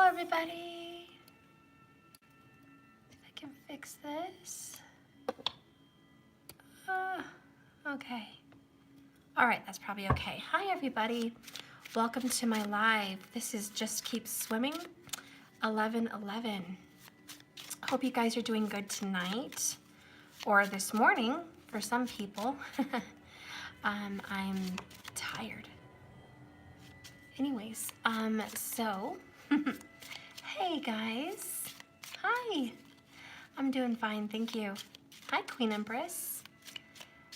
everybody. If I can fix this. Okay. All right, that's probably okay. Hi, everybody. Welcome to my live. This is Just Keep Swimming 11/11. Hope you guys are doing good tonight or this morning for some people. I'm tired. Anyways, so hey guys. Hi. I'm doing fine, thank you. Hi, Queen Empress.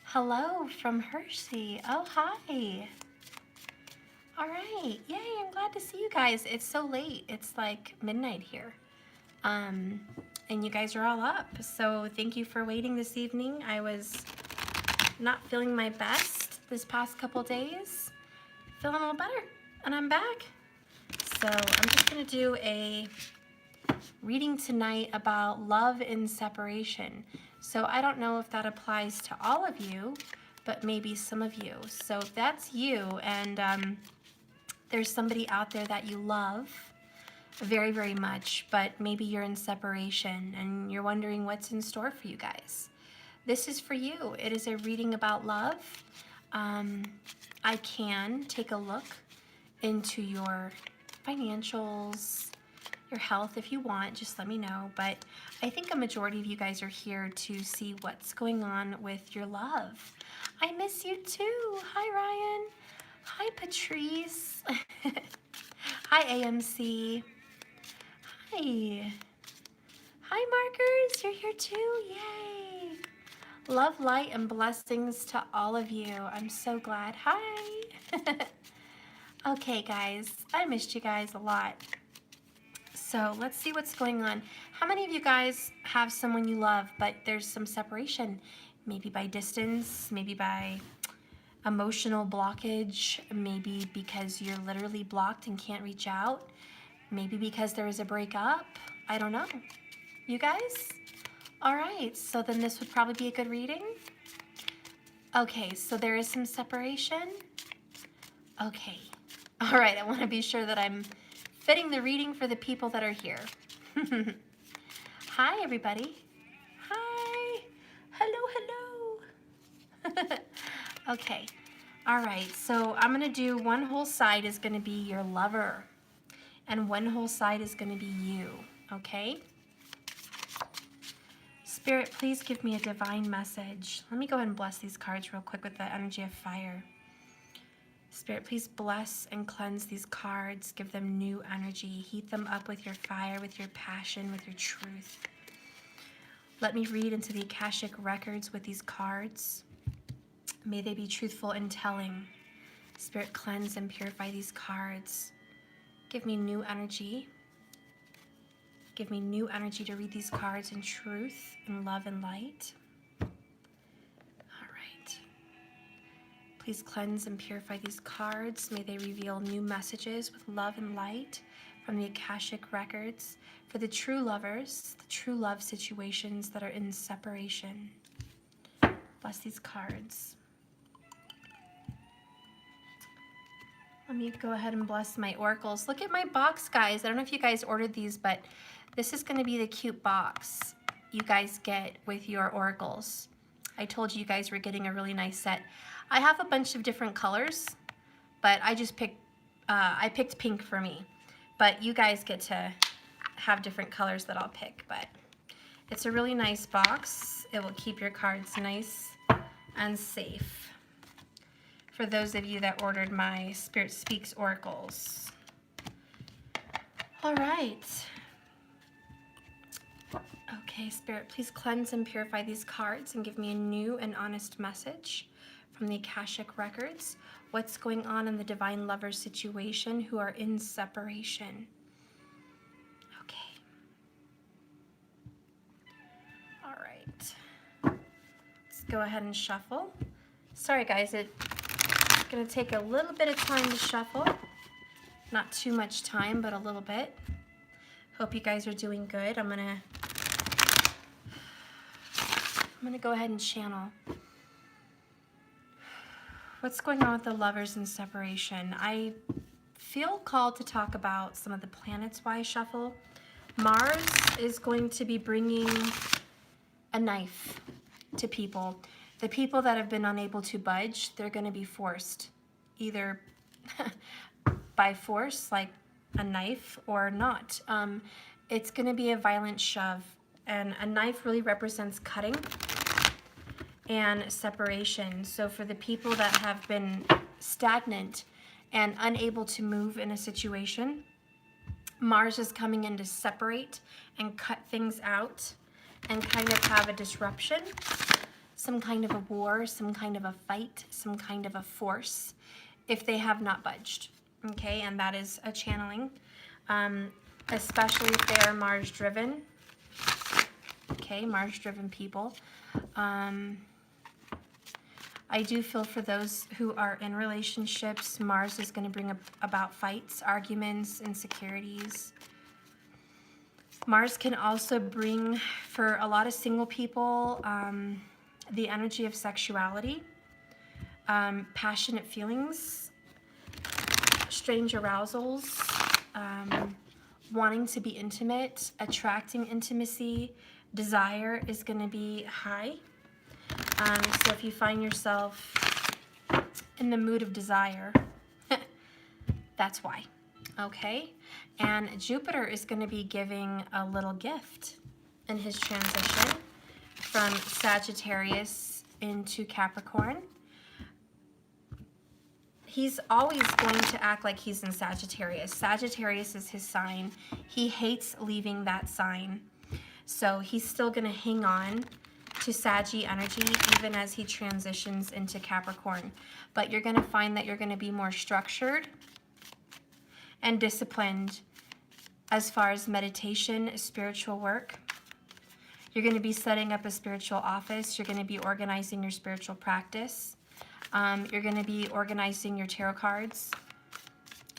Hello from Hershey. Oh, hi. All right. Yay, I'm glad to see you guys. It's so late. It's like midnight here. And you guys are all up. So thank you for waiting this evening. I was not feeling my best this past couple days. Feeling a little better, and I'm back. So I'm just gonna do a reading tonight about love in separation. So I don't know if that applies to all of you, but maybe some of you. So if that's you and there's somebody out there that you love very, very much, but maybe you're in separation and you're wondering what's in store for you guys, this is for you. It is a reading about love. I can take a look into your financials, your health if you want, just let me know. But I think a majority of you guys are here to see what's going on with your love. I miss you too. Hi, Ryan. Hi, Patrice. Hi, AMC. Hi. Hi, Markers. You're here too. Yay. Love, light, and blessings to all of you. I'm so glad. Hi. Okay, guys. I missed you guys a lot. So let's see what's going on. How many of you guys have someone you love, but there's some separation? Maybe by distance, maybe by emotional blockage, maybe because you're literally blocked and can't reach out, maybe because there is a breakup. I don't know. You guys? All right, so then this would probably be a good reading. Okay, so there is some separation. Okay. All right, I want to be sure that I'm fitting the reading for the people that are here. Hi, everybody. Hi. Hello, hello. Okay. All right, so I'm going to do one whole side is going to be your lover, and one whole side is going to be you, okay? Spirit, please give me a divine message. Let me go ahead and bless these cards real quick with the energy of fire. Spirit, please bless and cleanse these cards. Give them new energy. Heat them up with your fire, with your passion, with your truth. Let me read into the Akashic records with these cards. May they be truthful and telling. Spirit, cleanse and purify these cards. Give me new energy. Give me new energy to read these cards in truth, in love and light. Please cleanse and purify these cards. May they reveal new messages with love and light from the Akashic records for the true lovers, the true love situations that are in separation. Bless these cards. Let me go ahead and bless my oracles. Look at my box, guys. I don't know if you guys ordered these, but this is going to be the cute box you guys get with your oracles. I told you guys were getting a really nice set. I have a bunch of different colors, but I just picked, I picked pink for me. But you guys get to have different colors that I'll pick. But it's a really nice box. It will keep your cards nice and safe. For those of you that ordered my Spirit Speaks oracles. All right. Okay, Spirit, please cleanse and purify these cards and give me a new and honest message from the Akashic records. What's going on in the divine lover situation who are in separation? Okay. All right. Let's go ahead and shuffle. Sorry, guys, it's going to take a little bit of time to shuffle. Not too much time, but a little bit. Hope you guys are doing good. I'm going to go ahead and channel. What's going on with the lovers in separation? I feel called to talk about some of the planets why I shuffle. Mars is going to be bringing a knife to people. The people that have been unable to budge, they're going to be forced, either by force, like a knife, or not. It's going to be a violent shove, and a knife really represents cutting and separation. So for the people that have been stagnant and unable to move in a situation, Mars is coming in to separate and cut things out and kind of have a disruption, some kind of a war, some kind of a fight, some kind of a force, if they have not budged, okay? And that is a channeling, especially if they are Mars-driven, okay? Mars-driven people. I do feel for those who are in relationships, Mars is going to bring about fights, arguments, insecurities. Mars can also bring, for a lot of single people, the energy of sexuality, passionate feelings, strange arousals, wanting to be intimate, attracting intimacy, desire is going to be high. So if you find yourself in the mood of desire, that's why, okay? And Jupiter is going to be giving a little gift in his transition from Sagittarius into Capricorn. He's always going to act like he's in Sagittarius. Sagittarius is his sign. He hates leaving that sign. So he's still going to hang on to Saggy energy even as he transitions into Capricorn. But you're going to find that you're going to be more structured and disciplined as far as meditation, spiritual work. You're going to be setting up a spiritual office. You're going to be organizing your spiritual practice. You're going to be organizing your tarot cards.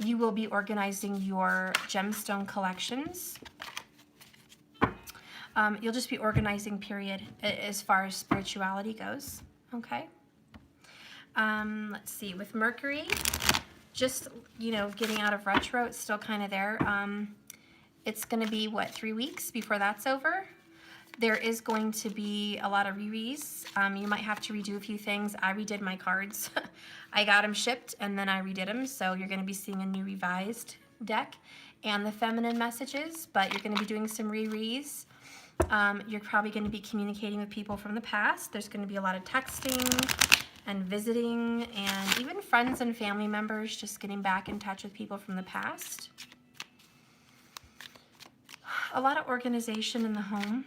You will be organizing your gemstone collections. You'll just be organizing, period, as far as spirituality goes, okay? Let's see, with Mercury, just, you know, getting out of retro, it's still kind of there. It's going to be, what, 3 weeks before that's over? There is going to be a lot of re-reads. You might have to redo a few things. I redid my cards. I got them shipped, and then I redid them, so you're going to be seeing a new revised deck and the feminine messages, but you're going to be doing some re-reads. You're probably going to be communicating with people from the past. There's going to be a lot of texting and visiting, and even friends and family members just getting back in touch with people from the past. A lot of organization in the home.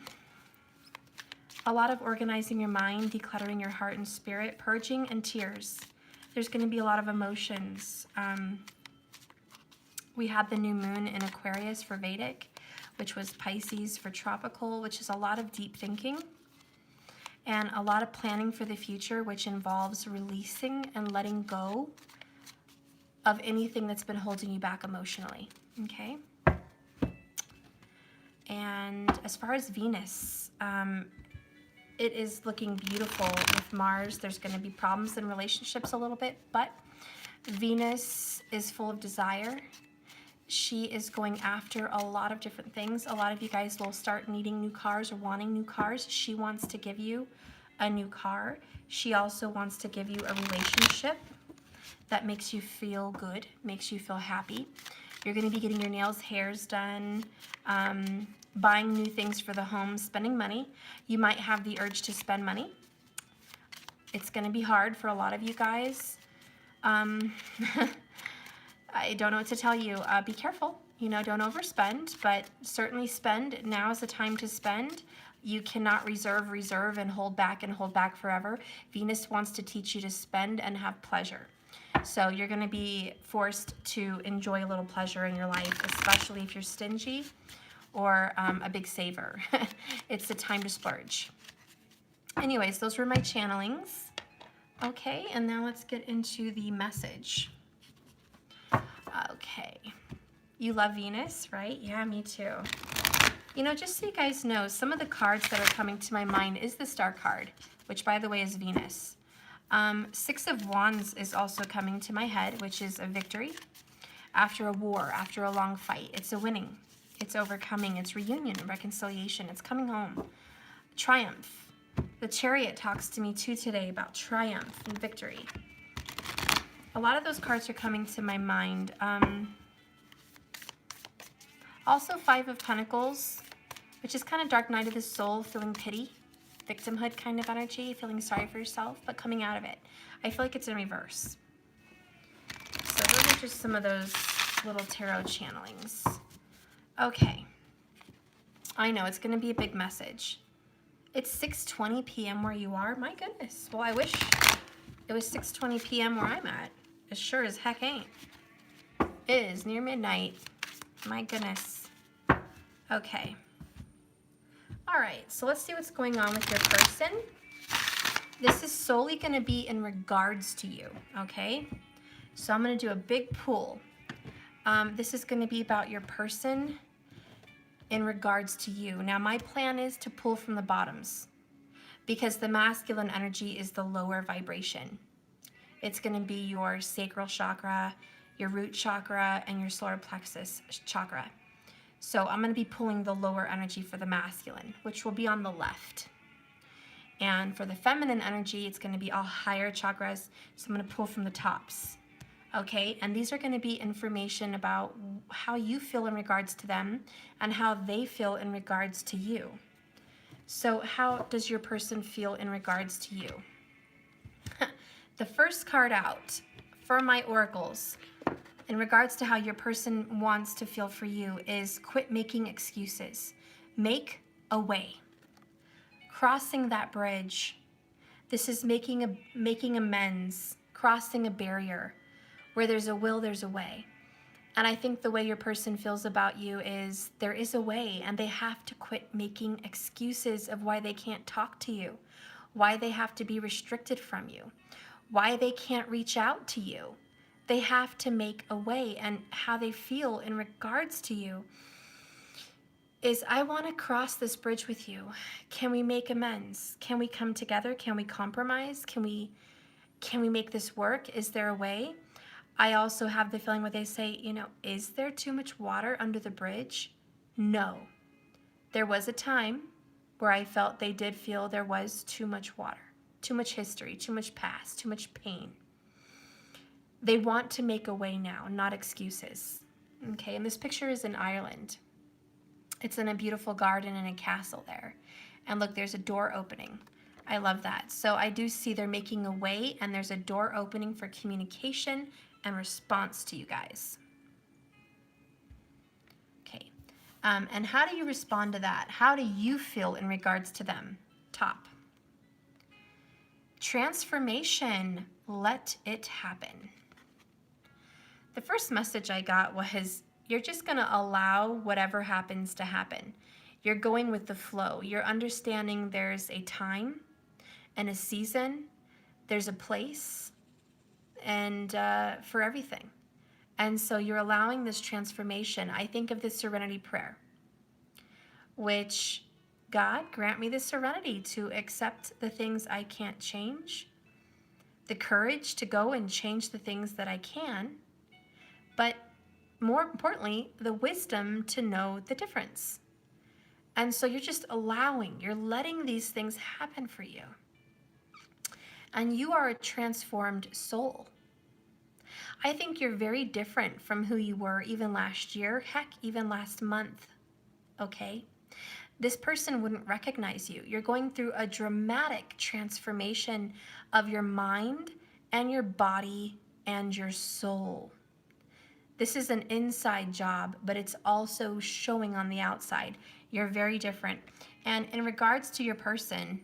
A lot of organizing your mind, decluttering your heart and spirit, purging, and tears. There's going to be a lot of emotions. We had the new moon in Aquarius for Vedic, which was Pisces for tropical, which is a lot of deep thinking and a lot of planning for the future, which involves releasing and letting go of anything that's been holding you back emotionally, okay? And as far as Venus, it is looking beautiful with Mars. There's going to be problems in relationships a little bit, but Venus is full of desire. She is going after a lot of different things. A lot of you guys will start needing new cars or wanting new cars. She wants to give you a new car. She also wants to give you a relationship that makes you feel good, makes you feel happy. You're going to be getting your nails, hairs done, buying new things for the home, spending money. You might have the urge to spend money. It's going to be hard for a lot of you guys. I don't know what to tell you. Be careful, you know, don't overspend, but certainly spend. Now is the time to spend. You cannot reserve, and hold back forever. Venus wants to teach you to spend and have pleasure. So you're going to be forced to enjoy a little pleasure in your life, especially if you're stingy or a big saver. It's the time to splurge. Anyways, those were my channelings. Okay, and now let's get into the message. Okay, you love Venus, right? Yeah, me too. You know, just so you guys know, some of the cards that are coming to my mind is the Star card, which by the way is Venus. 6 of Wands is also coming to my head, which is a victory. after a war, after a long fight. It's a winning. It's overcoming. It's reunion and reconciliation. It's coming home. Triumph. The Chariot talks to me too today about triumph and victory. A lot of those cards are coming to my mind. Also, Five of Pentacles, which is kind of dark night of the soul, feeling pity, victimhood kind of energy, feeling sorry for yourself, but coming out of it. I feel like it's in reverse. So those are just some of those little tarot channelings. Okay. I know, it's going to be a big message. It's 6:20 p.m. where you are. My goodness. Well, I wish it was 6:20 p.m. where I'm at. It sure as heck ain't. It is near midnight. My goodness. Okay. All right, so let's see what's going on with your person. This is solely going to be in regards to you, okay? So I'm going to do a big pull. This is going to be about your person in regards to you. Now, my plan is to pull from the bottoms because the masculine energy is the lower vibration. It's going to be your sacral chakra, your root chakra, and your solar plexus chakra. So I'm going to be pulling the lower energy for the masculine, which will be on the left. And for the feminine energy, it's going to be all higher chakras. So I'm going to pull from the tops. Okay, and these are going to be information about how you feel in regards to them and how they feel in regards to you. So how does your person feel in regards to you? The first card out for my oracles in regards to how your person wants to feel for you is quit making excuses. Make a way. Crossing that bridge. This is making amends, crossing a barrier. Where there's a will, there's a way. And I think the way your person feels about you is there is a way, and they have to quit making excuses of why they can't talk to you, why they have to be restricted from you, why they can't reach out to you. They have to make a way, and how they feel in regards to you is, I want to cross this bridge with you. Can we make amends? Can we come together? Can we compromise? Can we make this work? Is there a way? I also have the feeling where they say, you know, is there too much water under the bridge? No. There was a time where I felt they did feel there was too much water, too much history, too much past, too much pain. They want to make a way now, not excuses. Okay, and this picture is in Ireland. It's in a beautiful garden and a castle there. And look, there's a door opening. I love that. So I do see they're making a way, and there's a door opening for communication and response to you guys. Okay, and how do you respond to that? How do you feel in regards to them? Top. Transformation, let it happen. The first message I got was, you're just gonna allow whatever happens to happen. You're going with the flow. You're understanding there's a time and a season, there's a place, and for everything. And so you're allowing this transformation. I think of the serenity prayer, which, God, grant me the serenity to accept the things I can't change, the courage to go and change the things that I can, but more importantly, the wisdom to know the difference. And so you're just allowing, you're letting these things happen for you. And you are a transformed soul. I think you're very different from who you were even last year, heck, even last month, okay? This person wouldn't recognize you. You're going through a dramatic transformation of your mind and your body and your soul. This is an inside job, but it's also showing on the outside. You're very different. And in regards to your person,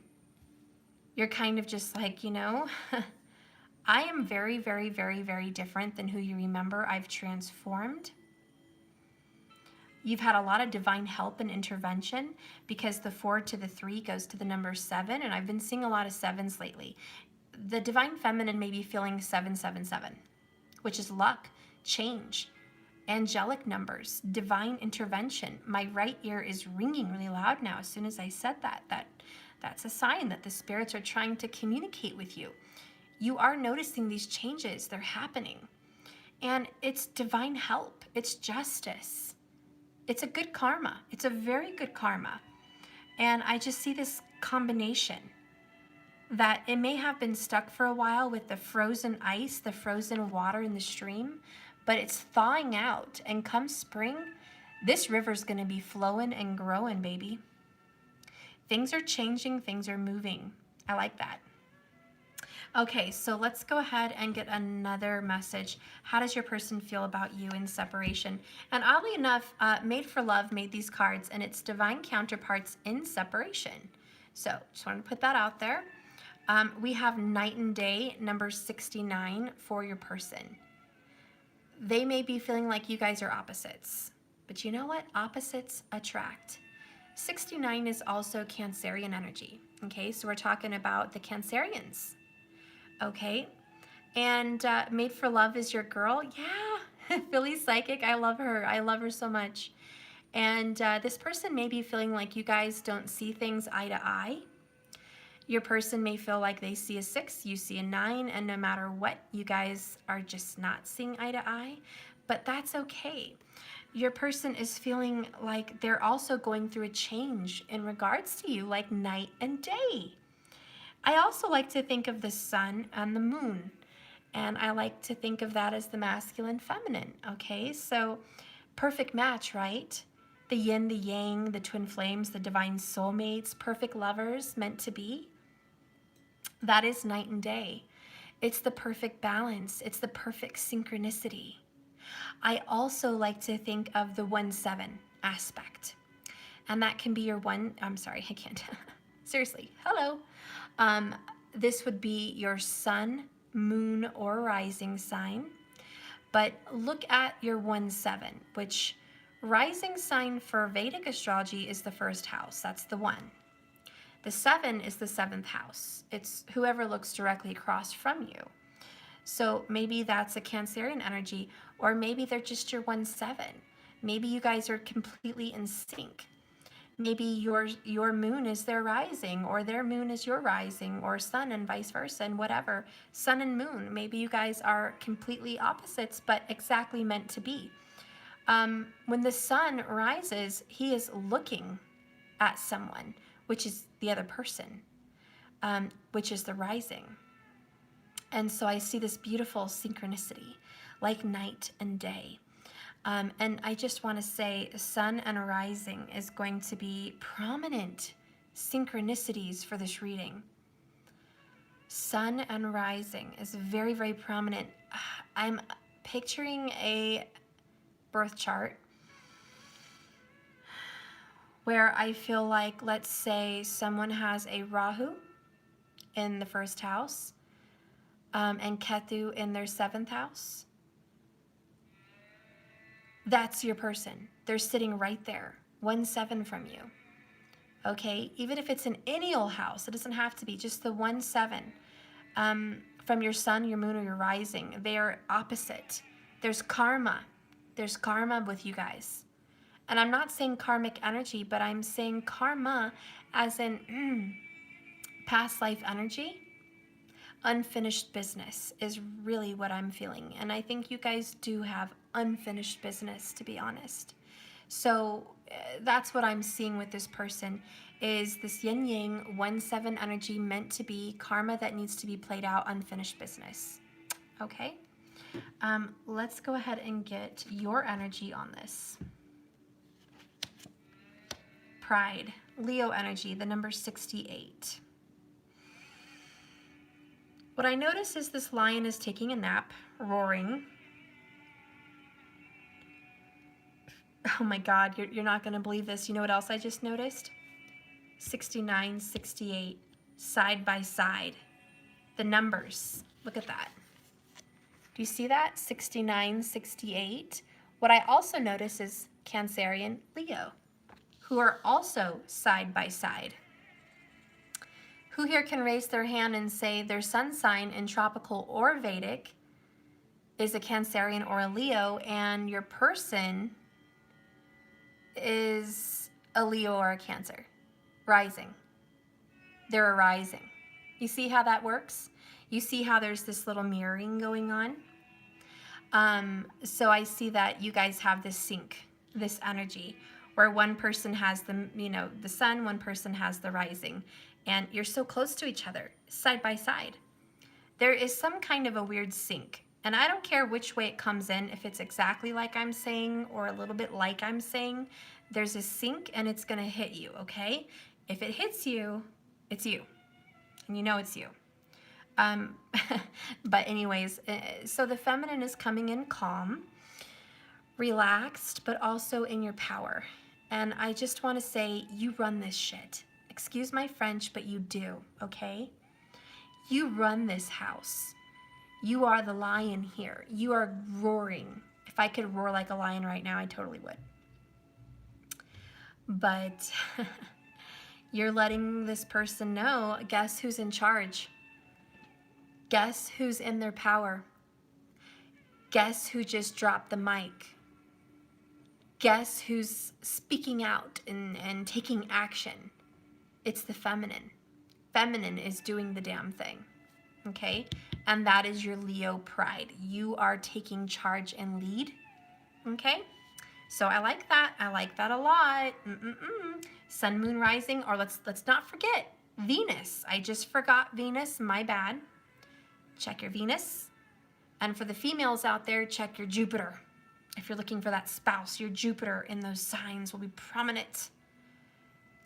you're kind of just like, you know, I am very, very, very, very different than who you remember. I've transformed. You've had a lot of divine help and intervention because the 4 to the 3 goes to the number 7, and I've been seeing a lot of 7s lately. The divine feminine may be feeling 777, which is luck, change, angelic numbers, divine intervention. My right ear is ringing really loud now as soon as I said that. That's a sign that the spirits are trying to communicate with you. You are noticing these changes. They're happening. And it's divine help. It's justice. It's a good karma. It's a very good karma. And I just see this combination that it may have been stuck for a while with the frozen ice, the frozen water in the stream, but it's thawing out. And come spring, this river's going to be flowing and growing, baby. Things are changing. Things are moving. I like that. Okay, so let's go ahead and get another message. How does your person feel about you in separation? And oddly enough, Made for Love made these cards, and it's divine counterparts in separation. So just wanted to put that out there. We have Night and Day, number 69, for your person. They may be feeling like you guys are opposites, but you know what? Opposites attract. 69 is also Cancerian energy. Okay, so we're talking about the Cancerians. Okay, and Made for Love is your girl. Yeah, Philly Psychic, I love her. I love her so much. And this person may be feeling like you guys don't see things eye to eye. Your person may feel like they see a 6, you see a 9, and no matter what, you guys are just not seeing eye to eye. But that's okay. Your person is feeling like they're also going through a change in regards to you, like night and day. I also like to think of the sun and the moon, and I like to think of that as the masculine feminine, okay? So perfect match, right? The yin, the yang, the twin flames, the divine soulmates, perfect lovers meant to be. That is night and day. It's the perfect balance. It's the perfect synchronicity. I also like to think of the 1-7 aspect, and that can be your I'm sorry, I can't. Seriously, hello. This would be your sun, moon, or rising sign. But look at your 1-7, which rising sign for Vedic astrology is the first house. That's the 1. The 7 is the 7th house. It's whoever looks directly across from you. So maybe that's a Cancerian energy, or maybe they're just your 1-7. Maybe you guys are completely in sync. Maybe your moon is their rising, or their moon is your rising, or sun and vice versa, and whatever. Sun and moon, maybe you guys are completely opposites, but exactly meant to be. When the sun rises, he is looking at someone, which is the other person, which is the rising. And so I see this beautiful synchronicity, like night and day. And I just want to say sun and rising is going to be prominent synchronicities for this reading. Sun and rising is very, very prominent. I'm picturing a birth chart where I feel like, let's say someone has a Rahu in the first house and Ketu in their 7th house. That's your person. They're sitting right there, 1-7 from you. Okay, even if it's an enneal house, it doesn't have to be, just the 1-7 from your sun, your moon, or your rising. They are opposite. There's karma. There's karma with you guys. And I'm not saying karmic energy, but I'm saying karma as in past life energy. Unfinished business is really what I'm feeling. And I think you guys do have unfinished business, to be honest. So that's what I'm seeing with this person, is this yin yang 1-7 energy meant to be, karma that needs to be played out, unfinished business. Okay, let's go ahead and get your energy on this. Pride, Leo energy, the number 68. What I notice is this lion is taking a nap, roaring. Oh my God, you're not going to believe this. You know what else I just noticed? 69, 68, side by side. The numbers, look at that. Do you see that? 69, 68. What I also notice is Cancerian, Leo, who are also side by side. Who here can raise their hand and say their sun sign in tropical or Vedic is a Cancerian or a Leo, and your person is a Leo or a Cancer, rising. They're a rising. You see how that works? You see how there's this little mirroring going on? So I see that you guys have this sync, this energy, where one person has the, the sun, one person has the rising, and you're so close to each other, side by side. There is some kind of a weird sync. And I don't care which way it comes in, if it's exactly like I'm saying or a little bit like I'm saying, there's a sync and it's going to hit you, okay? If it hits you, it's you. And you know it's you. But anyways, so the feminine is coming in calm, relaxed, but also in your power. And I just want to say, you run this shit. Excuse my French, but you do, okay? You run this house. You are the lion here. You are roaring. If I could roar like a lion right now, I totally would. But you're letting this person know, guess who's in charge? Guess who's in their power? Guess who just dropped the mic? Guess who's speaking out and taking action? It's the feminine. Feminine is doing the damn thing, okay? And that is your Leo pride. You are taking charge and lead, okay? So I like that. I like that a lot. Sun, moon, rising, or let's not forget Venus. I just forgot Venus, my bad. Check your Venus. And for the females out there, check your Jupiter. If you're looking for that spouse, your Jupiter in those signs will be prominent.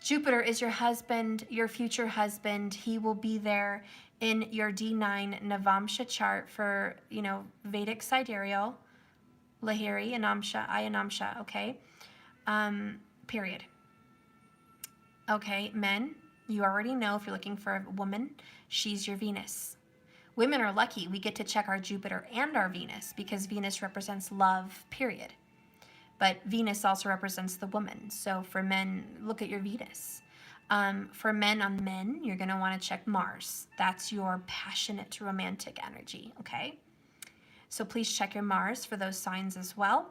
Jupiter is your husband, your future husband. He will be there in your D9 Navamsha chart for, Vedic sidereal, Lahiri, Anamsha, Ayanamsha, okay? Period. Okay, men, you already know if you're looking for a woman, she's your Venus. Women are lucky. We get to check our Jupiter and our Venus because Venus represents love, period. But Venus also represents the woman. So for men, look at your Venus. For men on men, you're going to want to check Mars. That's your passionate romantic energy, okay? So please check your Mars for those signs as well.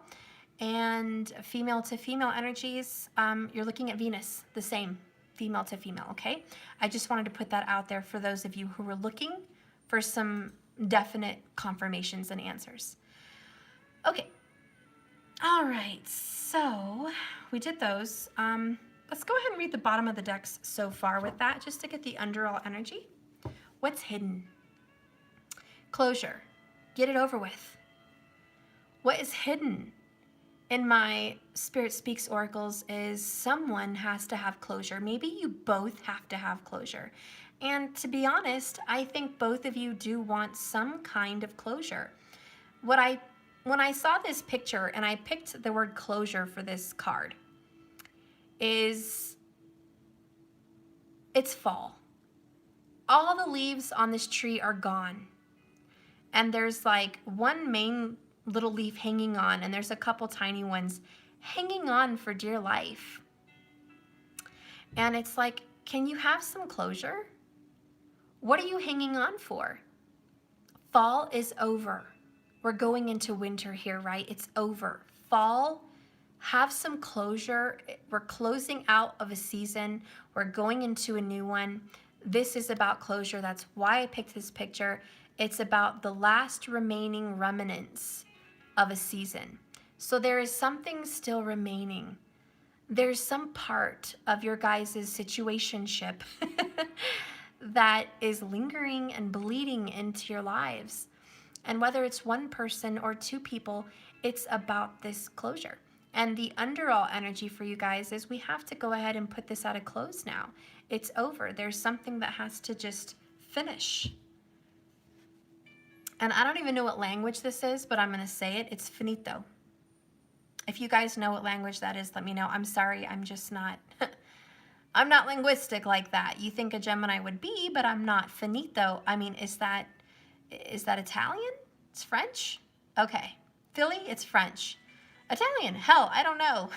And female to female energies, you're looking at Venus, the same, female to female, okay? I just wanted to put that out there for those of you who were looking for some definite confirmations and answers. Okay. All right, so we did those. Let's go ahead and read the bottom of the decks so far with that, just to get the underall energy. What's hidden? Closure. Get it over with. What is hidden in my Spirit Speaks oracles is someone has to have closure. Maybe you both have to have closure. And to be honest, I think both of you do want some kind of closure. When I saw this picture and I picked the word closure for this card, it's fall. All the leaves on this tree are gone. And there's like one main little leaf hanging on, and there's a couple tiny ones hanging on for dear life. And it's like, can you have some closure? What are you hanging on for? Fall is over. We're going into winter here, right? It's over. Fall, have some closure. We're closing out of a season. We're going into a new one. This is about closure. That's why I picked this picture. It's about the last remaining remnants of a season. So there is something still remaining. There's some part of your guys' situationship that is lingering and bleeding into your lives. And whether it's one person or two people, it's about this closure. And the underall energy for you guys is we have to go ahead and put this at a close now. It's over. There's something that has to just finish. And I don't even know what language this is, but I'm going to say it. It's finito. If you guys know what language that is, let me know. I'm sorry, I'm just not, I'm not linguistic like that. You think a Gemini would be, but I'm not. Finito, I mean, is that Italian? It's French? Okay. Philly, it's French. Italian, hell, I don't know.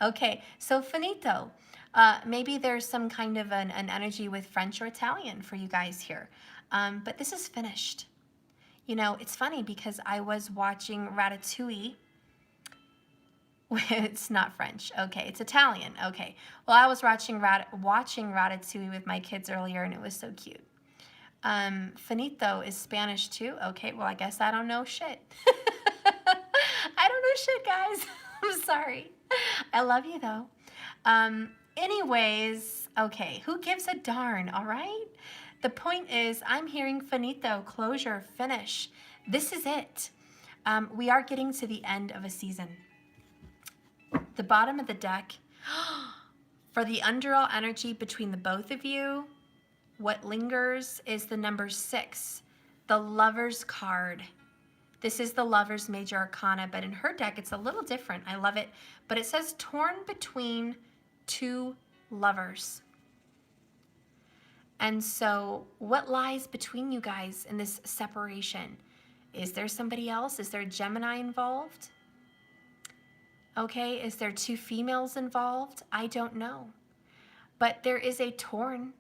Okay, so finito. Maybe there's some kind of an energy with French or Italian for you guys here. But this is finished. You know, it's funny because I was watching Ratatouille. It's not French. Okay, it's Italian. Okay. Well, I was watching Ratatouille with my kids earlier, and it was so cute. Finito is Spanish too. Okay, well, I guess I don't know shit. I don't know shit, guys. I'm sorry. I love you though. Anyways, okay, who gives a darn, all right? The point is, I'm hearing finito, closure, finish. This is it. We are getting to the end of a season. The bottom of the deck, for the underall energy between the both of you, what lingers is the number 6, the Lover's card. This is the Lover's Major Arcana, but in her deck, it's a little different. I love it. But it says torn between 2 lovers. And so what lies between you guys in this separation? Is there somebody else? Is there a Gemini involved? Okay, is there 2 females involved? I don't know. But there is a torn.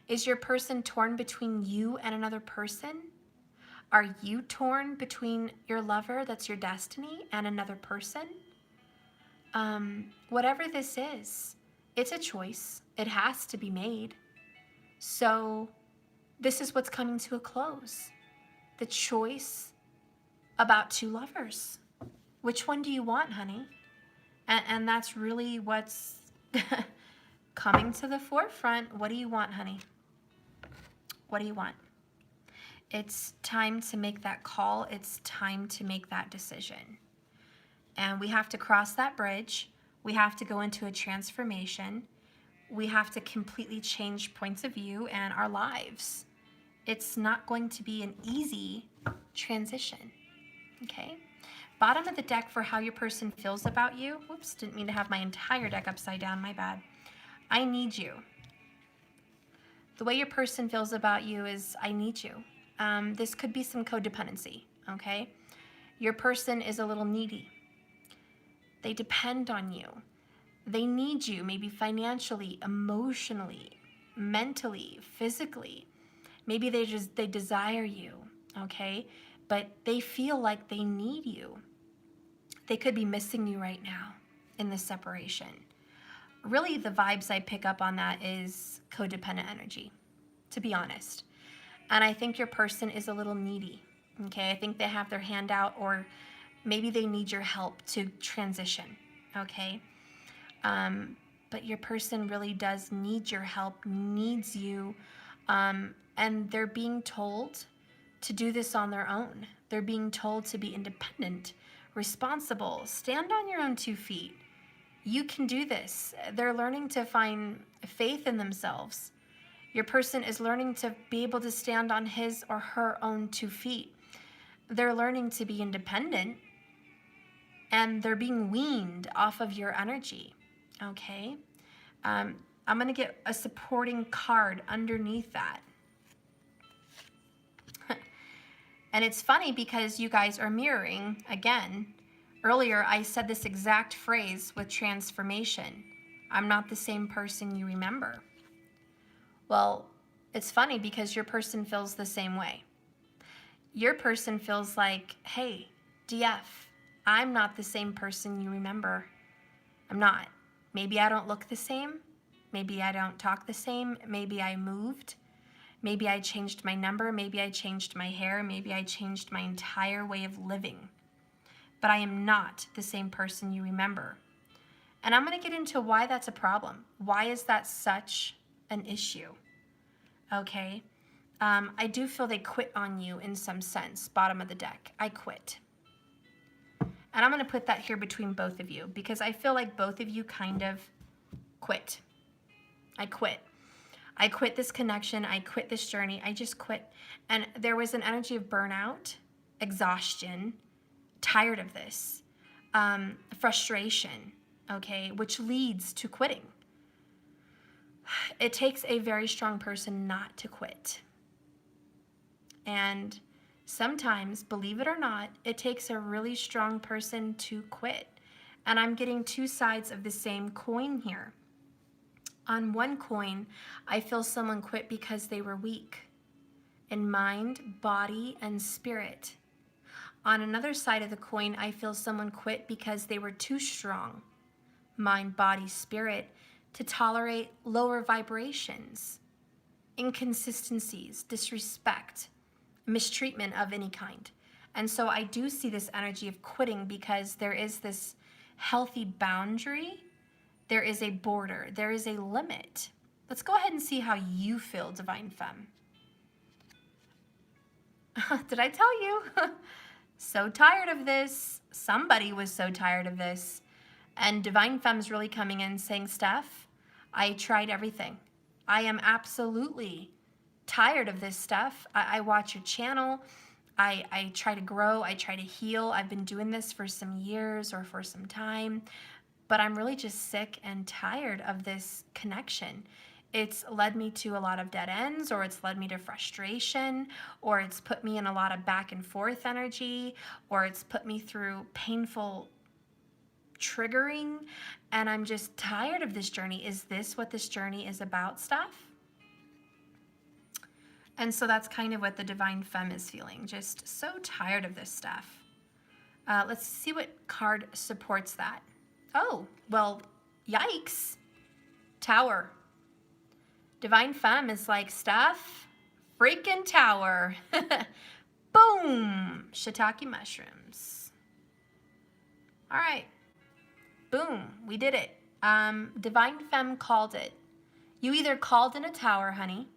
Is your person torn between you and another person? Are you torn between your lover, that's your destiny, and another person? Whatever this is, it's a choice. It has to be made. So this is what's coming to a close. The choice about 2 lovers. Which one do you want, honey? And that's really what's coming to the forefront. What do you want, honey? What do you want? It's time to make that call. It's time to make that decision. And we have to cross that bridge. We have to go into a transformation. We have to completely change points of view and our lives. It's not going to be an easy transition, okay? Bottom of the deck for how your person feels about you. Whoops, didn't mean to have my entire deck upside down, my bad. I need you. The way your person feels about you is, I need you. This could be some codependency, okay? Your person is a little needy. They depend on you. They need you, maybe financially, emotionally, mentally, physically. Maybe they desire you, okay? But they feel like they need you. They could be missing you right now in this separation. Really, the vibes I pick up on that is codependent energy, to be honest. And I think your person is a little needy, okay? I think they have their hand out, or maybe they need your help to transition, okay? But your person really does need your help, needs you, and they're being told to do this on their own. They're being told to be independent, responsible, stand on your own 2 feet. You can do this. They're learning to find faith in themselves. Your person is learning to be able to stand on his or her own 2 feet. They're learning to be independent, and they're being weaned off of your energy, okay? I'm going to get a supporting card underneath that. And it's funny because you guys are mirroring, again. Earlier, I said this exact phrase with transformation. I'm not the same person you remember. Well, it's funny because your person feels the same way. Your person feels like, hey, DF, I'm not the same person you remember. I'm not. Maybe I don't look the same. Maybe I don't talk the same. Maybe I moved. Maybe I changed my number. Maybe I changed my hair. Maybe I changed my entire way of living. But I am not the same person you remember. And I'm going to get into why that's a problem. Why is that such an issue? Okay? I do feel they quit on you in some sense. Bottom of the deck. I quit. And I'm going to put that here between both of you because I feel like both of you kind of quit. I quit. I quit this connection. I quit this journey. I just quit. And there was an energy of burnout, exhaustion, tired of this, frustration, okay, which leads to quitting. It takes a very strong person not to quit. And sometimes, believe it or not, it takes a really strong person to quit. And I'm getting 2 sides of the same coin here. On one coin, I feel someone quit because they were weak in mind, body, and spirit. On another side of the coin, I feel someone quit because they were too strong, mind, body, spirit, to tolerate lower vibrations. inconsistencies, disrespect, mistreatment of any kind. And so I do see this energy of quitting because there is this healthy boundary. There is a border. There is a limit. Let's go ahead and see how you feel, Divine Femme. Did I tell you? So tired of this. Somebody was so tired of this. And Divine Femme's really coming in saying, Steph, I tried everything. I am absolutely tired of this stuff. I watch your channel. I try to grow. I try to heal. I've been doing this for some years or for some time. But I'm really just sick and tired of this connection. It's led me to a lot of dead ends, or it's led me to frustration, or it's put me in a lot of back and forth energy, or it's put me through painful triggering, and I'm just tired of this journey. Is this what this journey is about, Steph? And so that's kind of what the Divine Femme is feeling, just so tired of this stuff. Let's see what card supports that. Oh, well, yikes. Tower. Divine Femme is like, Steph, freaking tower. Boom. Shiitake mushrooms. All right. Boom. We did it. Divine Femme called it. You either called in a tower, honey,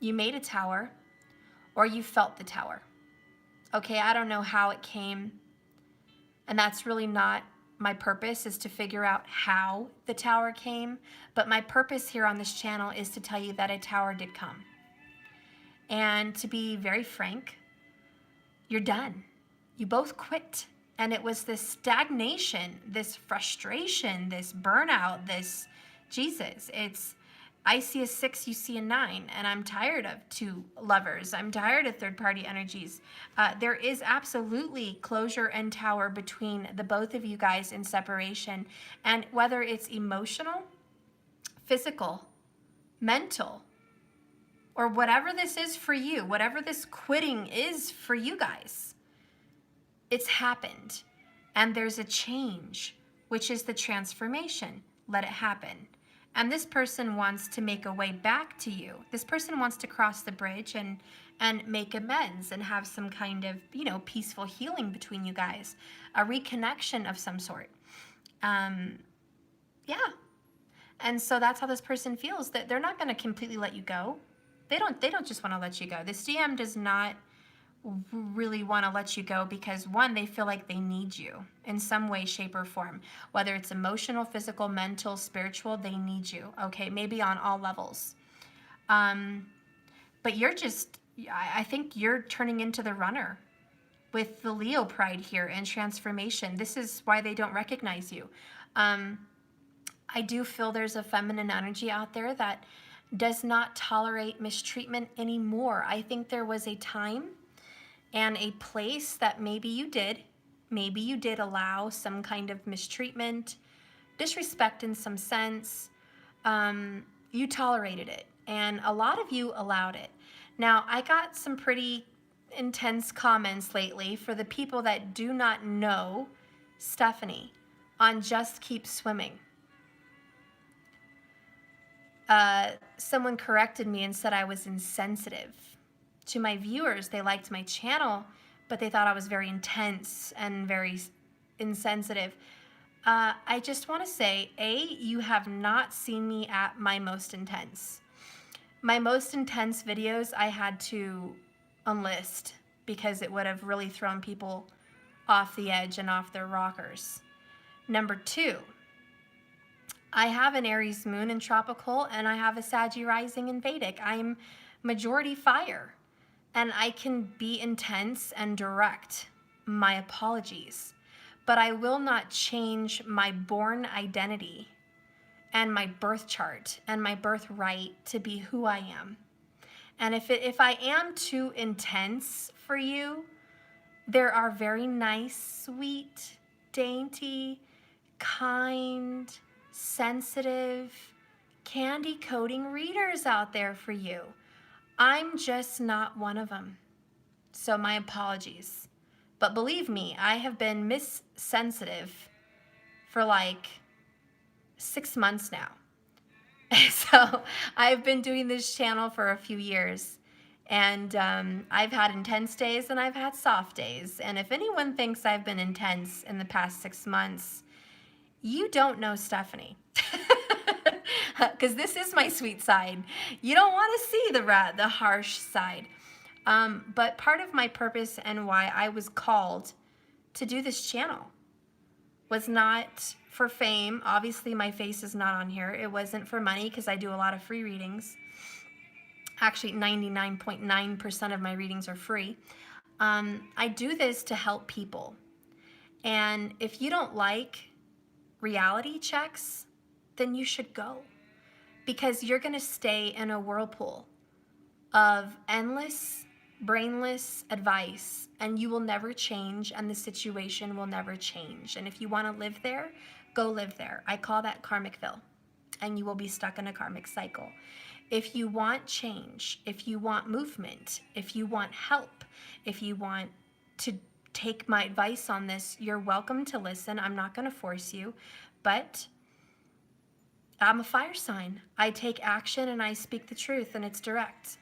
you made a tower, or you felt the tower. Okay, I don't know how it came, and that's really not my purpose, is to figure out how the tower came, but my purpose here on this channel is to tell you that a tower did come. And to be very frank, you're done. You both quit. And it was this stagnation, this frustration, this burnout, this, Jesus, I see a 6, you see a 9, and I'm tired of two lovers. I'm tired of third-party energies. There is absolutely closure and tower between the both of you guys in separation. And whether it's emotional, physical, mental, or whatever this is for you, whatever this quitting is for you guys, it's happened. And there's a change, which is the transformation. Let it happen. And this person wants to make a way back to you. This person wants to cross the bridge and make amends and have some kind of, peaceful healing between you guys, a reconnection of some sort. Yeah. And so that's how this person feels, that they're not going to completely let you go. They don't just want to let you go. This DM does not really want to let you go because, one, they feel like they need you in some way, shape, or form. Whether it's emotional, physical, mental, spiritual, they need you, okay? Maybe on all levels. But I think you're turning into the runner with the Leo pride here and transformation. This is why they don't recognize you. I do feel there's a feminine energy out there that does not tolerate mistreatment anymore. I think there was a time and a place that maybe you did allow some kind of mistreatment, disrespect in some sense. You tolerated it, and a lot of you allowed it. Now, I got some pretty intense comments lately for the people that do not know Stephanie on Just Keep Swimming. Someone corrected me and said I was insensitive. To my viewers, they liked my channel, but they thought I was very intense and very insensitive. I just want to say, you have not seen me at my most intense. My most intense videos I had to unlist because it would have really thrown people off the edge and off their rockers. Number 2, I have an Aries moon in tropical, and I have a Saggy rising in Vedic. I am majority fire. And I can be intense and direct. My apologies. But I will not change my born identity and my birth chart and my birthright to be who I am. And if I am too intense for you, there are very nice, sweet, dainty, kind, sensitive, candy coating readers out there for you. I'm just not one of them. So my apologies. But believe me, I have been sensitive for like 6 months now. So I've been doing this channel for a few years, and I've had intense days and I've had soft days. And if anyone thinks I've been intense in the past 6 months, you don't know Stephanie. Because this is my sweet side. You don't want to see the harsh side. But part of my purpose and why I was called to do this channel was not for fame. Obviously, my face is not on here. It wasn't for money because I do a lot of free readings. Actually, 99.9% of my readings are free. I do this to help people. And if you don't like reality checks, then you should go. Because you're going to stay in a whirlpool of endless, brainless advice, and you will never change, and the situation will never change. And if you want to live there, go live there. I call that Karmicville, and you will be stuck in a karmic cycle. If you want change, if you want movement, if you want help, if you want to take my advice on this, you're welcome to listen. I'm not going to force you, but I'm a fire sign. I take action and I speak the truth, and it's direct.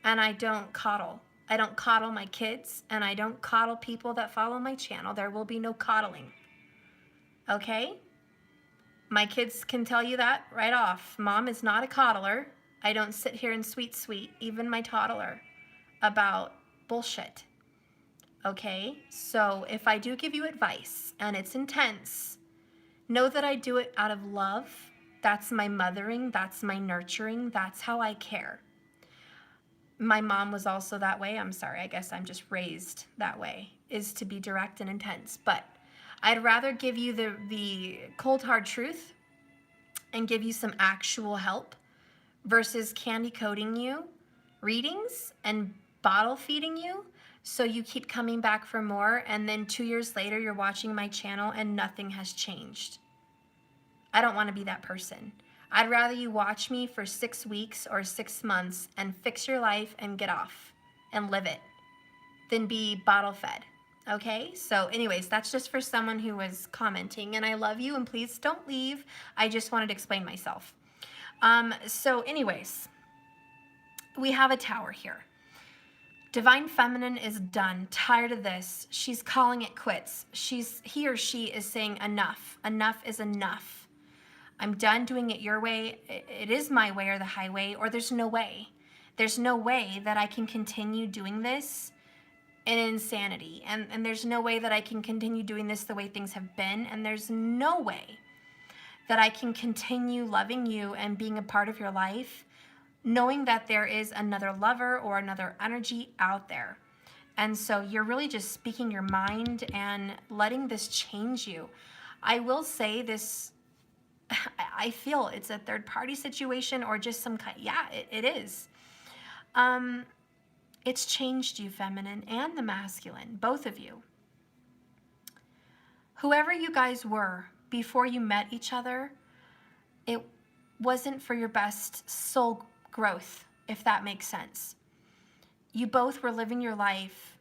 And I don't coddle. I don't coddle my kids, and I don't coddle people that follow my channel. There will be no coddling. Okay? My kids can tell you that right off. Mom is not a coddler. I don't sit here and sweet, even my toddler, about bullshit. Okay? So if I do give you advice and it's intense, know that I do it out of love. That's my mothering. That's my nurturing. That's how I care. My mom was also that way. I'm sorry, I guess I'm just raised that way, is to be direct and intense. But I'd rather give you the cold hard truth and give you some actual help versus candy coating you readings and bottle feeding you so you keep coming back for more, and then 2 years later you're watching my channel and nothing has changed. I don't want to be that person. I'd rather you watch me for 6 weeks or 6 months and fix your life and get off and live it than be bottle fed. Okay? So anyways, that's just for someone who was commenting, and I love you, and please don't leave. I just wanted to explain myself. So anyways, we have a tower here. Divine Feminine is done, tired of this. She's calling it quits. He or she is saying enough. Enough is enough. I'm done doing it your way. It is my way or the highway, or there's no way. There's no way that I can continue doing this in insanity. And there's no way that I can continue doing this the way things have been. And there's no way that I can continue loving you and being a part of your life, knowing that there is another lover or another energy out there. And so you're really just speaking your mind and letting this change you. I will say this, I feel it's a third party situation or just some kind, yeah, it is. It's changed you, feminine and the masculine, both of you. Whoever you guys were before you met each other, it wasn't for your best soul growth, if that makes sense. You both were living your life,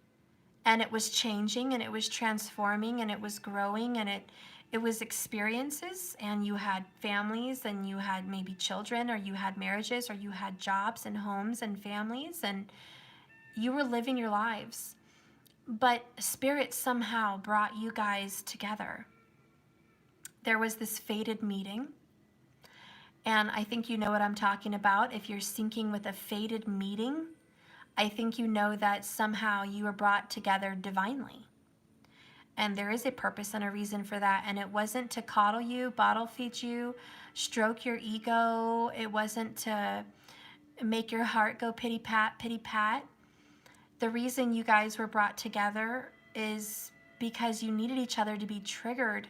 and it was changing, and it was transforming, and it was growing, and it was experiences, and you had families, and you had maybe children, or you had marriages, or you had jobs and homes and families, and you were living your lives. But Spirit somehow brought you guys together. There was this fated meeting, and I think you know what I'm talking about. If you're syncing with a fated meeting, I think you know that somehow you were brought together divinely. And there is a purpose and a reason for that. And it wasn't to coddle you, bottle feed you, stroke your ego. It wasn't to make your heart go pity pat, pity pat. The reason you guys were brought together is because you needed each other to be triggered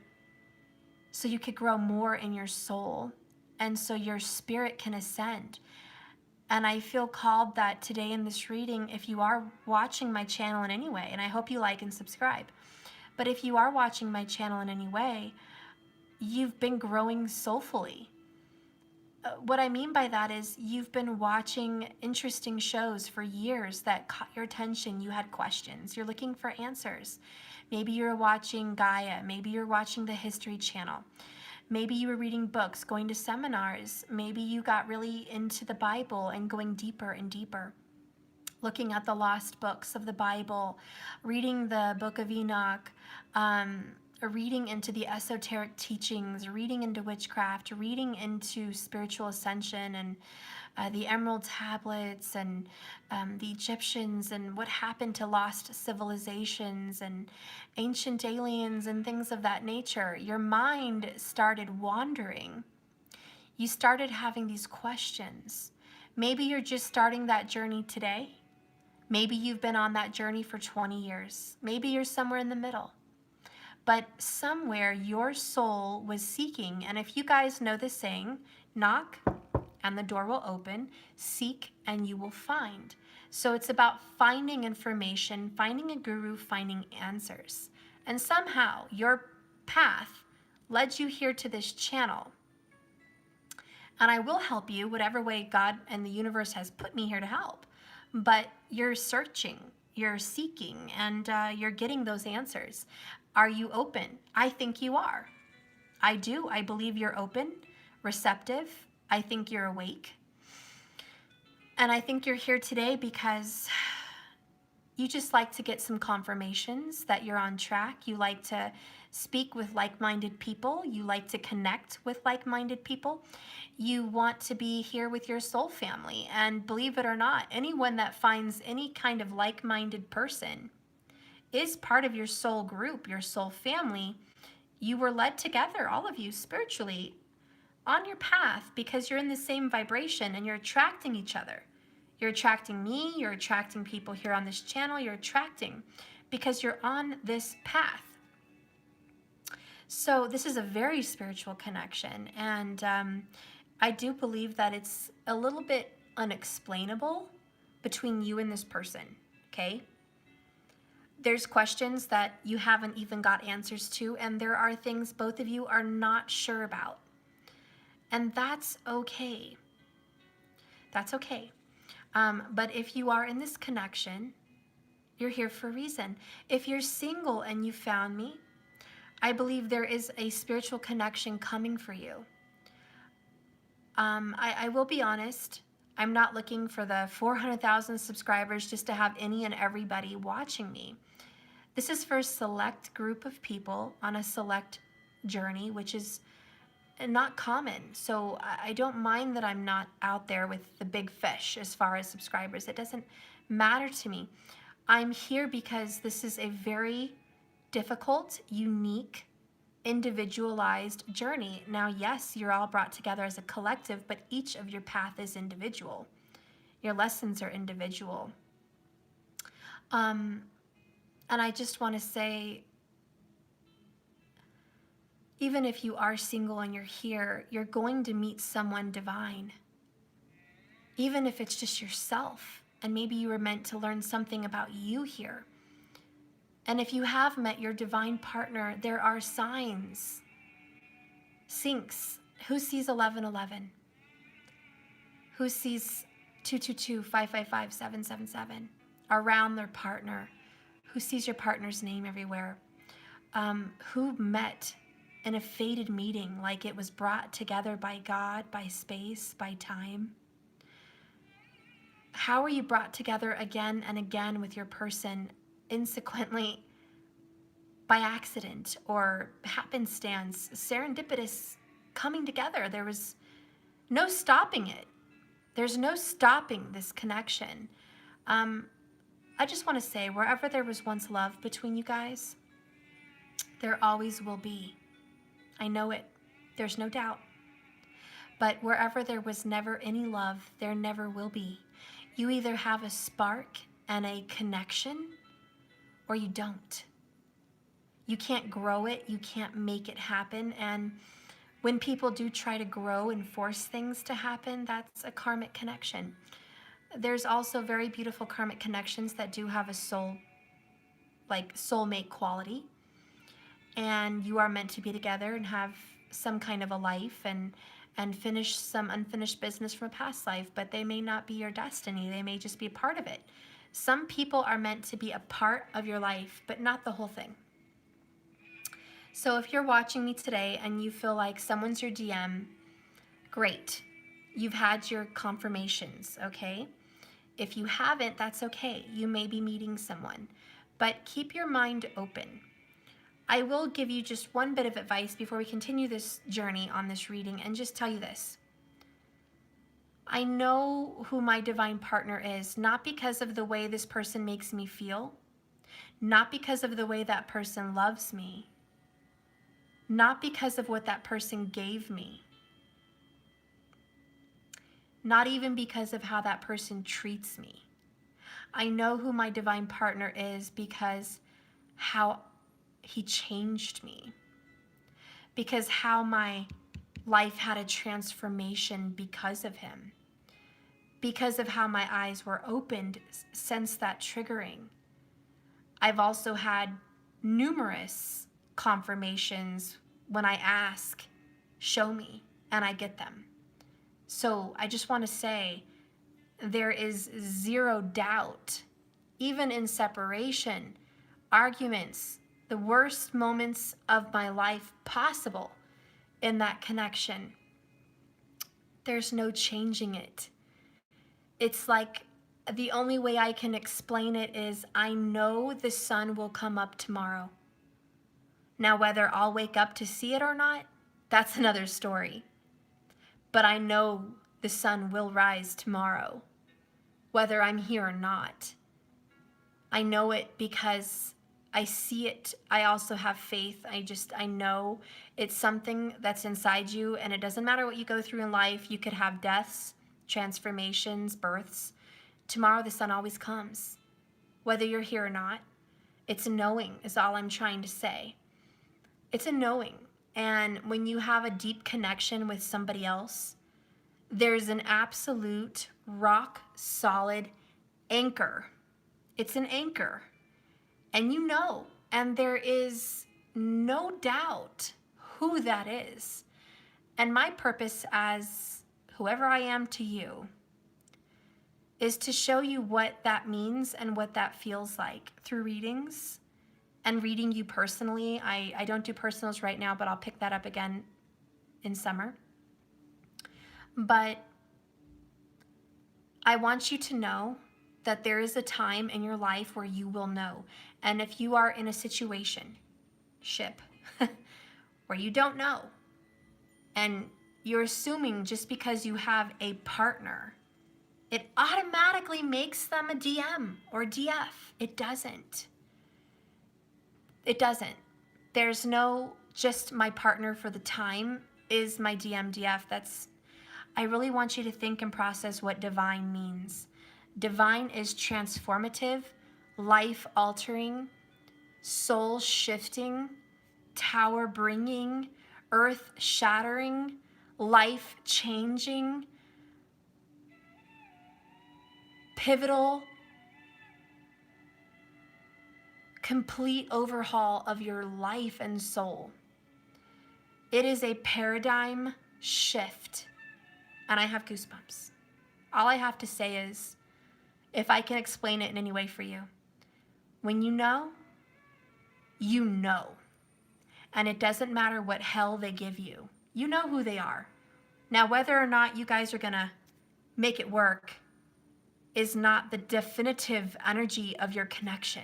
so you could grow more in your soul and so your spirit can ascend. And I feel called that today in this reading, if you are watching my channel in any way, and I hope you like and subscribe, but if you are watching my channel in any way, you've been growing soulfully. What I mean by that is you've been watching interesting shows for years that caught your attention. You had questions. You're looking for answers. Maybe you're watching Gaia. Maybe you're watching the History Channel. Maybe you were reading books, going to seminars. Maybe you got really into the Bible and going deeper and deeper, looking at the lost books of the Bible, reading the Book of Enoch, reading into the esoteric teachings, reading into witchcraft, reading into spiritual ascension and the Emerald Tablets and the Egyptians and what happened to lost civilizations and ancient aliens and things of that nature. Your mind started wandering. You started having these questions. Maybe you're just starting that journey today. Maybe you've been on that journey for 20 years. Maybe you're somewhere in the middle. But somewhere your soul was seeking. And if you guys know the saying, knock and the door will open, seek and you will find. So it's about finding information, finding a guru, finding answers. And somehow your path led you here to this channel. And I will help you whatever way God and the universe has put me here to help. But you're searching, you're seeking, and you're getting those answers. Are you open? I think you are. I do. I believe you're open, receptive. I think you're awake. And I think you're here today because you just like to get some confirmations that you're on track. You like to speak with like-minded people. You like to connect with like-minded people. You want to be here with your soul family. And believe it or not, anyone that finds any kind of like-minded person is part of your soul group, your soul family. You were led together, all of you, spiritually, on your path because you're in the same vibration and you're attracting each other. You're attracting me, you're attracting people here on this channel, you're attracting because you're on this path. So this is a very spiritual connection, and I do believe that it's a little bit unexplainable between you and this person, okay? There's questions that you haven't even got answers to, and there are things both of you are not sure about. And that's okay. That's okay. But if you are in this connection, you're here for a reason. If you're single and you found me, I believe there is a spiritual connection coming for you. I will be honest, I'm not looking for the 400,000 subscribers just to have any and everybody watching me. This is for a select group of people on a select journey, which is not common. So I don't mind that I'm not out there with the big fish as far as subscribers. It doesn't matter to me. I'm here because this is a very difficult, unique, individualized journey. Now, yes, you're all brought together as a collective, but each of your path is individual. Your lessons are individual. And I just want to say, even if you are single and you're here, you're going to meet someone divine. Even if it's just yourself, and maybe you were meant to learn something about you here. And if you have met your divine partner, there are signs. Syncs. Who sees 1111? Who sees 222, 555, 777 around their partner? Who sees your partner's name everywhere? Who met in a fated meeting, like it was brought together by God, by space, by time? How are you brought together again and again with your person insequently, by accident or happenstance, serendipitous coming together? There was no stopping it. There's no stopping this connection. I just want to say, wherever there was once love between you guys, there always will be. I know it. There's no doubt. But wherever there was never any love, there never will be. You either have a spark and a connection, or you don't. You can't grow it. You can't make it happen. And when people do try to grow and force things to happen, that's a karmic connection. There's also very beautiful karmic connections that do have a soul, like soulmate quality. And you are meant to be together and have some kind of a life and finish some unfinished business from a past life, but they may not be your destiny. They may just be a part of it. Some people are meant to be a part of your life, but not the whole thing. So if you're watching me today and you feel like someone's your DM, great. You've had your confirmations, okay? If you haven't, that's okay. You may be meeting someone, but keep your mind open. I will give you just one bit of advice before we continue this journey on this reading and just tell you this. I know who my divine partner is, not because of the way this person makes me feel, not because of the way that person loves me, not because of what that person gave me, not even because of how that person treats me. I know who my divine partner is because how he changed me, because how my life had a transformation because of him, because of how my eyes were opened since that triggering. I've also had numerous confirmations when I ask, show me, and I get them. So I just want to say there is zero doubt, even in separation, arguments, the worst moments of my life possible in that connection. There's no changing it. It's like the only way I can explain it is I know the sun will come up tomorrow. Now, whether I'll wake up to see it or not, that's another story. But I know the sun will rise tomorrow, whether I'm here or not. I know it because I see it. I also have faith. I know it's something that's inside you, and it doesn't matter what you go through in life. You could have deaths, transformations, births. Tomorrow the sun always comes, whether you're here or not. It's a knowing is all I'm trying to say. It's a knowing. And when you have a deep connection with somebody else, there's an absolute rock solid anchor. It's an anchor. And you know, and there is no doubt who that is. And my purpose as whoever I am to you is to show you what that means and what that feels like through readings and reading you personally. I don't do personals right now, but I'll pick that up again in summer. But I want you to know that there is a time in your life where you will know. And if you are in a situation, where you don't know, and you're assuming just because you have a partner, it automatically makes them a DM or DF. It doesn't. It doesn't. There's no just my partner for the time is my DM, DF. I really want you to think and process what divine means. Divine is transformative, life-altering, soul-shifting, tower-bringing, earth-shattering, life-changing, pivotal, complete overhaul of your life and soul. It is a paradigm shift, and I have goosebumps. All I have to say is, if I can explain it in any way for you, when you know, you know. And it doesn't matter what hell they give you. You know who they are. Now, whether or not you guys are going to make it work is not the definitive energy of your connection.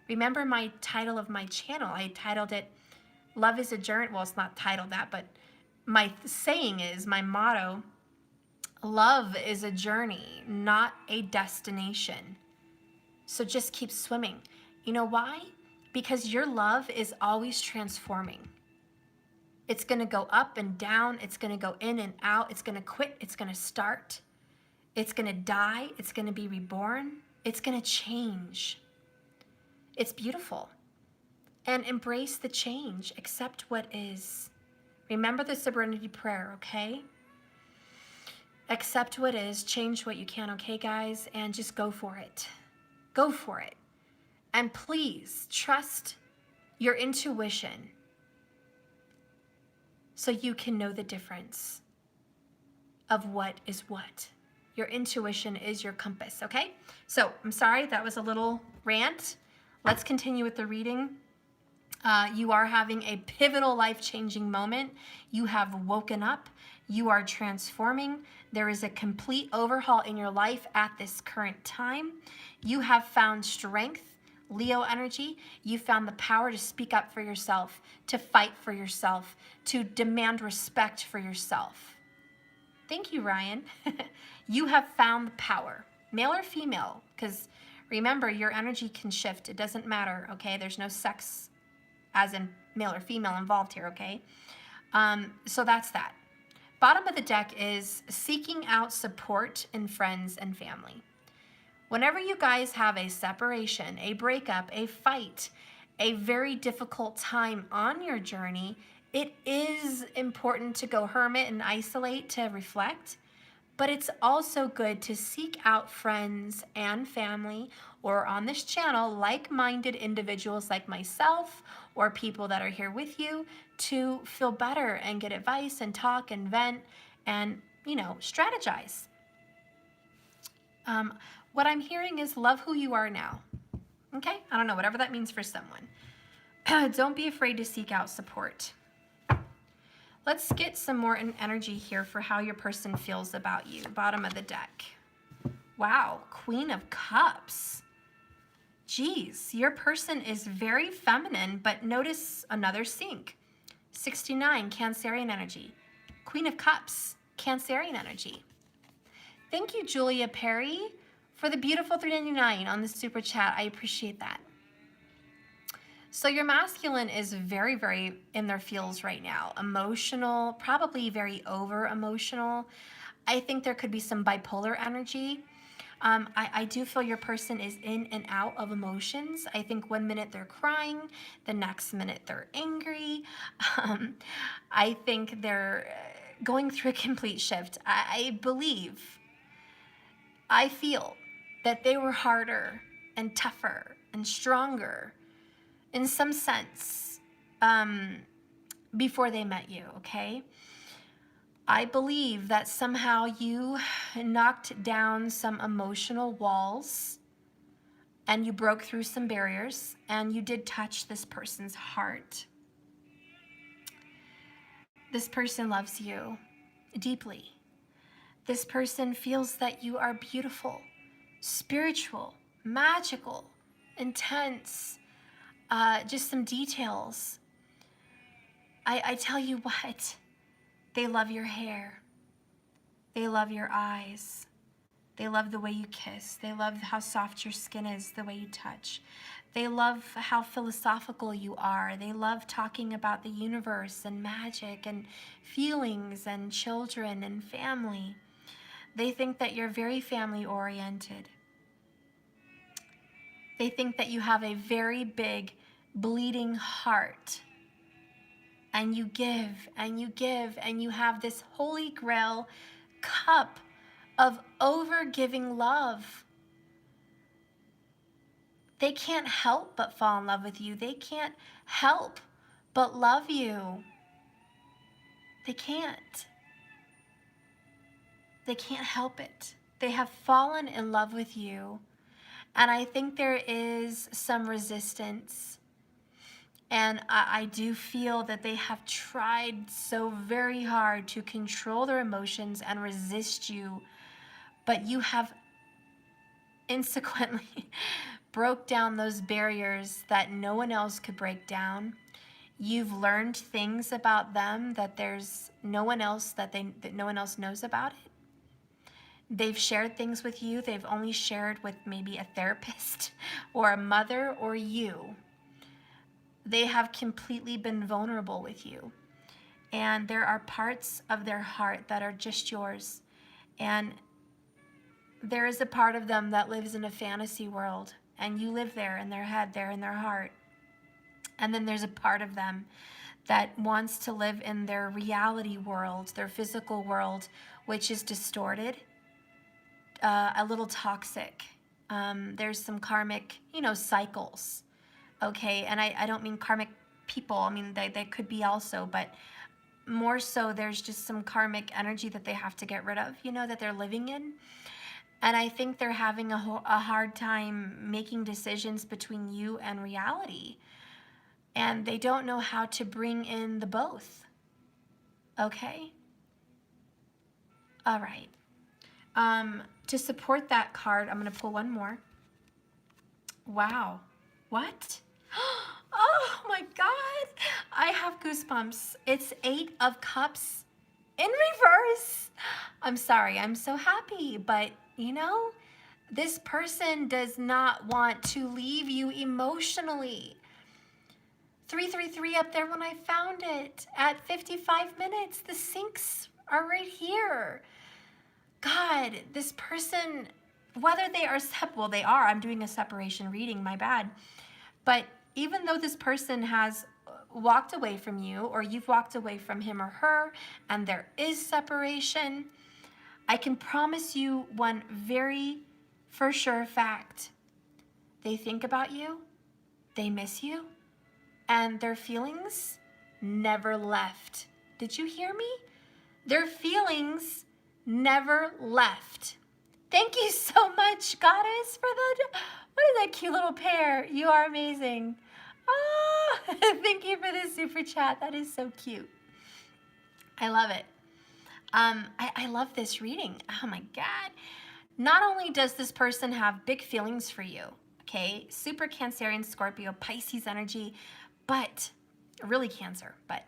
Remember my title of my channel. I titled it, Love is a Journey. Well, it's not titled that, but my saying is, my motto, love is a journey, not a destination. So just keep swimming. You know why? Because your love is always transforming. It's going to go up and down. It's going to go in and out. It's going to quit. It's going to start. It's going to die. It's going to be reborn. It's going to change. It's beautiful. And embrace the change. Accept what is. Remember the serenity prayer, okay? Accept what is. Change what you can, okay, guys? And just go for it. Go for it. And please trust your intuition so you can know the difference of what is what. Your intuition is your compass, okay? So I'm sorry, that was a little rant. Let's continue with the reading. You are having a pivotal life-changing moment. You have woken up. You are transforming. There is a complete overhaul in your life at this current time. You have found strength, Leo energy. You found the power to speak up for yourself, to fight for yourself, to demand respect for yourself. Thank you, Ryan. You have found the power, male or female, because remember, your energy can shift. It doesn't matter, okay? There's no sex as in male or female involved here, okay? So that's that. Bottom of the deck is seeking out support in friends and family. Whenever you guys have a separation, a breakup, a fight, a very difficult time on your journey, it is important to go hermit and isolate to reflect, but it's also good to seek out friends and family, or on this channel, like-minded individuals like myself or people that are here with you to feel better and get advice and talk and vent and, strategize. What I'm hearing is love who you are now. Okay? I don't know, whatever that means for someone. Don't be afraid to seek out support. Let's get some more energy here for how your person feels about you. Bottom of the deck. Wow, Queen of Cups. Geez, your person is very feminine, but notice another sync. 69, Cancerian energy. Queen of Cups, Cancerian energy. Thank you, Julia Perry, for the beautiful $3.99 on the super chat. I appreciate that. So your masculine is very, very in their feels right now. Emotional, probably very over emotional. I think there could be some bipolar energy. I do feel your person is in and out of emotions. I think one minute they're crying, the next minute they're angry. I think they're going through a complete shift. I feel that they were harder and tougher and stronger in some sense before they met you, okay? I believe that somehow you knocked down some emotional walls and you broke through some barriers and you did touch this person's heart. This person loves you deeply. This person feels that you are beautiful, spiritual, magical, intense, just some details. I tell you what, they love your hair. They love your eyes. They love the way you kiss. They love how soft your skin is, the way you touch. They love how philosophical you are. They love talking about the universe and magic and feelings and children and family. They think that you're very family oriented. They think that you have a very big bleeding heart. And you give and you give and you have this holy grail cup of over-giving love. They can't help but fall in love with you. They can't help but love you. They can't. They can't help it. They have fallen in love with you. And I think there is some resistance. And I do feel that they have tried so very hard to control their emotions and resist you, but you have instantly broke down those barriers that no one else could break down. You've learned things about them that there's no one else that no one else knows about it. They've shared things with you they've only shared with maybe a therapist or a mother or you. They have completely been vulnerable with you. And there are parts of their heart that are just yours. And there is a part of them that lives in a fantasy world. And you live there in their head, there in their heart. And then there's a part of them that wants to live in their reality world, their physical world, which is distorted, a little toxic. There's some karmic, cycles. Okay, and I don't mean karmic people. I mean, they could be also, but more so there's just some karmic energy that they have to get rid of, that they're living in. And I think they're having a hard time making decisions between you and reality. and they don't know how to bring in the both. Okay? All right. To support that card, I'm going to pull one more. Wow. What? Oh my God. I have goosebumps. It's 8 of Cups in reverse. I'm sorry. I'm so happy. But, you know, this person does not want to leave you emotionally. 333 up there when I found it at 55 minutes. The syncs are right here. God, this person, whether they are, well, they are. I'm doing a separation reading, my bad. But even though this person has walked away from you, or you've walked away from him or her, and there is separation, I can promise you one very for sure fact. They think about you, they miss you, and their feelings never left. Did you hear me? Their feelings never left. Thank you so much, Goddess, for that. What is that cute little pair? You are amazing. Oh, thank you for this super chat. That is so cute. I love it. I love this reading. Oh my God. Not only does this person have big feelings for you, okay, super Cancerian, Scorpio, Pisces energy, but really Cancer, but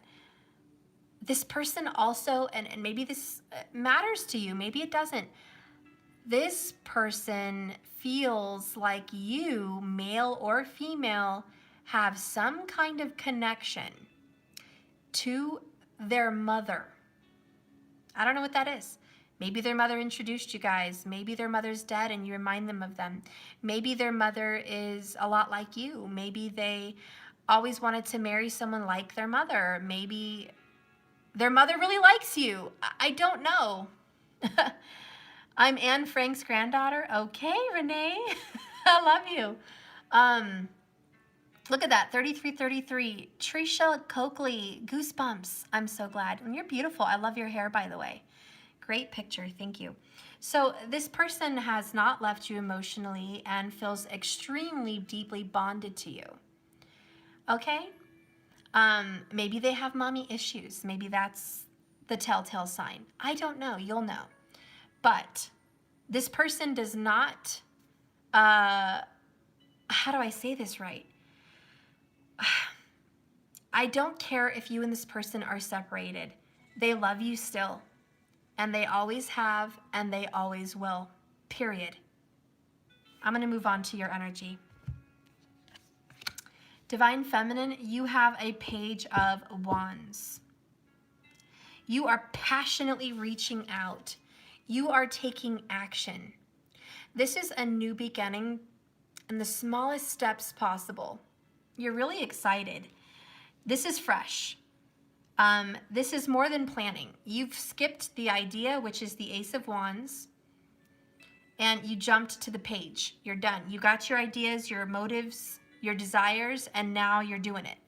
this person also, and maybe this matters to you, maybe it doesn't. This person feels like you, male or female, have some kind of connection to their mother. I don't know what that is. Maybe their mother introduced you guys. Maybe their mother's dead and you remind them of them. Maybe their mother is a lot like you. Maybe they always wanted to marry someone like their mother. Maybe their mother really likes you. I don't know. I'm Anne Frank's granddaughter. Okay, Renee. I love you. Look at that, 3333. Trisha Coakley, goosebumps. I'm so glad. And you're beautiful. I love your hair, by the way. Great picture. Thank you. So this person has not left you emotionally and feels extremely deeply bonded to you. Okay? Maybe they have mommy issues. Maybe that's the telltale sign. I don't know. You'll know. But this person does not, how do I say this right? I don't care if you and this person are separated. They love you still. And they always have, and they always will. Period. I'm going to move on to your energy. Divine Feminine, you have a Page of Wands. You are passionately reaching out. You are taking action. This is a new beginning in the smallest steps possible. You're really excited. This is fresh. This is more than planning. You've skipped the idea, which is the Ace of Wands, and you jumped to the page. You're done. You got your ideas, your motives, your desires, and now you're doing it.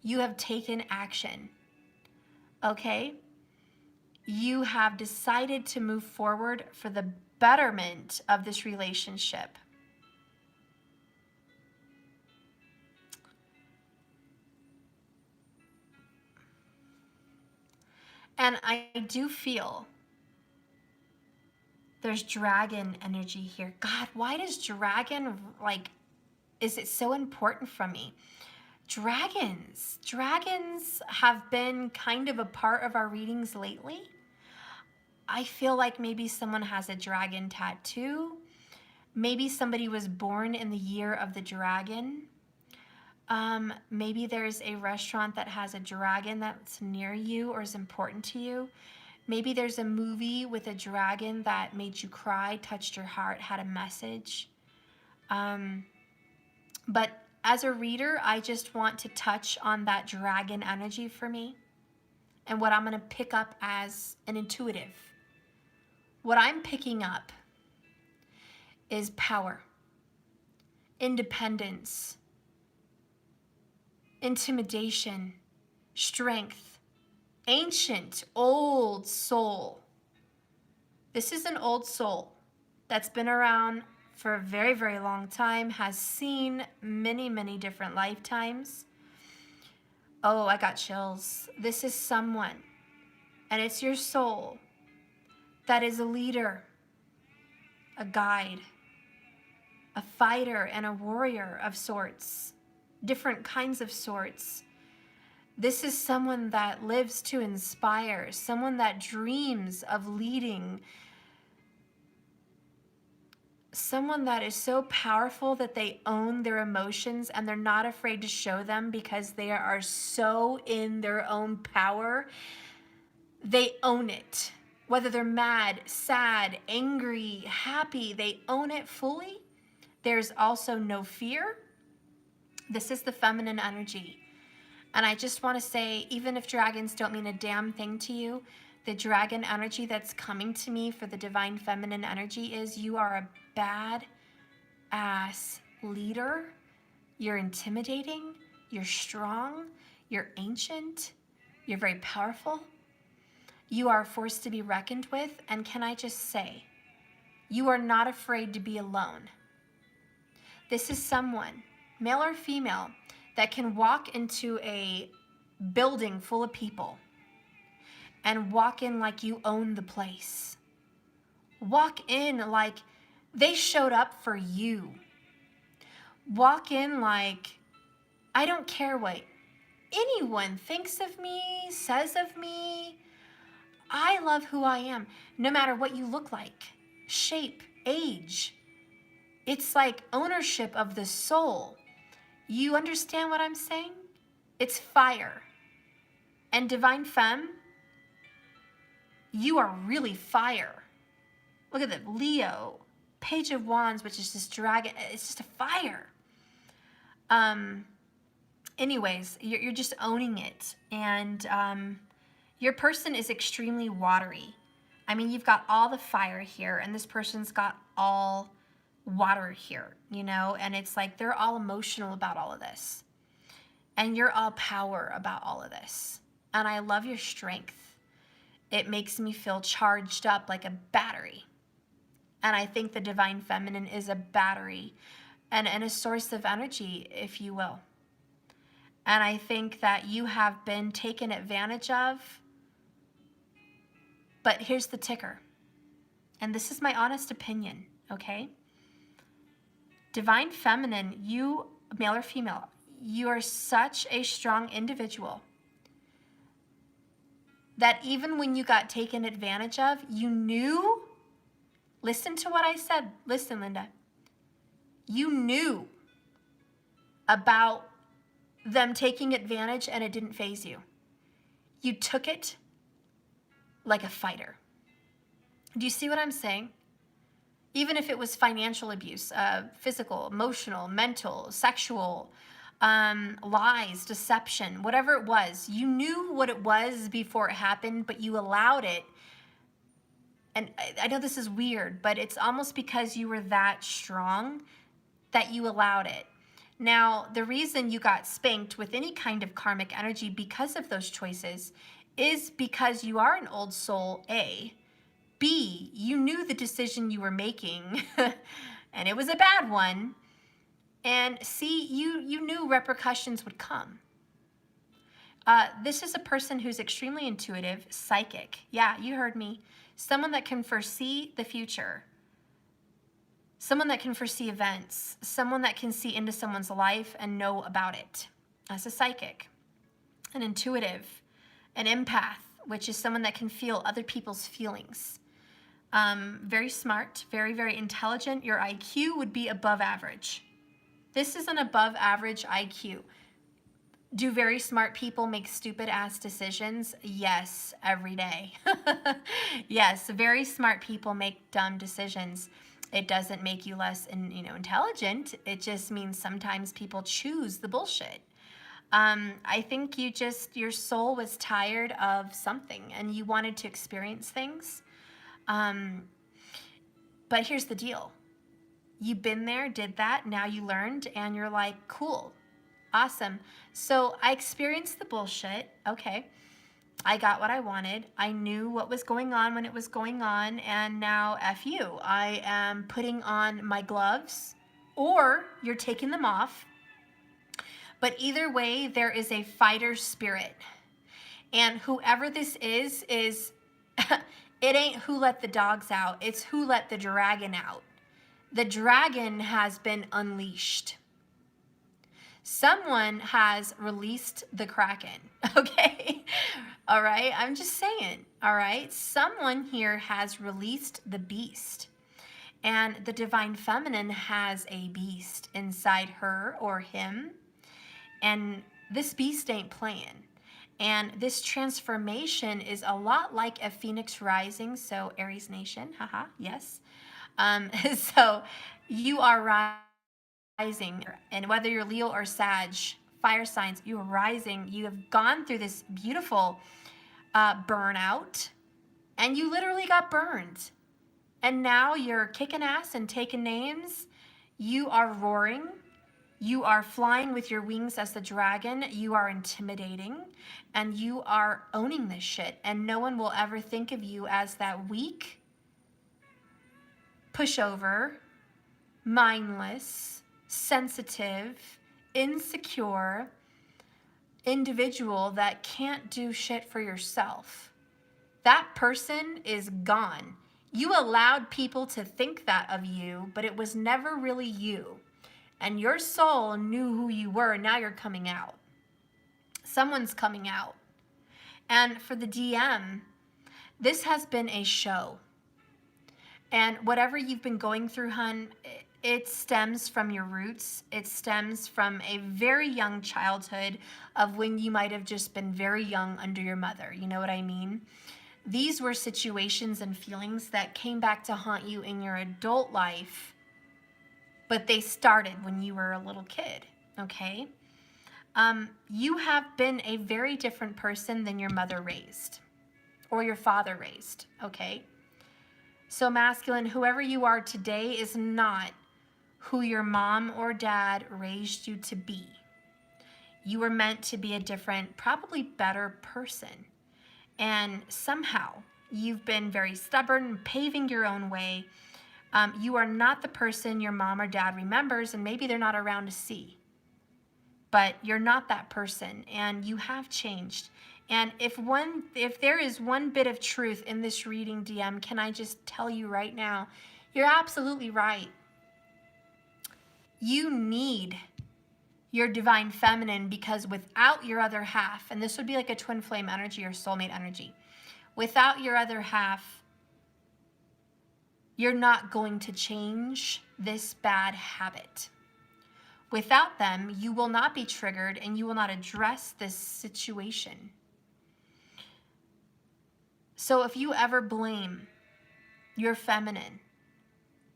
You have taken action. Okay? You have decided to move forward for the betterment of this relationship. And I do feel there's dragon energy here. God, why does dragon, is it so important for me? Dragons have been kind of a part of our readings lately. I feel like maybe someone has a dragon tattoo. Maybe somebody was born in the year of the dragon. Maybe there's a restaurant that has a dragon that's near you or is important to you. Maybe there's a movie with a dragon that made you cry, touched your heart, had a message. But as a reader, I just want to touch on that dragon energy for me and what I'm going to pick up as an intuitive. What I'm picking up is power, independence, intimidation, strength, ancient, old soul. This is an old soul that's been around for a very, very long time, has seen many, many different lifetimes. Oh, I got chills. This is someone, and it's your soul, that is a leader, a guide, a fighter, and a warrior of sorts, different kinds of sorts. This is someone that lives to inspire, someone that dreams of leading, someone that is so powerful that they own their emotions and they're not afraid to show them because they are so in their own power. They own it. Whether they're mad, sad, angry, happy, they own it fully. There's also no fear. This is the feminine energy. And I just want to say, even if dragons don't mean a damn thing to you, the dragon energy that's coming to me for the divine feminine energy is you are a bad ass leader. You're intimidating. You're strong. You're ancient. You're very powerful. You are a force to be reckoned with. And can I just say, you are not afraid to be alone. This is someone, male or female, that can walk into a building full of people and walk in like you own the place. Walk in like they showed up for you. Walk in like, I don't care what anyone thinks of me, says of me. I love who I am, no matter what you look like, shape, age. It's like ownership of the soul. You understand what I'm saying? It's fire. And divine femme, you are really fire. Look at the Leo, Page of Wands, which is just dragon. It's just a fire. Anyways, you're just owning it. And your person is extremely watery. I mean, you've got all the fire here, and this person's got all water here, you know? And it's like they're all emotional about all of this. And you're all power about all of this. And I love your strength. It makes me feel charged up like a battery. And I think the divine feminine is a battery and a source of energy, if you will. And I think that you have been taken advantage of. But here's the ticker. And this is my honest opinion, okay? Divine feminine, you, male or female, you are such a strong individual that even when you got taken advantage of, you knew, listen to what I said. Listen, Linda. You knew about them taking advantage and it didn't faze you. You took it like a fighter. Do you see what I'm saying? Even if it was financial abuse, physical, emotional, mental, sexual, lies, deception, whatever it was, you knew what it was before it happened, but you allowed it. And I know this is weird, but it's almost because you were that strong that you allowed it. Now, the reason you got spanked with any kind of karmic energy because of those choices is because you are an old soul, A. B, you knew the decision you were making, and it was a bad one. And C, you knew repercussions would come. This is a person who's extremely intuitive, psychic. Yeah, you heard me. Someone that can foresee the future. Someone that can foresee events. Someone that can see into someone's life and know about it. That's a psychic. An intuitive. An empath, which is someone that can feel other people's feelings. Very smart, very, very intelligent. Your IQ would be above average. This is an above average IQ. Do very smart people make stupid ass decisions? Yes, every day. Yes, very smart people make dumb decisions. It doesn't make you less intelligent. It just means sometimes people choose the bullshit. I think your soul was tired of something and you wanted to experience things. But here's the deal. You've been there, did that, now you learned, and you're like, cool, awesome. So I experienced the bullshit, okay. I got what I wanted. I knew what was going on when it was going on, and now F you. I am putting on my gloves, or you're taking them off, But either way, there is a fighter spirit. And whoever this is it ain't who let the dogs out, it's who let the dragon out. The dragon has been unleashed. Someone has released the Kraken, okay? All right, I'm just saying, all right? Someone here has released the beast. And the divine feminine has a beast inside her or him. And this beast ain't playing. And this transformation is a lot like a phoenix rising. So Aries nation, haha, yes. So you are rising. And whether you're Leo or Sag, fire signs, you are rising. You have gone through this beautiful burnout. And you literally got burned. And now you're kicking ass and taking names. You are roaring. You are flying with your wings as the dragon. You are intimidating. And you are owning this shit. And no one will ever think of you as that weak, pushover, mindless, sensitive, insecure individual that can't do shit for yourself. That person is gone. You allowed people to think that of you, but it was never really you. And your soul knew who you were. Now you're coming out. Someone's coming out. And for the DM, this has been a show. And whatever you've been going through, hun, it stems from your roots. It stems from a very young childhood of when you might have just been very young under your mother. You know what I mean? These were situations and feelings that came back to haunt you in your adult life, but they started when you were a little kid, okay? You have been a very different person than your mother raised or your father raised, okay? So masculine, whoever you are today is not who your mom or dad raised you to be. You were meant to be a different, probably better person. And somehow you've been very stubborn, paving your own way. You are not the person your mom or dad remembers, and maybe they're not around to see. But you're not that person, and you have changed. And if there is one bit of truth in this reading, DM, can I just tell you right now, you're absolutely right. You need your divine feminine, because without your other half, and this would be like a twin flame energy or soulmate energy, without your other half, you're not going to change this bad habit. Without them, you will not be triggered and you will not address this situation. So if you ever blame your feminine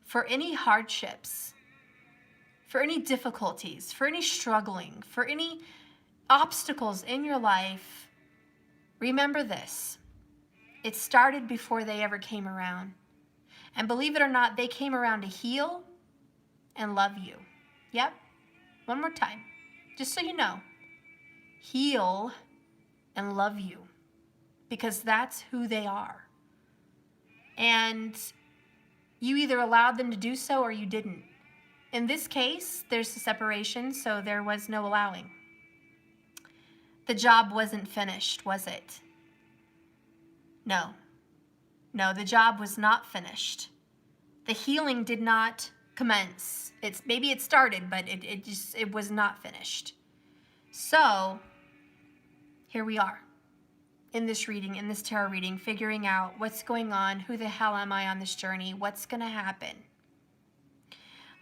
for any hardships, for any difficulties, for any struggling, for any obstacles in your life, remember this. It started before they ever came around. And believe it or not, they came around to heal and love you. Yep. One more time, just so you know. Heal and love you, because that's who they are. And you either allowed them to do so or you didn't. In this case, there's a separation, so there was no allowing. The job wasn't finished, was it? No. No, the job was not finished. The healing did not commence. Maybe it started, but it was not finished. So here we are in this reading, in this tarot reading, figuring out what's going on, who the hell am I on this journey, what's going to happen.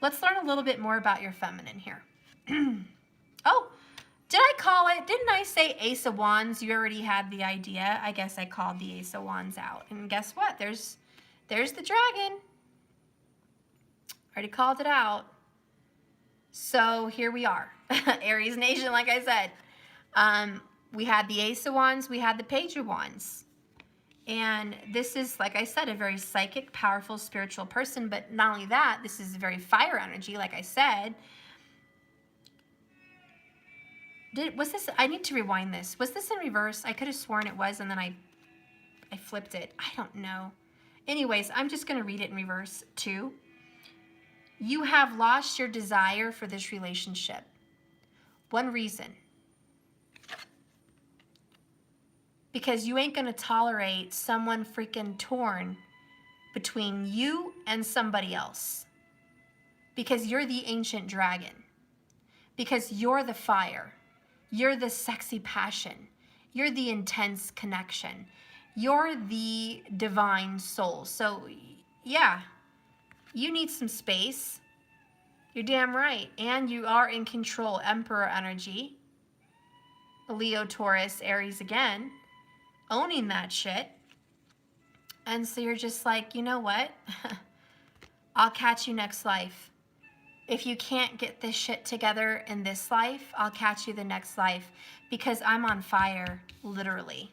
Let's learn a little bit more about your feminine here. Oh, did I call it? Didn't I say Ace of Wands? You already had the idea. I guess I called the Ace of Wands out. And guess what? There's the dragon. Already called it out. So here we are. Aries Nation, like I said. We had the Ace of Wands. We had the Page of Wands. And this is, like I said, a very psychic, powerful, spiritual person. But not only that, this is very fire energy, like I said. Was this, I need to rewind this. Was this in reverse? I could have sworn it was, and then I flipped it. I don't know. Anyways, I'm just going to read it in reverse, too. You have lost your desire for this relationship. One reason. Because you ain't gonna tolerate someone freaking torn between you and somebody else. Because you're the ancient dragon. Because you're the fire. You're the sexy passion. You're the intense connection. You're the divine soul. So yeah, you need some space. You're damn right. And you are in control. Emperor energy. Leo, Taurus, Aries again. Owning that shit. And so you're just like, you know what? I'll catch you next life. If you can't get this shit together in this life, I'll catch you the next life, because I'm on fire, literally.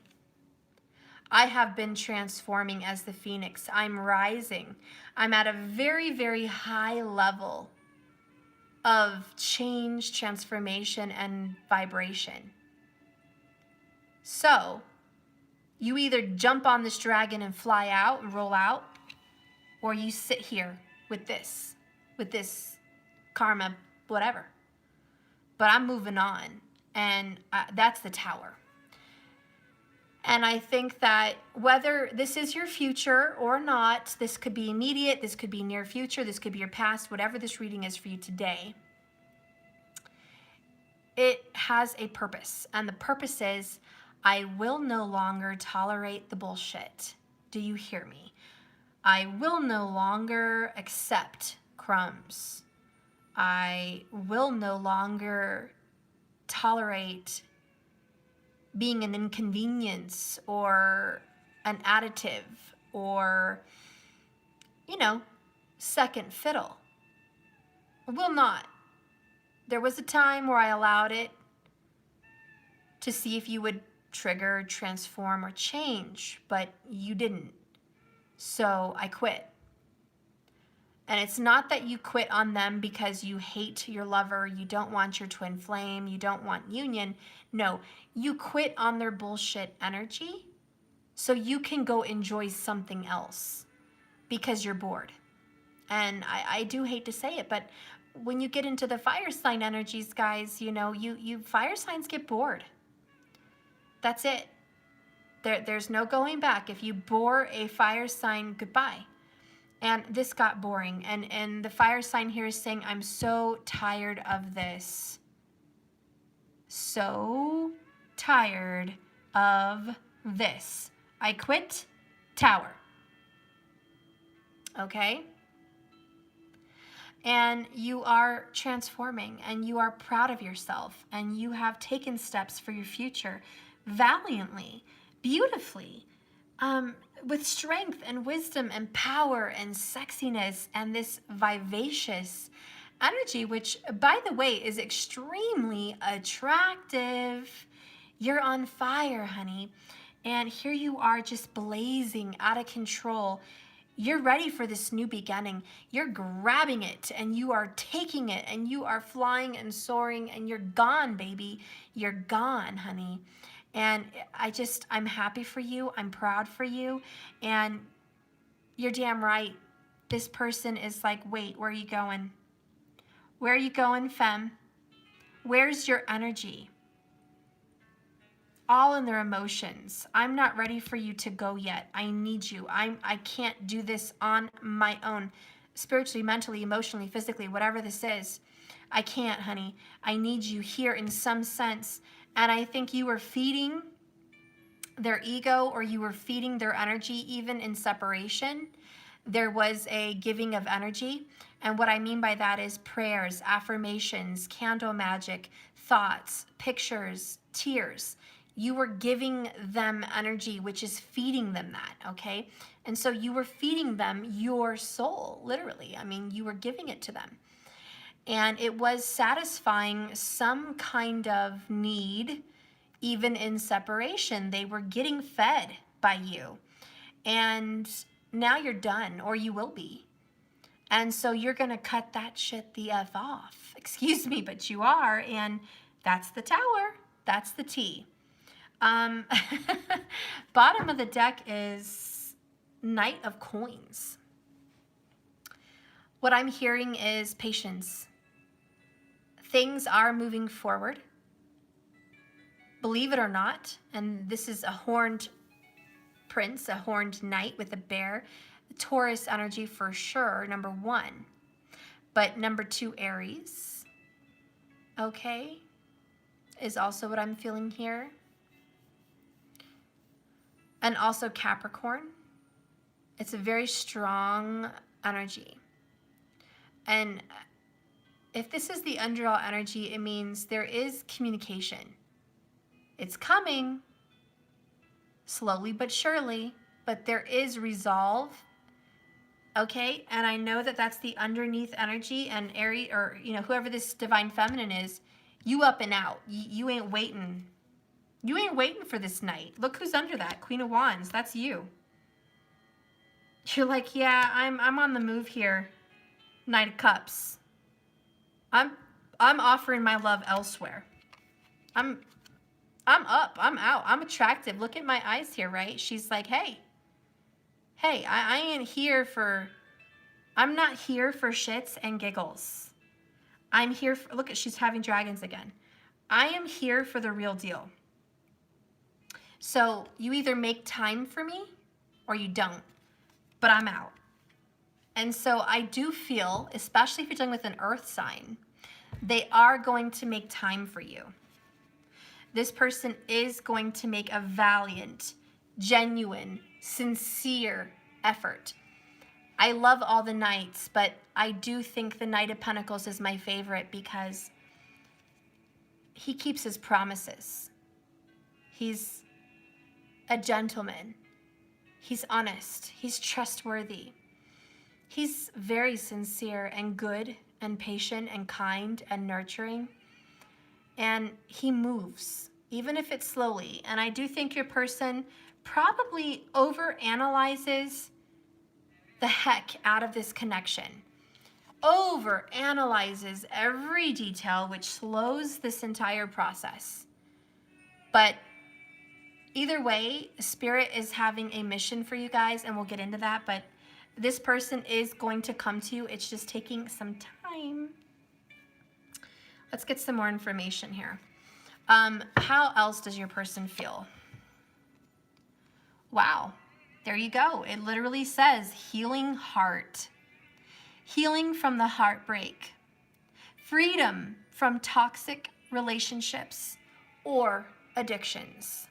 I have been transforming as the phoenix. I'm rising. I'm at a very, very high level of change, transformation, and vibration. So, you either jump on this dragon and fly out and roll out, or you sit here with this karma, whatever. But I'm moving on, and that's the tower. And I think that whether this is your future or not, this could be immediate, this could be near future, this could be your past, whatever this reading is for you today, it has a purpose. And the purpose is, I will no longer tolerate the bullshit. Do you hear me? I will no longer accept crumbs. I will no longer tolerate being an inconvenience or an additive or, you know, second fiddle. I will not. There was a time where I allowed it to see if you would trigger, transform, or change, but you didn't. So I quit. And it's not that you quit on them because you hate your lover, you don't want your twin flame, you don't want union. No, you quit on their bullshit energy so you can go enjoy something else because you're bored. And I do hate to say it, but when you get into the fire sign energies, guys, you know, you fire signs get bored. That's it. There's no going back. If you bore a fire sign, goodbye. And this got boring. And the fire sign here is saying, I'm so tired of this. So tired of this. I quit. Tower. Okay? And you are transforming, and you are proud of yourself, and you have taken steps for your future valiantly, beautifully, with strength and wisdom and power and sexiness and this vivacious energy, which, by the way, is extremely attractive. You're on fire, honey. And here you are just blazing out of control. You're ready for this new beginning. You're grabbing it and you are taking it and you are flying and soaring and you're gone, baby. You're gone, honey. And I'm happy for you. I'm proud for you. And you're damn right. This person is like, wait, where are you going? Where are you going, femme? Where's your energy? All in their emotions. I'm not ready for you to go yet. I need you. I can't do this on my own. Spiritually, mentally, emotionally, physically, whatever this is. I can't, honey. I need you here in some sense. And I think you were feeding their ego, or you were feeding their energy even in separation. There was a giving of energy. And what I mean by that is prayers, affirmations, candle magic, thoughts, pictures, tears. You were giving them energy, which is feeding them that, okay? And so you were feeding them your soul, literally. I mean, you were giving it to them. And it was satisfying some kind of need, even in separation. They were getting fed by you. And now you're done, or you will be. And so you're going to cut that shit the F off. Excuse me, but you are. And that's the tower. That's the T. Bottom of the deck is Knight of Coins. What I'm hearing is patience. Things are moving forward. believe it or not, and this is a horned prince, a horned knight with a bear, Taurus energy for sure, number 1. But number 2, Aries, okay, is also what I'm feeling here. And also Capricorn. It's a very strong energy. And if this is the underall energy, it means there is communication. It's coming slowly but surely, but there is resolve. Okay, and I know that that's the underneath energy, and Aries, or whoever this divine feminine is, you up and out. You ain't waiting. You ain't waiting for this night. Look who's under that, Queen of Wands. That's you. You're like, yeah, I'm on the move here. Knight of Cups. I'm offering my love elsewhere. I'm up. I'm out. I'm attractive. Look at my eyes here, right? She's like, hey, I ain't here for, I'm not here for shits and giggles. I'm here for, look at, she's having dragons again. I am here for the real deal. So you either make time for me or you don't, but I'm out. And so I do feel, especially if you're dealing with an earth sign, they are going to make time for you. This person is going to make a valiant, genuine, sincere effort. I love all the knights, but I do think the Knight of Pentacles is my favorite because he keeps his promises. He's a gentleman. He's honest. He's trustworthy. He's very sincere and good and patient and kind and nurturing. And he moves, even if it's slowly. And I do think your person probably overanalyzes the heck out of this connection. Overanalyzes every detail, which slows this entire process. But either way, Spirit is having a mission for you guys, and we'll get into that. But this person is going to come to you. It's just taking some time. Let's get some more information here. How else does your person feel? Wow, there you go. It literally says healing heart. Healing from the heartbreak. Freedom from toxic relationships or addictions.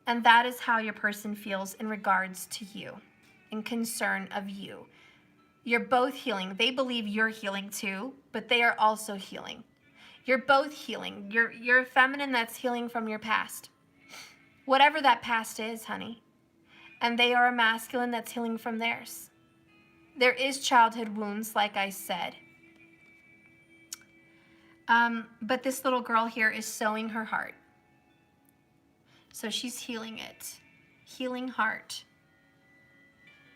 And that is how your person feels in regards to you, in concern of you. You're both healing. They believe you're healing too, but they are also healing. You're both healing. You're a feminine that's healing from your past. Whatever that past is, honey. And they are a masculine that's healing from theirs. There is childhood wounds, like I said. But this little girl here is sewing her heart. So she's healing it. Healing heart.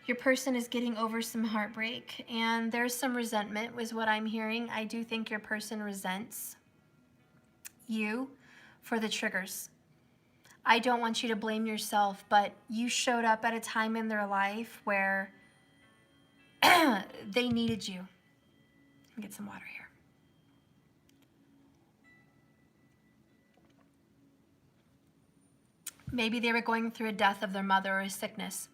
Your person is getting over some heartbreak, and there's some resentment was what I'm hearing. I do think your person resents you for the triggers. I don't want you to blame yourself, but you showed up at a time in their life where they needed you. Let me get some water here. Maybe they were going through a death of their mother or a sickness.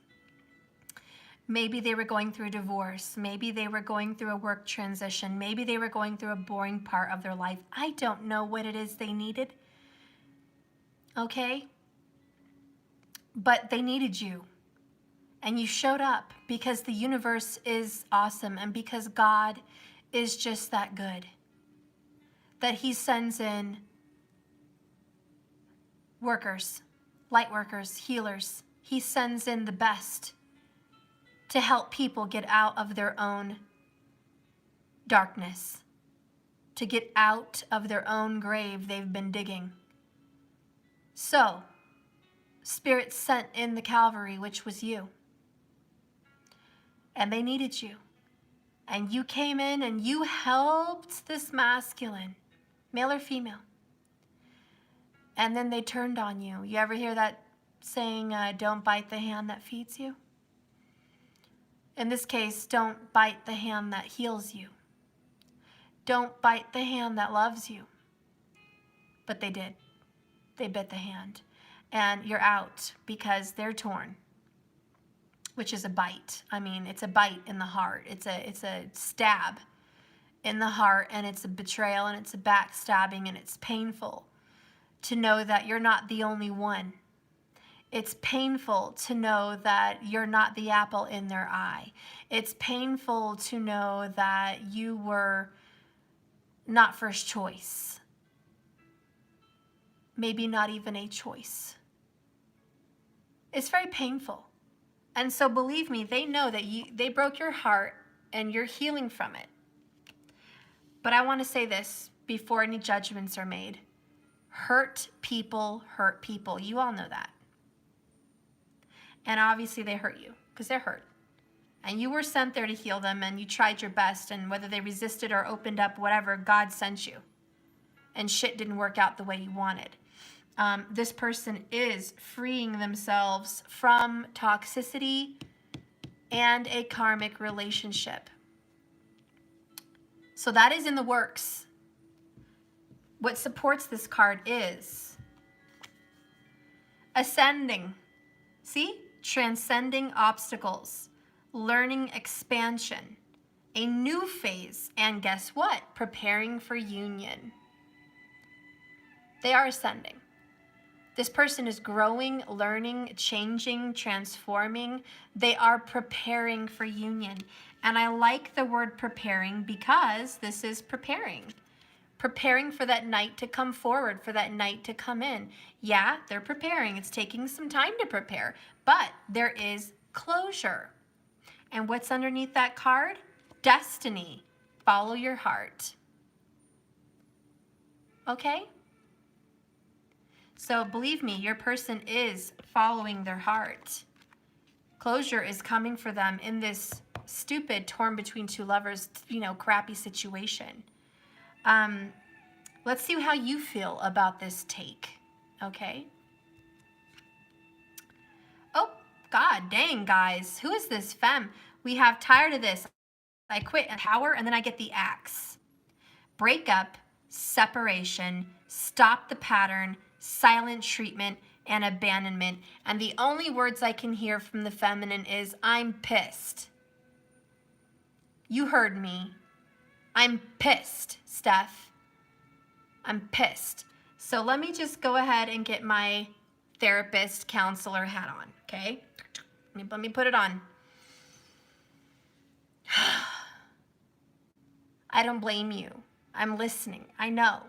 Maybe they were going through a divorce. Maybe they were going through a work transition. Maybe they were going through a boring part of their life. I don't know what it is they needed. Okay? But they needed you. And you showed up because the universe is awesome and because God is just that good. That he sends in workers, light workers, healers. He sends in the best to help people get out of their own darkness, to get out of their own grave they've been digging. So, Spirit sent in the Calvary, which was you. And they needed you. And you came in and you helped this masculine, male or female. And then they turned on you. You ever hear that saying, don't bite the hand that feeds you? In this case, don't bite the hand that heals you. Don't bite the hand that loves you. But they did. They bit the hand. And you're out because they're torn, which is a bite. I mean, it's a bite in the heart. It's a stab in the heart, and it's a betrayal, and it's a backstabbing, and it's painful to know that you're not the only one. It's painful to know that you're not the apple in their eye. It's painful to know that you were not first choice. Maybe not even a choice. It's very painful. And so believe me, they know that they broke your heart and you're healing from it. But I want to say this before any judgments are made. Hurt people hurt people. You all know that. And obviously they hurt you because they're hurt. And you were sent there to heal them, and you tried your best, and whether they resisted or opened up, whatever, God sent you. And shit didn't work out the way you wanted. This person is freeing themselves from toxicity and a karmic relationship. So that is in the works. What supports this card is ascending. See? Transcending obstacles, learning expansion, a new phase, and guess what? Preparing for union. They are ascending. This person is growing, learning, changing, transforming. They are preparing for union. And I like the word preparing because this is preparing. Preparing for that night to come forward, for that night to come in. Yeah, they're preparing. It's taking some time to prepare, but there is closure. And what's underneath that card? Destiny. Follow your heart. Okay? So believe me, your person is following their heart. Closure is coming for them in this stupid torn between two lovers, crappy situation. Let's see how you feel about this take, okay? Oh, God dang, guys. Who is this femme? We have tired of this. I quit a tower, and then I get the axe. Breakup, separation, stop the pattern, silent treatment, and abandonment. And the only words I can hear from the feminine is, I'm pissed. You heard me. I'm pissed, Steph. I'm pissed. So let me just go ahead and get my therapist, counselor hat on, okay? Let me put it on. I don't blame you. I'm listening. I know.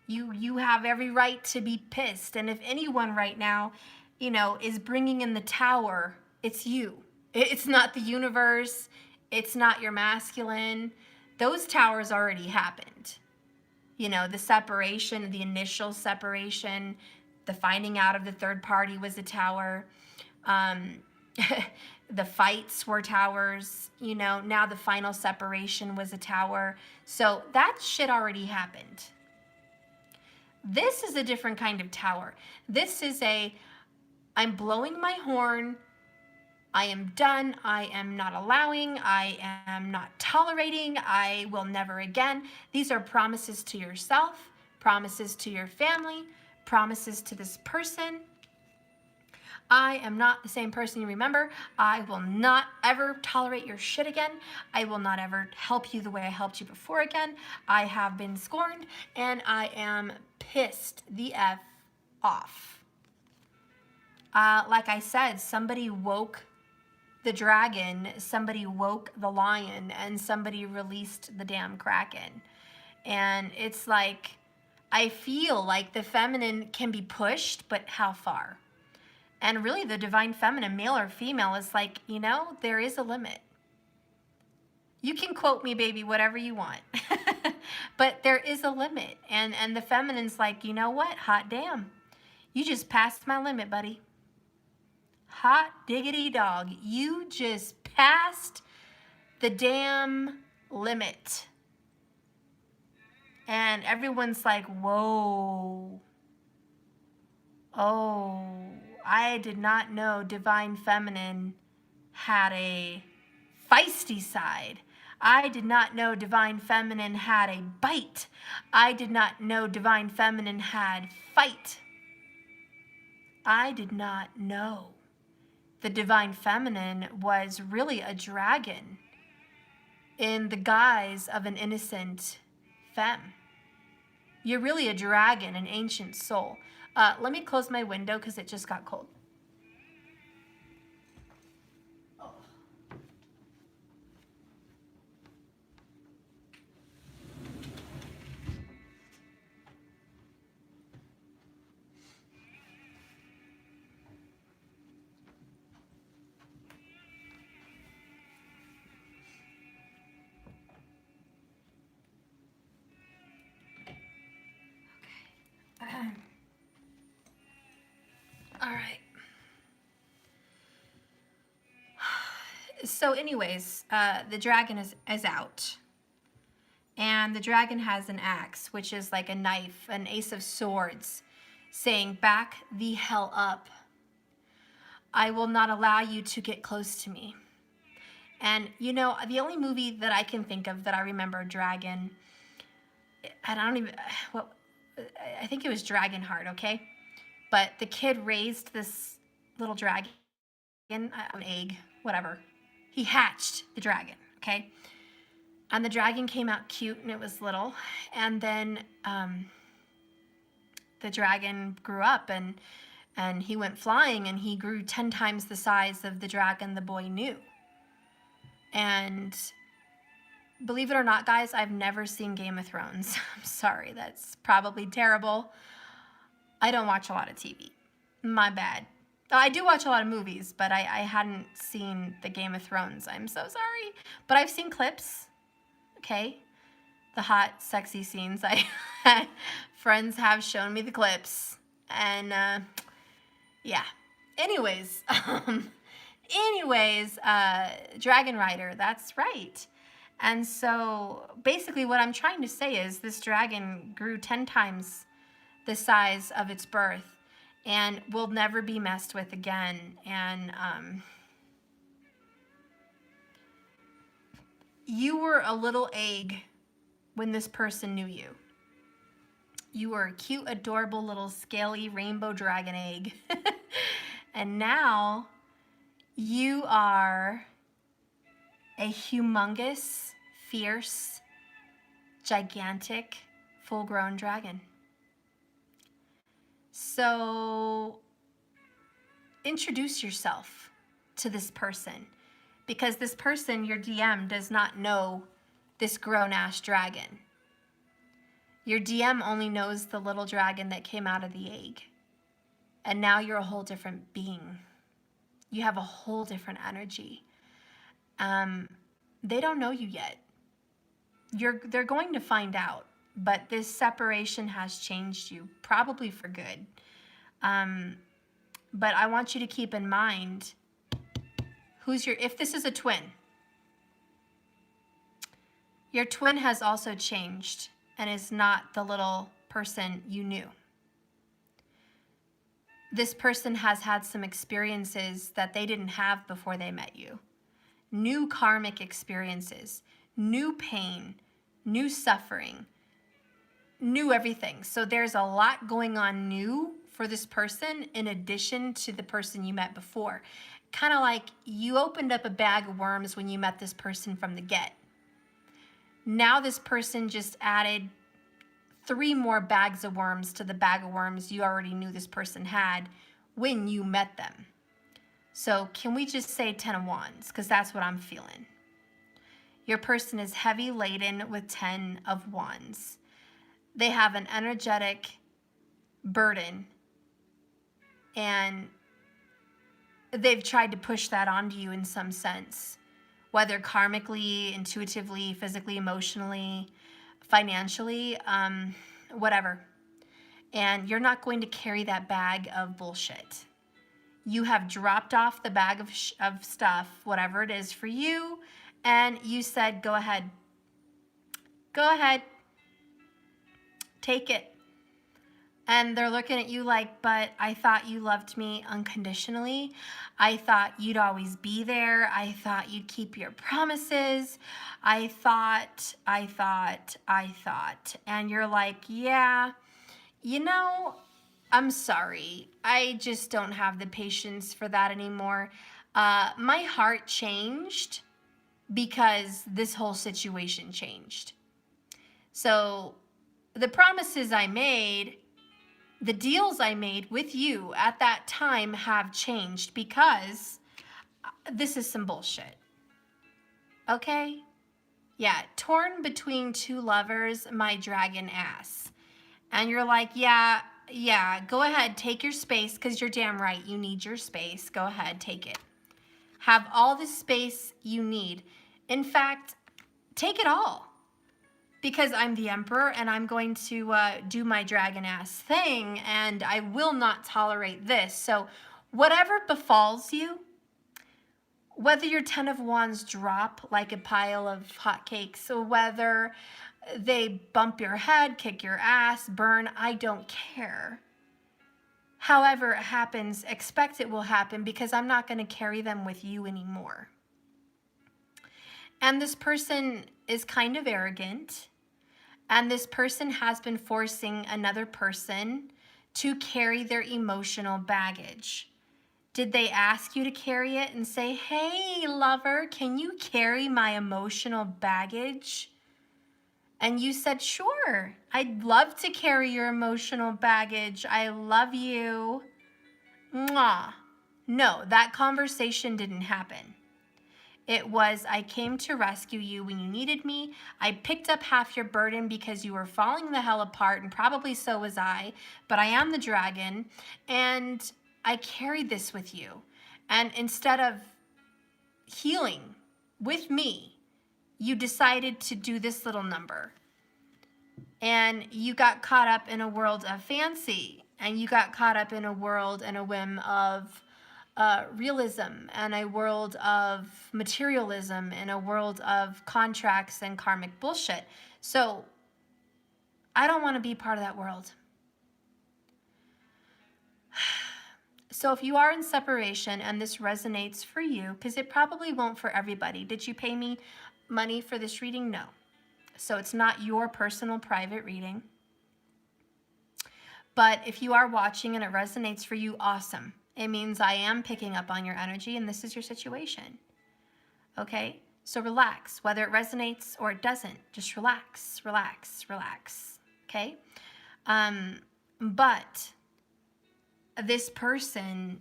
You have every right to be pissed. And if anyone right now, is bringing in the tower, it's you. It's not the universe. It's not your masculine. Those towers already happened. The separation, the initial separation, the finding out of the third party was a tower. The fights were towers. Now the final separation was a tower. So that shit already happened. This is a different kind of tower. This is I'm blowing my horn. I am done. I am not allowing. I am not tolerating. I will never again. These are promises to yourself, promises to your family, promises to this person. I am not the same person you remember. I will not ever tolerate your shit again. I will not ever help you the way I helped you before again. I have been scorned, and I am pissed the F off. Like I said, somebody woke the dragon, somebody woke the lion, and somebody released the damn kraken. And it's like, I feel like the feminine can be pushed, but how far? And really the divine feminine, male or female, is like, there is a limit. You can quote me, baby, whatever you want. But there is a limit. And the feminine's like, you know what? Hot damn. You just passed my limit, buddy. Hot diggity dog. You just passed the damn limit. And everyone's like, whoa. Oh, I did not know divine feminine had a feisty side. I did not know divine feminine had a bite. I did not know divine feminine had fight. I did not know the divine feminine was really a dragon in the guise of an innocent femme. You're really a dragon, an ancient soul. Let me close my window because it just got cold. All right. So anyways, the dragon is out. And the dragon has an axe, which is like a knife, an ace of swords, saying, back the hell up. I will not allow you to get close to me. And, you know, the only movie that I can think of that I remember dragon, and I don't even, well, I think it was Dragonheart, okay? But the kid raised this little dragon, an egg, whatever. He hatched the dragon, okay? And the dragon came out cute and it was little. And then the dragon grew up and he went flying and he grew 10 times the size of the dragon the boy knew. And believe it or not, guys, I've never seen Game of Thrones. I'm sorry, that's probably terrible. I don't watch a lot of TV. My bad. I do watch a lot of movies, but I hadn't seen the Game of Thrones. I'm so sorry. But I've seen clips, okay? The hot, sexy scenes. Friends have shown me the clips. And, yeah. Anyways, Dragon Rider, that's right. And so basically what I'm trying to say is this dragon grew 10 times the size of its birth and will never be messed with again. And you were a little egg when this person knew you. You were a cute, adorable little scaly rainbow dragon egg. And now you are a humongous, fierce, gigantic, full-grown dragon. So introduce yourself to this person, because this person, your DM, does not know this grown-ass dragon. Your DM only knows the little dragon that came out of the egg. And now you're a whole different being. You have a whole different energy. They don't know you yet. They're going to find out, but this separation has changed you, probably for good. But I want you to keep in mind if this is a twin, your twin has also changed and is not the little person you knew. This person has had some experiences that they didn't have before they met you. New karmic experiences, new pain, new suffering, new everything. So there's a lot going on new for this person in addition to the person you met before. Kind of like you opened up a bag of worms when you met this person from the get. Now this person just added 3 more bags of worms to the bag of worms you already knew this person had when you met them. So can we just say 10 of wands? Because that's what I'm feeling. Your person is heavy laden with 10 of wands. They have an energetic burden, and they've tried to push that onto you in some sense, whether karmically, intuitively, physically, emotionally, financially, whatever. And you're not going to carry that bag of bullshit. You have dropped off the bag of stuff, whatever it is for you, and you said, go ahead. Go ahead. Take it. And they're looking at you like, but I thought you loved me unconditionally. I thought you'd always be there. I thought you'd keep your promises. I thought. And you're like, yeah, you know, I'm sorry. I just don't have the patience for that anymore. My heart changed because this whole situation changed. So the promises I made, the deals I made with you at that time have changed because this is some bullshit. Okay? Yeah, torn between two lovers, my dragon ass. And you're like, yeah, go ahead, take your space, because you're damn right, you need your space. Go ahead, take it. Have all the space you need. In fact, take it all. Because I'm the emperor and I'm going to do my dragon ass thing and I will not tolerate this. So whatever befalls you, whether your 10 of wands drop like a pile of hotcakes, or whether they bump your head, kick your ass, burn, I don't care. However it happens, expect it will happen because I'm not going to carry them with you anymore. And this person is kind of arrogant. And this person has been forcing another person to carry their emotional baggage. Did they ask you to carry it and say, hey, lover, can you carry my emotional baggage? And you said, sure, I'd love to carry your emotional baggage. I love you. Mwah. No, that conversation didn't happen. It was, I came to rescue you when you needed me. I picked up half your burden because you were falling the hell apart, and probably so was I, but I am the dragon, and I carried this with you. And instead of healing with me, you decided to do this little number. And you got caught up in a world of fancy, and you got caught up in a world and a whim of realism, and a world of materialism, and a world of contracts and karmic bullshit. So I don't want to be part of that world. So if you are in separation and this resonates for you, because it probably won't for everybody. Did you pay me money for this reading? No. So it's not your personal private reading. But if you are watching and it resonates for you, awesome. It means I am picking up on your energy and this is your situation. Okay? So relax. Whether it resonates or it doesn't, just relax, relax, relax. Okay? But this person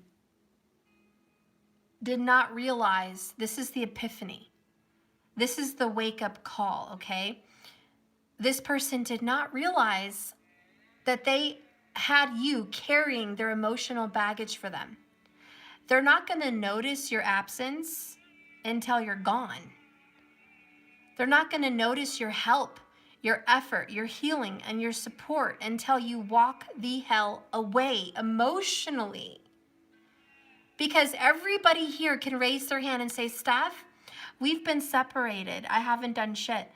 did not realize, this is the epiphany. This is the wake-up call, okay? This person did not realize that they had you carrying their emotional baggage for them. They're not going to notice your absence until you're gone. They're not going to notice your help, your effort, your healing, and your support until you walk the hell away emotionally. Because everybody here can raise their hand and say, Steph, we've been separated. I haven't done shit.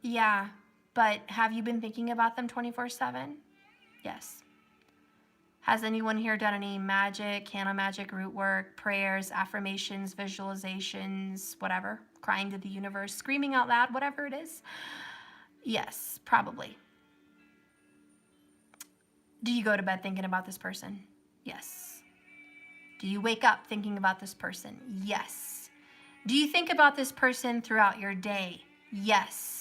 Yeah, but have you been thinking about them 24/7? Yes. Has anyone here done any magic, candle magic, root work, prayers, affirmations, visualizations, whatever, crying to the universe, screaming out loud, whatever it is? Yes, probably. Do you go to bed thinking about this person? Yes. Do you wake up thinking about this person? Yes. Do you think about this person throughout your day? Yes.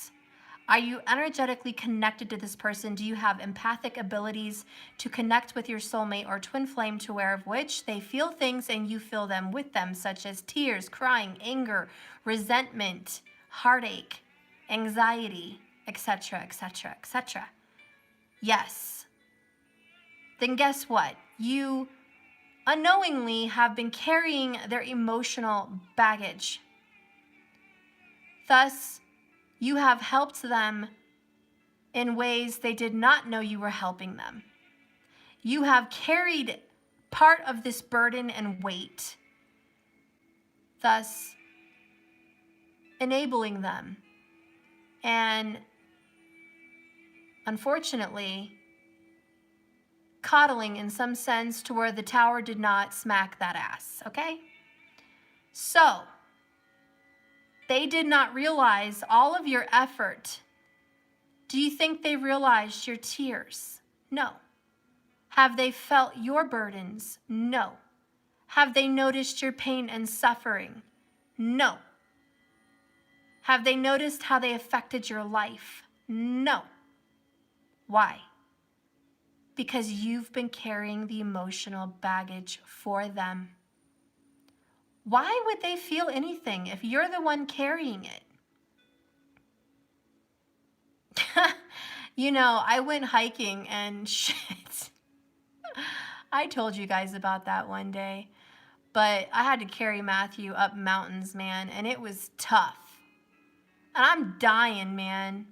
Are you energetically connected to this person? Do you have empathic abilities to connect with your soulmate or twin flame, to where of which they feel things and you feel them with them, such as tears, crying, anger, resentment, heartache, anxiety, etc., etc., etc.? Yes. Then guess what? You unknowingly have been carrying their emotional baggage. Thus, you have helped them in ways they did not know you were helping them. You have carried part of this burden and weight, thus enabling them. And unfortunately, coddling in some sense to where the tower did not smack that ass, okay? So, they did not realize all of your effort. Do you think they realized your tears? No. Have they felt your burdens? No. Have they noticed your pain and suffering? No. Have they noticed how they affected your life? No. Why? Because you've been carrying the emotional baggage for them. Why would they feel anything if you're the one carrying it? You know, I went hiking and shit. I told you guys about that one day. But I had to carry Matthew up mountains, man, and it was tough. And I'm dying, man.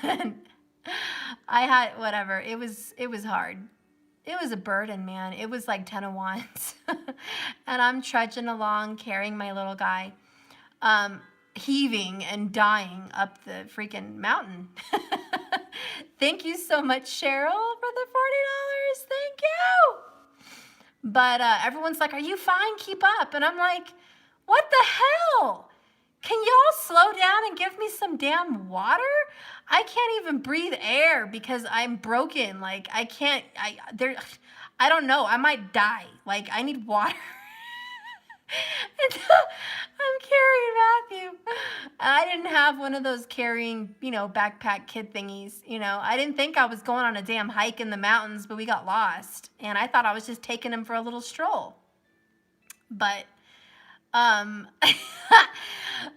And I had, whatever, it was hard. It was a burden, man. It was like 10 of wands. And I'm trudging along, carrying my little guy, heaving and dying up the freaking mountain. Thank you so much, Cheryl, for the $40. Thank you. But everyone's like, are you fine? Keep up. And I'm like, what the hell? Can y'all slow down and give me some damn water? I can't even breathe air because I'm broken. Like, I can't, I don't know. I might die. Like, I need water. And I'm carrying Matthew. I didn't have one of those carrying, you know, backpack kid thingies. You know, I didn't think I was going on a damn hike in the mountains, but we got lost. And I thought I was just taking him for a little stroll. But, oh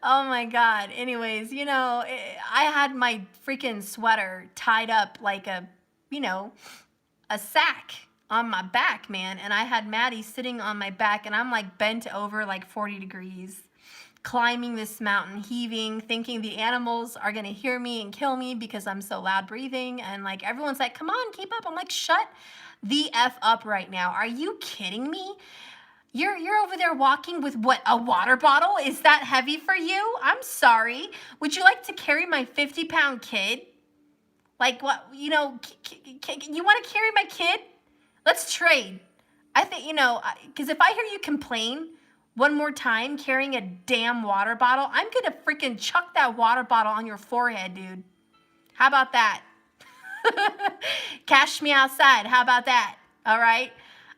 my God. Anyways, you know, I had my freaking sweater tied up like a, you know, a sack on my back, man. And I had Maddie sitting on my back, and I'm like bent over like 40 degrees, climbing this mountain, heaving, thinking the animals are gonna hear me and kill me because I'm so loud breathing. And like everyone's like, come on, keep up. I'm like, shut the F up right now. Are you kidding me? You're over there walking with what, a water bottle? Is that heavy for you? I'm sorry. Would you like to carry my 50-pound kid? Like, what, you know, you want to carry my kid? Let's trade. I think, you know, because if I hear you complain one more time carrying a damn water bottle, I'm going to freaking chuck that water bottle on your forehead, dude. How about that? Cash me outside. How about that? All right?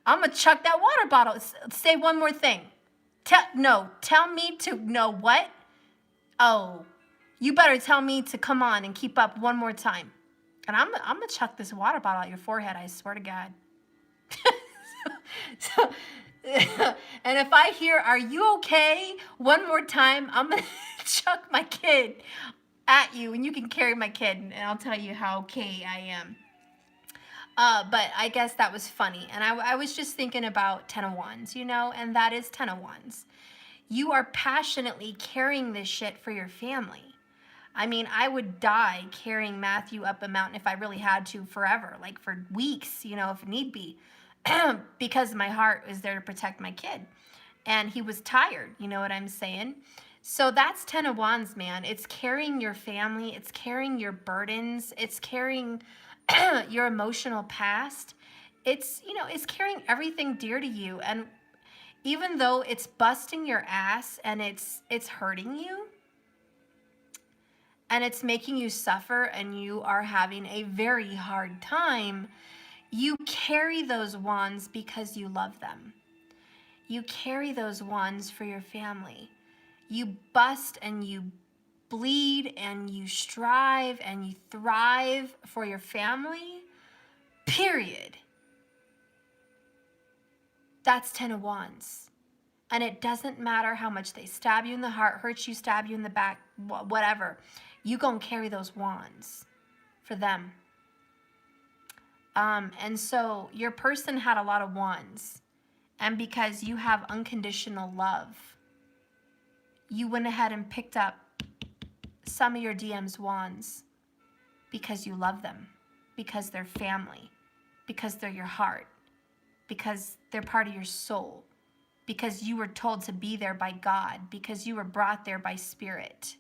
I'm going to chuck that water bottle. Say one more thing. Tell me to, no, what? Oh, you better tell me to come on and keep up one more time. And I'm going to chuck this water bottle at your forehead, I swear to God. And if I hear, are you okay? One more time, I'm going to chuck my kid at you, and you can carry my kid, and I'll tell you how okay I am. But I guess that was funny. And I was just thinking about 10 of Wands, you know, and that is 10 of Wands. You are passionately carrying this shit for your family. I mean, I would die carrying Matthew up a mountain if I really had to forever, like for weeks, you know, if need be, because my heart was there to protect my kid. And he was tired, you know what I'm saying? So that's 10 of Wands, man. It's carrying your family. It's carrying your burdens. It's carrying your emotional past. It's, you know, it's carrying everything dear to you. And even though it's busting your ass and it's hurting you, and it's making you suffer, and you are having a very hard time, you carry those wands because you love them. You carry those wands for your family. You bust and you bleed and you strive and you thrive for your family, period. That's 10 of Wands. And it doesn't matter how much they stab you in the heart, hurt you, stab you in the back, whatever. You gonna carry those wands for them. And so your person had a lot of wands. And because you have unconditional love, you went ahead and picked up some of your DM's wands because you love them, because they're family, because they're your heart, because they're part of your soul, because you were told to be there by God, because you were brought there by Spirit.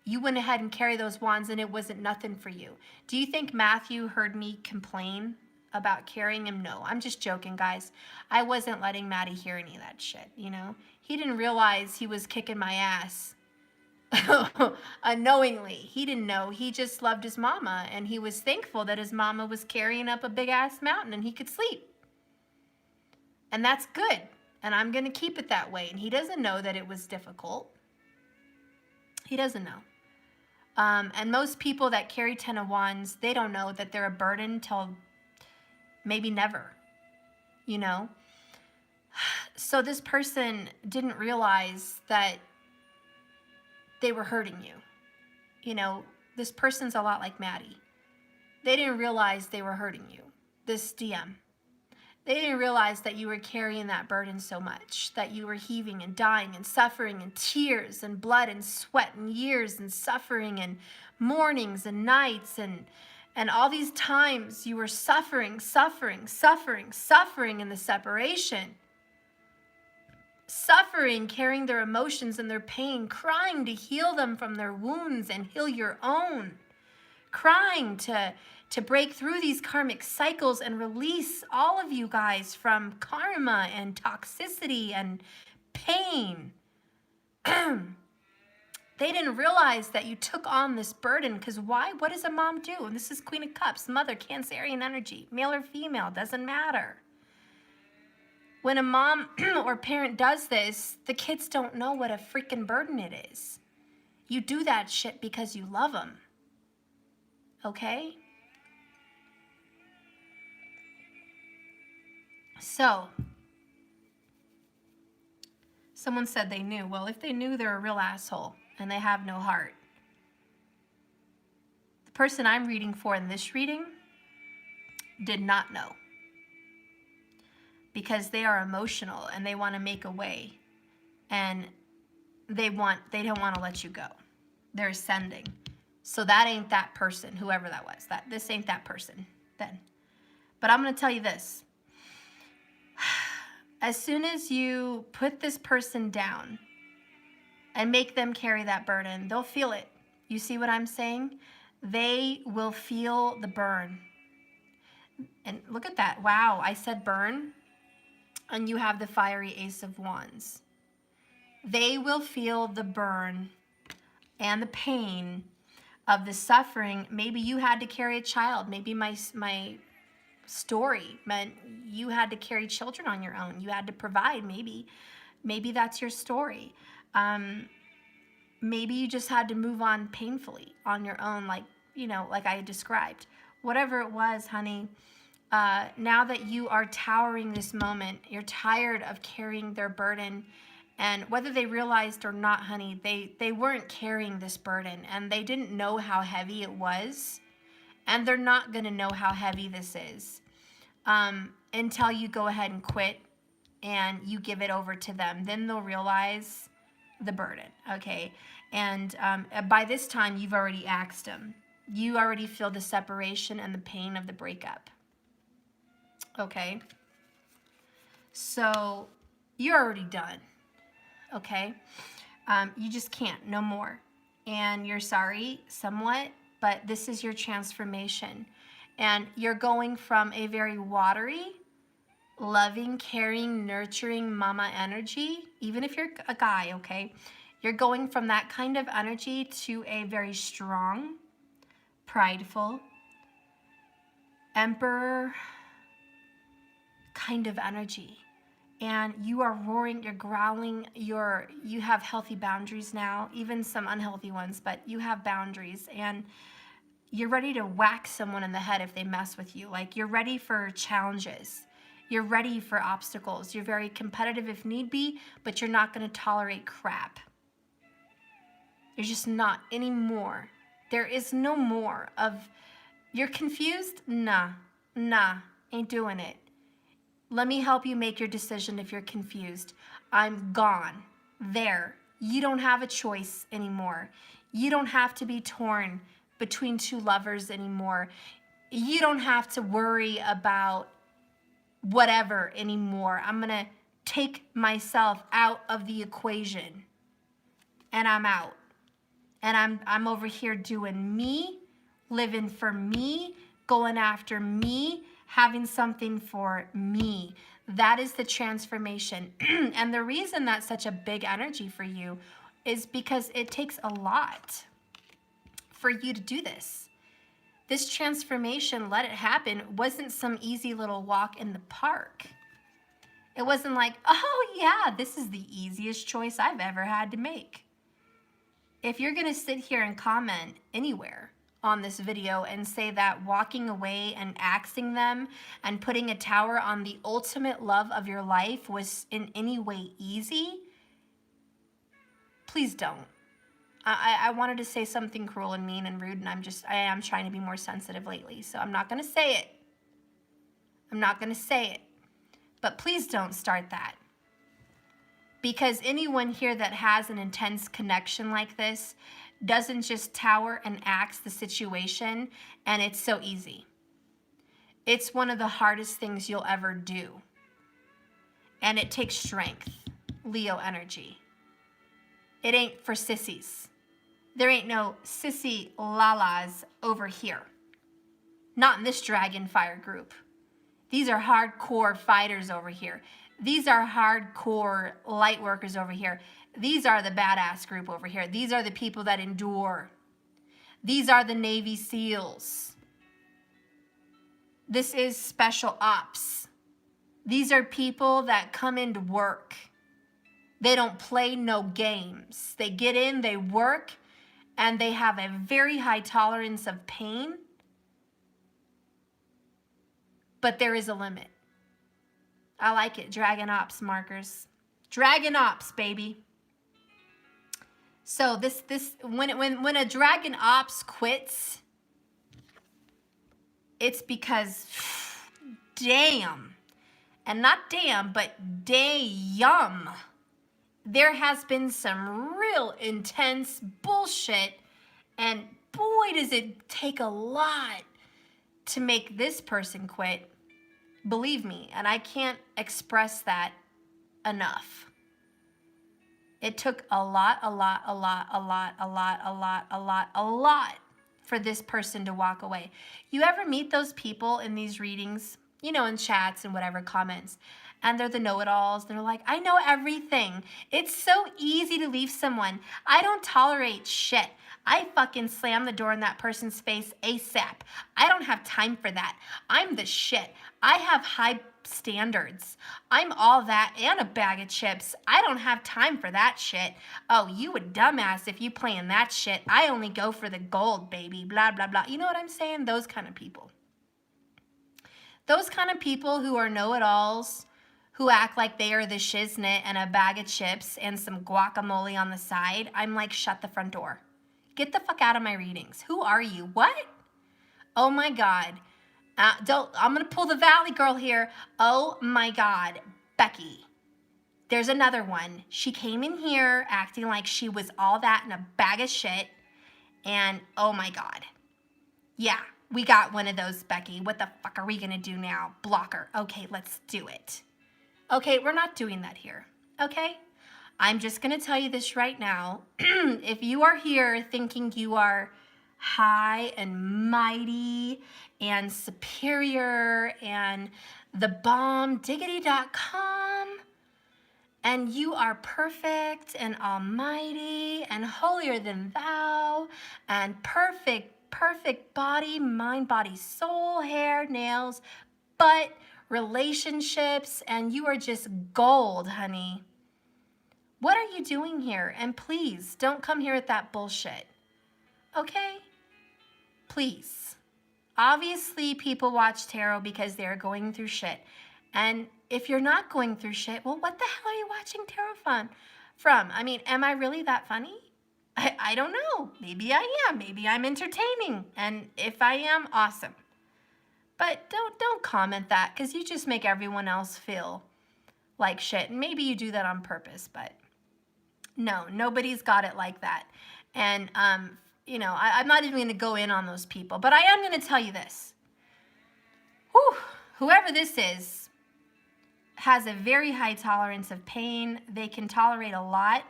You went ahead and carried those wands, and it wasn't nothing for you. Do you think Matthew heard me complain about carrying him? No, I'm just joking, guys. I wasn't letting Maddie hear any of that shit, you know? He didn't realize he was kicking my ass unknowingly. He didn't know. He just loved his mama, and he was thankful that his mama was carrying up a big ass mountain and he could sleep. And that's good. And I'm going to keep it that way. And he doesn't know that it was difficult. He doesn't know. And most people that carry Ten of Wands, they don't know that they're a burden till maybe never, you know? So this person didn't realize that they were hurting you. You know, this person's a lot like Maddie. They didn't realize they were hurting you, this DM. They didn't realize that you were carrying that burden so much, that you were heaving and dying and suffering and tears and blood and sweat and years and suffering and mornings and nights and all these times you were suffering in the separation. Suffering, carrying their emotions and their pain, crying to heal them from their wounds and heal your own. Crying to break through these karmic cycles and release all of you guys from karma and toxicity and pain. They didn't realize that you took on this burden, because why? What does a mom do? And this is Queen of Cups, mother, Cancerian energy, male or female, doesn't matter. When a mom or parent does this, the kids don't know what a freaking burden it is. You do that shit because you love them. Okay? So, someone said they knew. Well, if they knew, they're a real asshole and they have no heart. The person I'm reading for in this reading did not know, because they are emotional and they want to make a way, and they don't want to let you go. They're ascending. So that ain't that person, whoever that was. This ain't that person then. But I'm going to tell you this. As soon as you put this person down and make them carry that burden, they'll feel it. You see what I'm saying? They will feel the burn. And look at that. Wow, I said burn. And you have the fiery Ace of Wands. They will feel the burn and the pain of the suffering. Maybe you had to carry a child. Maybe my story meant you had to carry children on your own. You had to provide. Maybe that's your story. Maybe you just had to move on painfully on your own, like I described. Whatever it was, honey, now that you are towering this moment, you're tired of carrying their burden. And whether they realized or not, honey, they weren't carrying this burden, and they didn't know how heavy it was. And they're not going to know how heavy this is until you go ahead and quit and you give it over to them. Then they'll realize the burden, okay? And by this time, you've already axed them. You already feel the separation and the pain of the breakup, okay? So you're already done, okay? You just can't, no more. And you're sorry somewhat, but this is your transformation. And you're going from a very watery, loving, caring, nurturing mama energy, even if you're a guy, okay? You're going from that kind of energy to a very strong, prideful, emperor kind of energy. And you are roaring, you're growling, you have healthy boundaries now, even some unhealthy ones, but you have boundaries, and you're ready to whack someone in the head if they mess with you. Like, you're ready for challenges. You're ready for obstacles. You're very competitive if need be, but you're not going to tolerate crap. You're just not anymore. There is no more of, you're confused? Nah, ain't doing it. Let me help you make your decision if you're confused. I'm gone. There. You don't have a choice anymore. You don't have to be torn between two lovers anymore. You don't have to worry about whatever anymore. I'm going to take myself out of the equation. And I'm out. And I'm over here doing me, living for me, going after me, having something for me. That is the transformation. And the reason that's such a big energy for you is because it takes a lot for you to do this. This transformation, let it happen, wasn't some easy little walk in the park. It wasn't like, oh yeah, this is the easiest choice I've ever had to make. If you're gonna sit here and comment anywhere on this video and say that walking away and axing them and putting a tower on the ultimate love of your life was in any way easy, please don't. I wanted to say something cruel and mean and rude, and I am trying to be more sensitive lately, so I'm not gonna say it. I'm not gonna say it. But please don't start that. Because anyone here that has an intense connection like this doesn't just tower and axe the situation, and it's so easy. It's one of the hardest things you'll ever do. And it takes strength, Leo energy. It ain't for sissies. There ain't no sissy lalas over here. Not in this dragon fire group. These are hardcore fighters over here. These are hardcore light workers over here. These are the badass group over here. These are the people that endure. These are the Navy SEALs. This is special ops. These are people that come into work. They don't play no games. They get in, they work, and they have a very high tolerance of pain. But there is a limit. I like it. Dragon Ops markers. Dragon Ops, baby. So when a Dragon Ops quits, it's because damn, and not damn, but damn, there has been some real intense bullshit, and boy, does it take a lot to make this person quit. Believe me, and I can't express that enough. It took a lot for this person to walk away. You ever meet those people in these readings, you know, in chats and whatever comments, and they're the know-it-alls. They're like, I know everything. It's so easy to leave someone. I don't tolerate shit. I fucking slam the door in that person's face ASAP. I don't have time for that. I'm the shit. I have high standards. I'm all that and a bag of chips. I don't have time for that shit. Oh, you a dumbass if you playing that shit. I only go for the gold, baby. Blah, blah, blah. You know what I'm saying? Those kind of people. Those kind of people who are know-it-alls, who act like they are the shiznit and a bag of chips and some guacamole on the side, I'm like, shut the front door. Get the fuck out of my readings. Who are you? What? Oh my God. I'm going to pull the Valley girl here. Oh my God. Becky. There's another one. She came in here acting like she was all that in a bag of shit. And oh my God. Yeah, we got one of those, Becky. What the fuck are we going to do now? Block her. Okay, let's do it. Okay, we're not doing that here. Okay? I'm just going to tell you this right now. If you are here thinking you are high and mighty and superior and the bomb diggity.com, and you are perfect and almighty and holier than thou and perfect body, mind, body, soul, hair, nails, butt, relationships, and you are just gold, honey. What are you doing here? And please, don't come here with that bullshit. Okay? Please. Obviously, people watch tarot because they're going through shit. And if you're not going through shit, well, what the hell are you watching tarot from? I mean, am I really that funny? I don't know. Maybe I am. Maybe I'm entertaining. And if I am, awesome. But don't comment that, because you just make everyone else feel like shit. And maybe you do that on purpose, but no, nobody's got it like that. And, you know, I'm not even going to go in on those people, but I am going to tell you this. Whew, whoever this is has a very high tolerance of pain. They can tolerate a lot.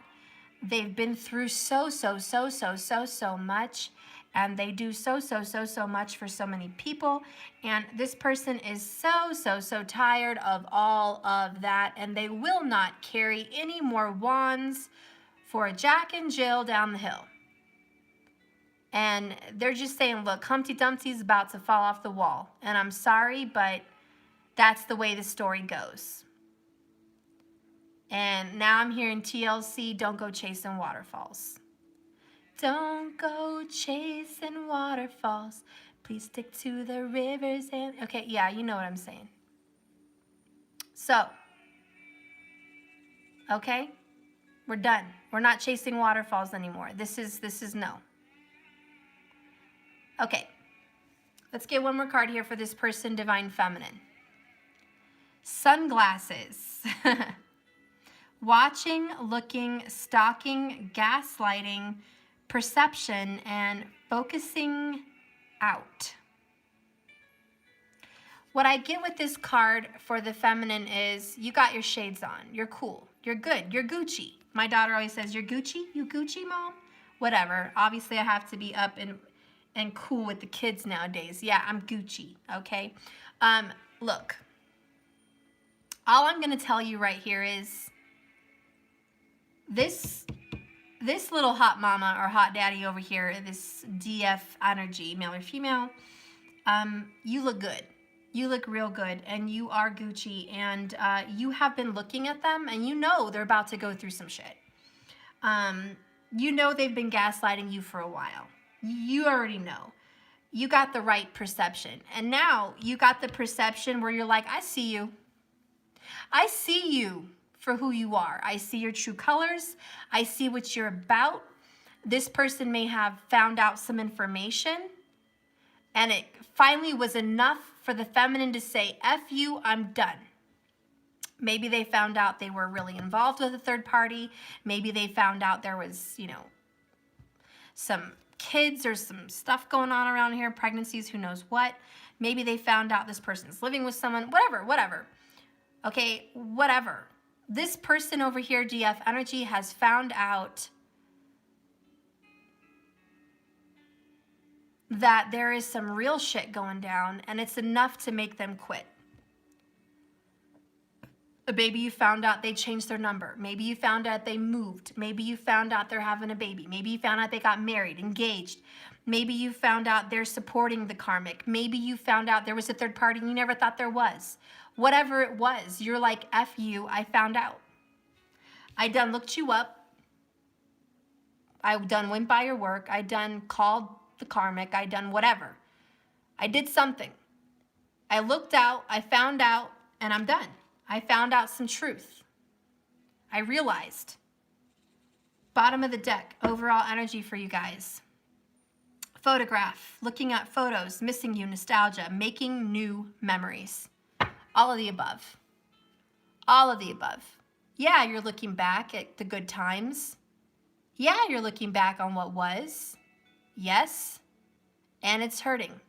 They've been through so much, and they do so much for so many people. And this person is so tired of all of that, and they will not carry any more wands for Jack and Jill down the hill. And they're just saying, look, Humpty Dumpty's about to fall off the wall. And I'm sorry, but that's the way the story goes. And now I'm hearing TLC, don't go chasing waterfalls. Don't go chasing waterfalls. Please stick to the rivers and... Okay, yeah, you know what I'm saying. So, okay, we're done. We're not chasing waterfalls anymore. This is no. Okay, let's get one more card here for this person, Divine Feminine. Sunglasses. Watching, looking, stalking, gaslighting, perception, and focusing out. What I get with this card for the feminine is you got your shades on. You're cool. You're good. You're Gucci. My daughter always says, you're Gucci? You Gucci, Mom? Whatever. Obviously, I have to be up and cool with the kids nowadays. Yeah, I'm Gucci, okay? Look, all I'm going to tell you right here is this little hot mama or hot daddy over here, this DF energy, male or female, you look good. You look real good, and you are Gucci, and you have been looking at them, and you know they're about to go through some shit. You know they've been gaslighting you for a while. You already know. You got the right perception, and now you got the perception where you're like, I see you. I see you for who you are. I see your true colors. I see what you're about. This person may have found out some information, and it finally was enough for the feminine to say, F you, I'm done. Maybe they found out they were really involved with a third party. Maybe they found out there was, you know, some kids or some stuff going on around here, pregnancies, who knows what. Maybe they found out this person's living with someone, whatever. Okay, whatever. This person over here, DF energy, has found out that there is some real shit going down, and it's enough to make them quit. Maybe you found out they changed their number. Maybe you found out they moved. Maybe you found out they're having a baby. Maybe you found out they got married, engaged. Maybe you found out they're supporting the karmic. Maybe you found out there was a third party and you never thought there was. Whatever it was, you're like, F you, I found out. I done looked you up. I done went by your work. I done called the karmic. I done whatever. I did something. I looked out, I found out, and I'm done. I found out some truth. I realized. Bottom of the deck, overall energy for you guys. Photograph, looking at photos, missing you, nostalgia, making new memories. All of the above. All of the above. Yeah, you're looking back at the good times. Yeah, you're looking back on what was. Yes, and it's hurting.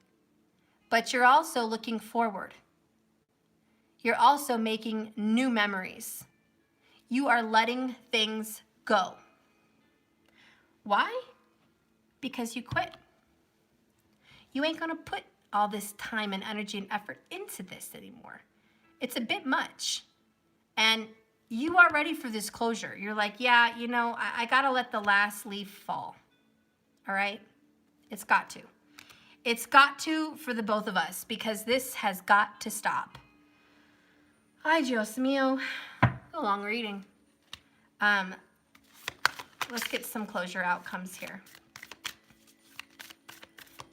But you're also looking forward. You're also making new memories. You are letting things go. Why? Because you quit. You ain't gonna put all this time and energy and effort into this anymore. It's a bit much. And you are ready for this closure. You're like, yeah, you know, I gotta let the last leaf fall. All right? It's got to. It's got to for the both of us, because this has got to stop. Ay, Dios mío. A long reading. Let's get some closure outcomes here.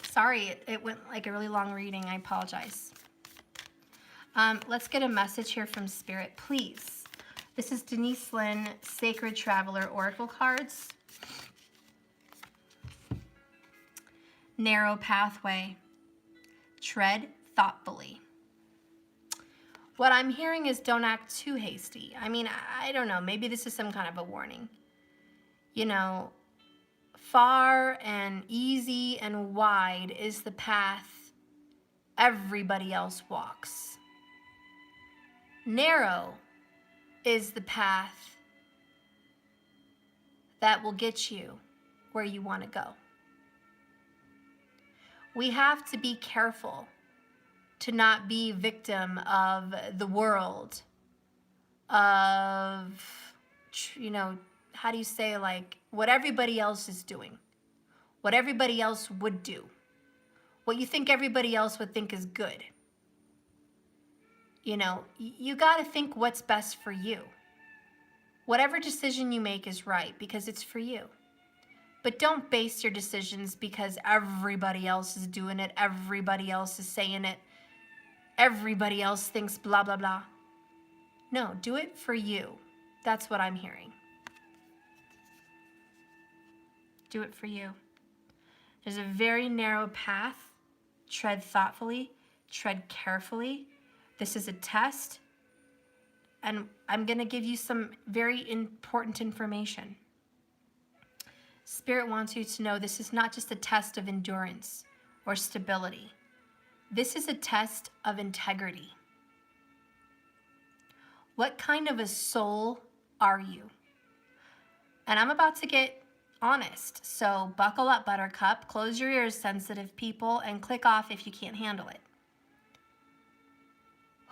Sorry, it went like a really long reading. I apologize. Let's get a message here from Spirit, please. This is Denise Lynn, Sacred Traveler Oracle cards. Narrow pathway. Tread thoughtfully. What I'm hearing is don't act too hasty. I mean, I don't know. Maybe this is some kind of a warning. You know, far and easy and wide is the path everybody else walks. Narrow is the path that will get you where you want to go. We have to be careful to not be victim of the world, of, you know, how do you say, like, what everybody else is doing, what everybody else would do, what you think everybody else would think is good. You know, you got to think what's best for you. Whatever decision you make is right because it's for you. But don't base your decisions because everybody else is doing it, everybody else is saying it, everybody else thinks blah, blah, blah. No, do it for you. That's what I'm hearing. Do it for you. There's a very narrow path. Tread thoughtfully, tread carefully. This is a test, and I'm going to give you some very important information. Spirit wants you to know this is not just a test of endurance or stability. This is a test of integrity. What kind of a soul are you? And I'm about to get honest, so buckle up, Buttercup. Close your ears, sensitive people, and click off if you can't handle it.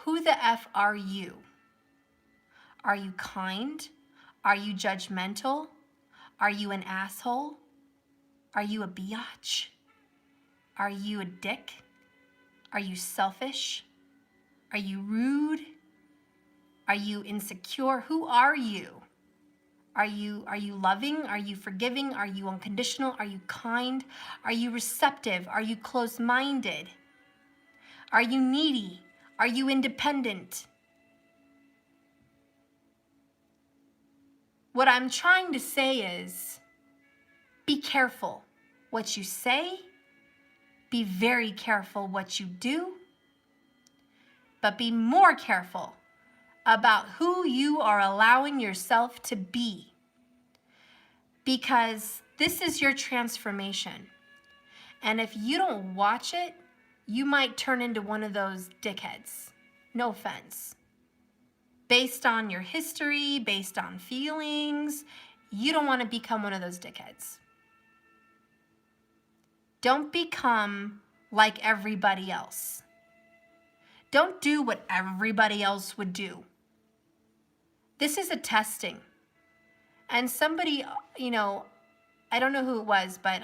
Who the F are you? Are you kind? Are you judgmental? Are you an asshole? Are you a biatch? Are you a dick? Are you selfish? Are you rude? Are you insecure? Who are you? Are you loving? Are you forgiving? Are you unconditional? Are you kind? Are you receptive? Are you closed-minded? Are you needy? Are you independent? What I'm trying to say is, be careful what you say, be very careful what you do, but be more careful about who you are allowing yourself to be. Because this is your transformation. And if you don't watch it, you might turn into one of those dickheads. No offense. Based on your history, based on feelings, you don't want to become one of those dickheads. Don't become like everybody else. Don't do what everybody else would do. This is a testing. And somebody, you know, I don't know who it was, but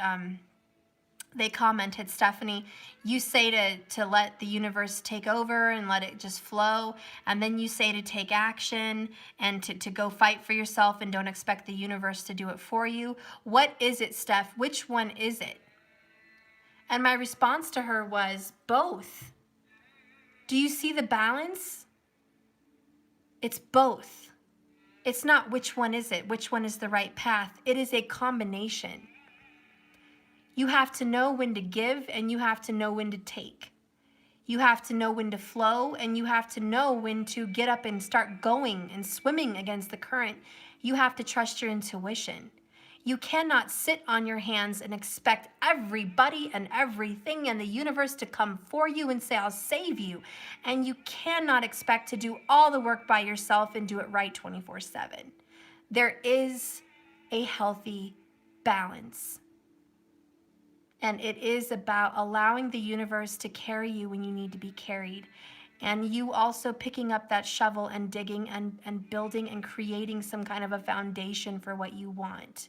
they commented, Stephanie, you say to let the universe take over and let it just flow, and then you say to take action and to go fight for yourself and don't expect the universe to do it for you. What is it, Steph? Which one is it? And my response to her was both. Do you see the balance? It's both. It's not which one is it, which one is the right path. It is a combination. You have to know when to give and you have to know when to take. You have to know when to flow and you have to know when to get up and start going and swimming against the current. You have to trust your intuition. You cannot sit on your hands and expect everybody and everything in the universe to come for you and say, I'll save you. And you cannot expect to do all the work by yourself and do it right 24/7. There is a healthy balance. And it is about allowing the universe to carry you when you need to be carried. And you also picking up that shovel and digging and building and creating some kind of a foundation for what you want.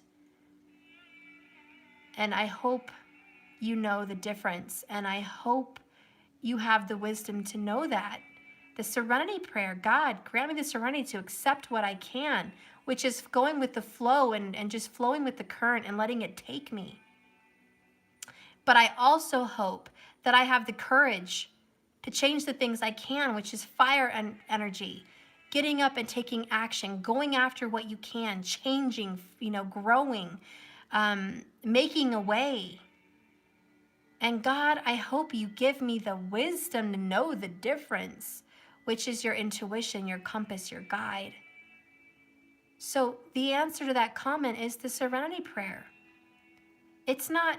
And I hope you know the difference. And I hope you have the wisdom to know that. The serenity prayer, God, grant me the serenity to accept what I can, which is going with the flow and just flowing with the current and letting it take me. But I also hope that I have the courage to change the things I can, which is fire and energy, getting up and taking action, going after what you can, changing, growing, making a way. And God, I hope you give me the wisdom to know the difference, which is your intuition, your compass, your guide. So the answer to that comment is the serenity prayer. It's not,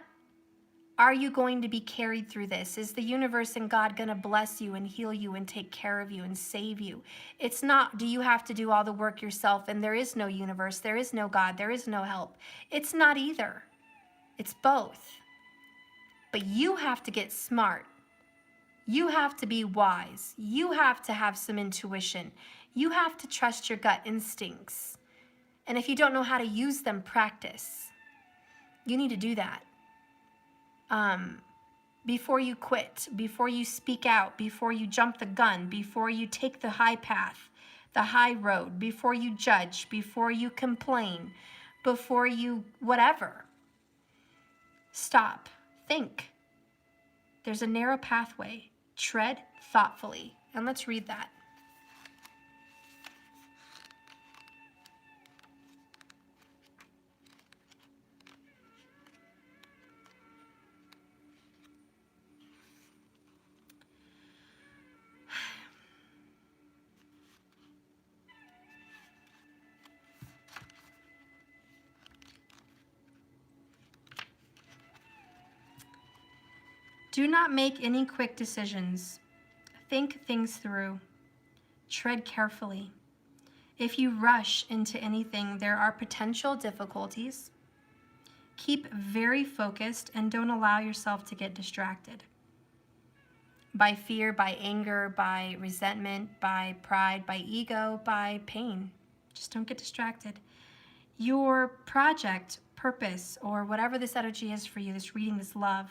are you going to be carried through this? Is the universe and God going to bless you and heal you and take care of you and save you? It's not, do you have to do all the work yourself and there is no universe, there is no God, there is no help. It's not either. It's both. But you have to get smart. You have to be wise. You have to have some intuition. You have to trust your gut instincts. And if you don't know how to use them, practice. You need to do that. Before you quit, before you speak out, before you jump the gun, before you take the high path, the high road, before you judge, before you complain, before you whatever. Stop. Think. There's a narrow pathway. Tread thoughtfully. And let's read that. Do not make any quick decisions. Think things through. Tread carefully. If you rush into anything, there are potential difficulties. Keep very focused and don't allow yourself to get distracted by fear, by anger, by resentment, by pride, by ego, by pain. Just don't get distracted. Your project, purpose, or whatever this energy is for you, this reading, this love,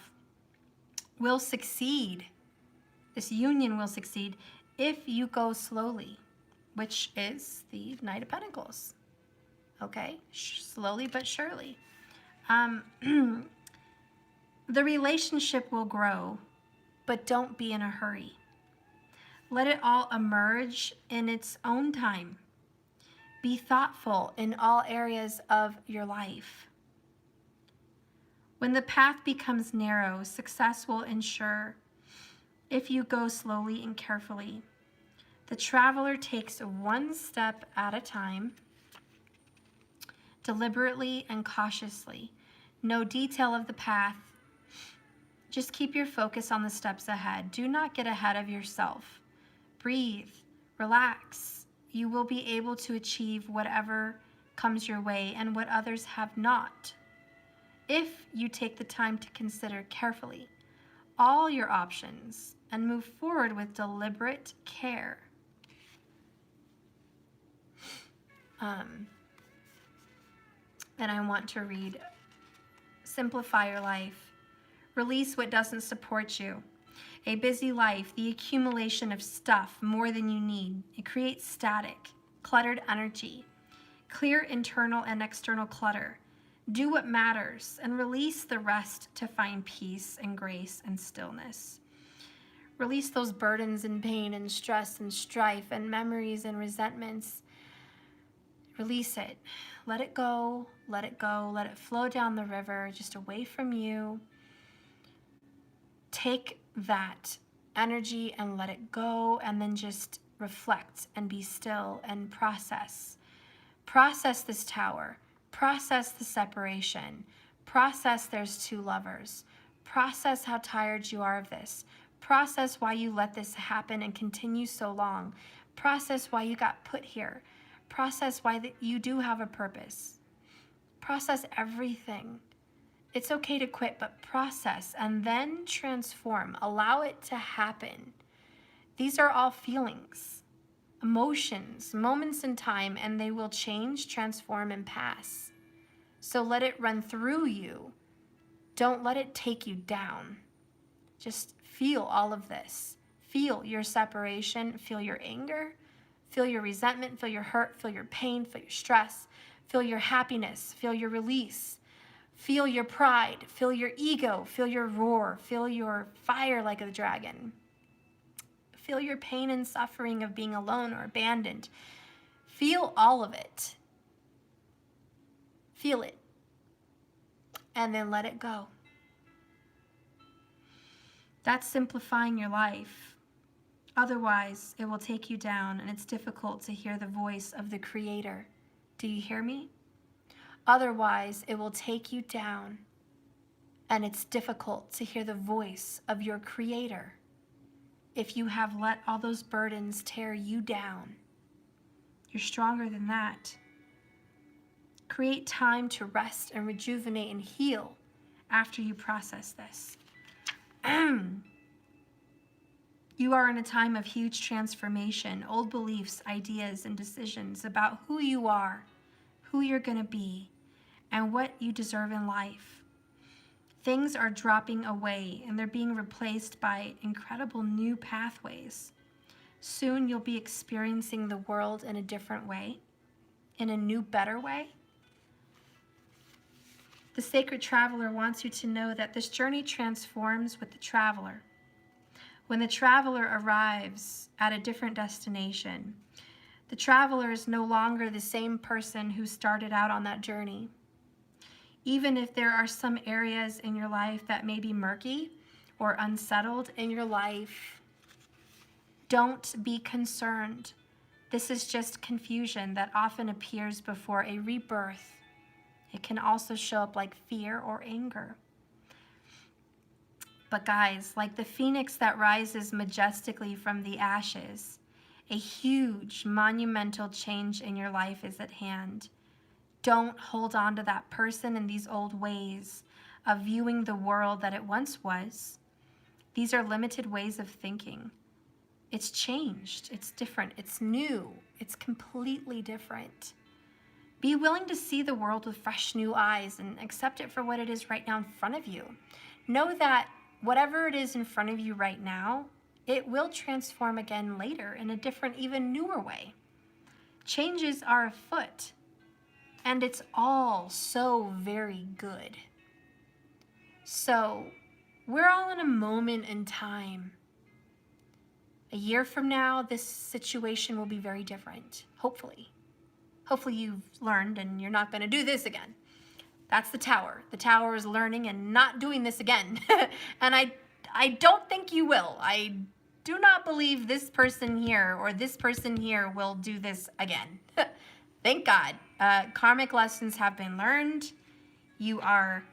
will succeed. This union will succeed if you go slowly, which is the Knight of Pentacles. Okay? Slowly but surely. The relationship will grow, but don't be in a hurry. Let it all emerge in its own time. Be thoughtful in all areas of your life. When the path becomes narrow, success will ensure if you go slowly and carefully. The traveler takes one step at a time, deliberately and cautiously. No detail of the path. Just keep your focus on the steps ahead. Do not get ahead of yourself. Breathe, relax. You will be able to achieve whatever comes your way and what others have not, if you take the time to consider carefully all your options and move forward with deliberate care. And I want to read, simplify your life. Release what doesn't support you. A busy life, the accumulation of stuff more than you need. It creates static, cluttered energy. Clear internal and external clutter. Do what matters and release the rest to find peace and grace and stillness. Release those burdens and pain and stress and strife and memories and resentments. Release it. Let it go. Let it go. Let it flow down the river, just away from you. Take that energy and let it go, and then just reflect and be still and process. Process this tower. Process the separation. Process there's two lovers. Process how tired you are of this. Process why you let this happen and continue so long. Process why you got put here. Process why you do have a purpose. Process everything. It's okay to quit, but process and then transform. Allow it to happen. These are all feelings, emotions, moments in time, and they will change, transform, and pass. So let it run through you. Don't let it take you down. Just feel all of this. Feel your separation, feel your anger, feel your resentment, feel your hurt, feel your pain, feel your stress, feel your happiness, feel your release, feel your pride, feel your ego, feel your roar, feel your fire like a dragon. Feel your pain and suffering of being alone or abandoned. Feel all of it. Feel it. And then let it go. That's simplifying your life. Otherwise, it will take you down, and it's difficult to hear the voice of the Creator. Do you hear me? Otherwise, it will take you down, and it's difficult to hear the voice of your Creator if you have let all those burdens tear you down. You're stronger than that. Create time to rest and rejuvenate and heal after you process this. You are in a time of huge transformation. Old beliefs, ideas, and decisions about who you are, who you're going to be, and what you deserve in life. Things are dropping away and they're being replaced by incredible new pathways. Soon you'll be experiencing the world in a different way, in a new, better way. The Sacred Traveler wants you to know that this journey transforms with the traveler. When the traveler arrives at a different destination, the traveler is no longer the same person who started out on that journey. Even if there are some areas in your life that may be murky or unsettled in your life, don't be concerned. This is just confusion that often appears before a rebirth. It can also show up like fear or anger. But guys, like the phoenix that rises majestically from the ashes, a huge, monumental change in your life is at hand. Don't hold on to that person and these old ways of viewing the world that it once was. These are limited ways of thinking. It's changed, it's different, it's new, it's completely different. Be willing to see the world with fresh new eyes and accept it for what it is right now in front of you. Know that whatever it is in front of you right now, it will transform again later in a different, even newer way. Changes are afoot, and it's all so very good. So, we're all in a moment in time. A year from now, this situation will be very different, hopefully. Hopefully you've learned and you're not going to do this again. That's the tower. The tower is learning and not doing this again. And I don't think you will. I do not believe this person here or this person here will do this again. Thank God. Karmic lessons have been learned. You are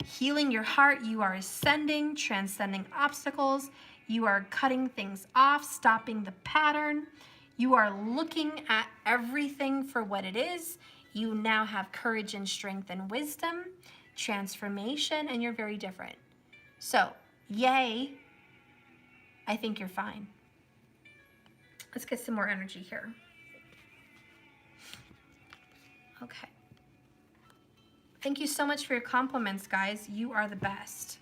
healing your heart. You are ascending, transcending obstacles. You are cutting things off, stopping the pattern. You are looking at everything for what it is. You now have courage and strength and wisdom, transformation, and you're very different. So, yay. I think you're fine. Let's get some more energy here. Okay. Thank you so much for your compliments, guys. You are the best.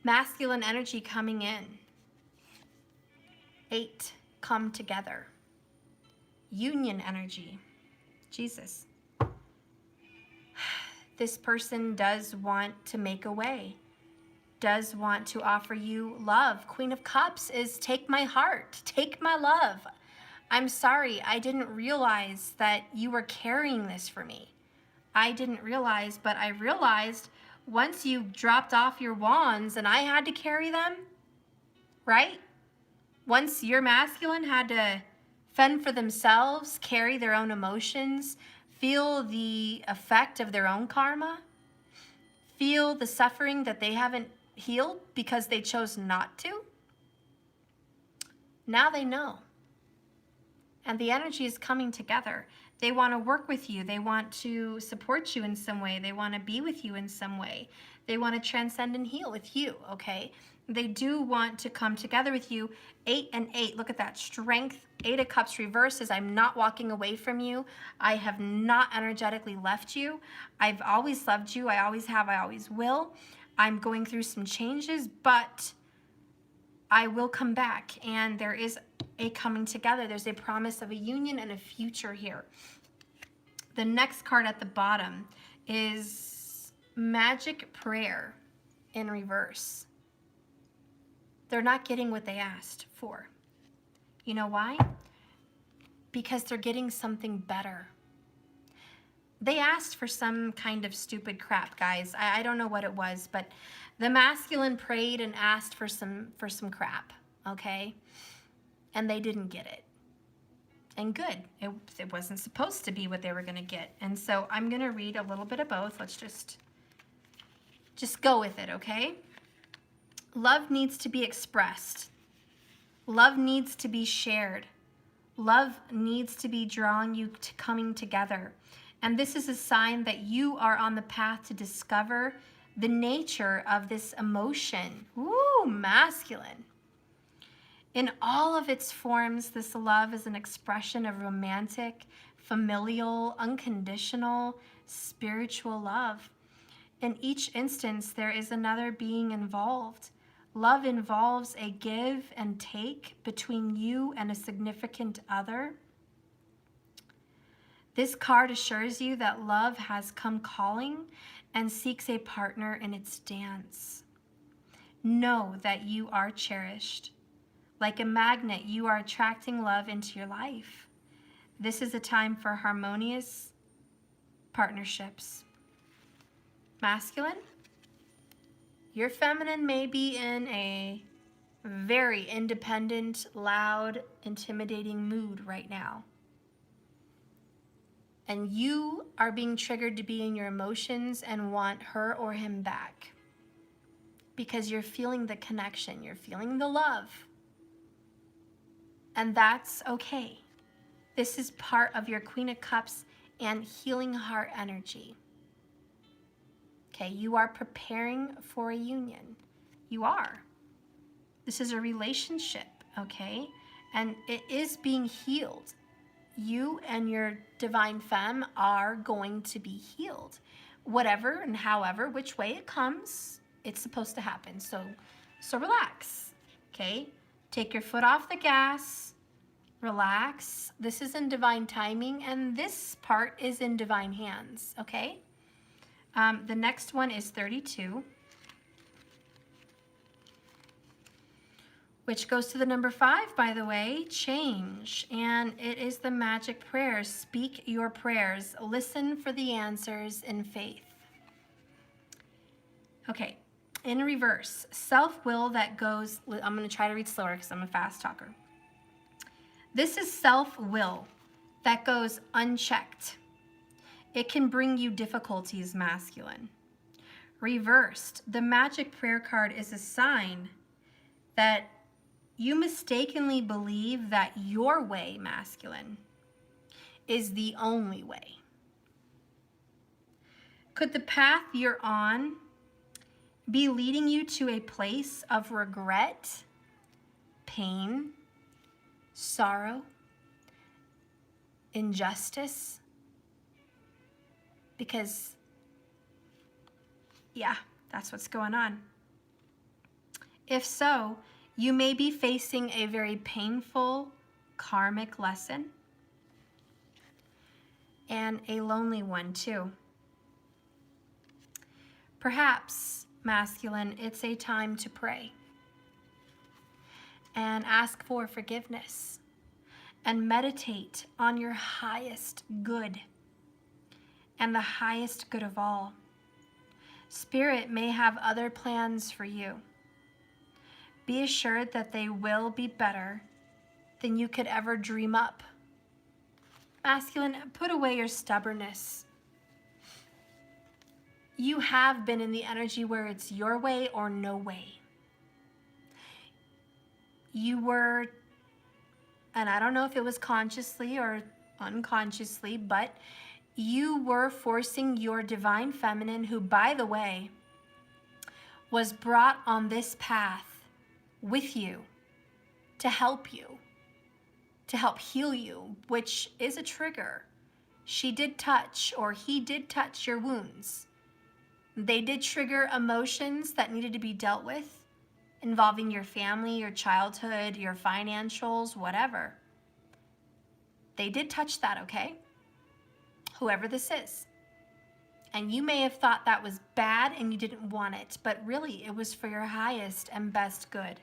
Masculine energy coming in. 8, come together. Union energy. Jesus. This person does want to make a way, does want to offer you love. Queen of Cups is take my heart, take my love. I'm sorry, I didn't realize that you were carrying this for me. I didn't realize, but I realized once you dropped off your wands and I had to carry them, right? Once your masculine had to fend for themselves, carry their own emotions, feel the effect of their own karma, feel the suffering that they haven't healed because they chose not to, now they know. And the energy is coming together. They want to work with you. They want to support you in some way. They want to be with you in some way. They want to transcend and heal with you, okay? They do want to come together with you. 8 and 8, look at that strength. 8 of Cups reverses. I'm not walking away from you. I have not energetically left you. I've always loved you. I always have. I always will. I'm going through some changes, but I will come back. And there is a coming together. There's a promise of a union and a future here. The next card at the bottom is Magic Prayer in reverse. They're not getting what they asked for. You know why? Because they're getting something better. They asked for some kind of stupid crap, guys. I don't know what it was, but the masculine prayed and asked for some crap, okay? And they didn't get it. And good. It wasn't supposed to be what they were going to get. And so I'm going to read a little bit of both. Let's just go with it, okay? Love needs to be expressed. Love needs to be shared. Love needs to be drawing you to coming together. And this is a sign that you are on the path to discover the nature of this emotion. Ooh, masculine. In all of its forms, this love is an expression of romantic, familial, unconditional, spiritual love. In each instance, there is another being involved. Love involves a give and take between you and a significant other. This card assures you that love has come calling and seeks a partner in its dance. Know that you are cherished. Like a magnet, you are attracting love into your life. This is a time for harmonious partnerships. Masculine, your feminine may be in a very independent, loud, intimidating mood right now. And you are being triggered to be in your emotions and want her or him back. Because you're feeling the connection, you're feeling the love. And that's okay. This is part of your Queen of Cups and healing heart energy. Okay, you are preparing for a union. You are. This is a relationship, okay? And it is being healed. You and your divine femme are going to be healed. Whatever and however, which way it comes, it's supposed to happen. So relax, okay? Take your foot off the gas, relax. This is in divine timing, and this part is in divine hands, okay? The next one is 32, which goes to the number 5, by the way, change. And it is the magic prayer. Speak your prayers. Listen for the answers in faith. Okay, in reverse, self-will that goes, I'm going to try to read slower because I'm a fast talker. This is self-will that goes unchecked. It can bring you difficulties, masculine. Reversed, the magic prayer card is a sign that you mistakenly believe that your way, masculine, is the only way. Could the path you're on be leading you to a place of regret, pain, sorrow, injustice? Because, yeah, that's what's going on. If so, you may be facing a very painful karmic lesson and a lonely one too. Perhaps, masculine, it's a time to pray and ask for forgiveness and meditate on your highest good and the highest good of all. Spirit may have other plans for you. Be assured that they will be better than you could ever dream up. Masculine, put away your stubbornness. You have been in the energy where it's your way or no way. You were, and I don't know if it was consciously or unconsciously, but you were forcing your divine feminine, who, by the way, was brought on this path with you to help heal you, which is a trigger. She did touch, or he did touch your wounds. They did trigger emotions that needed to be dealt with, involving your family, your childhood, your financials, whatever. They did touch that, okay? Whoever this is. And you may have thought that was bad and you didn't want it, but really it was for your highest and best good.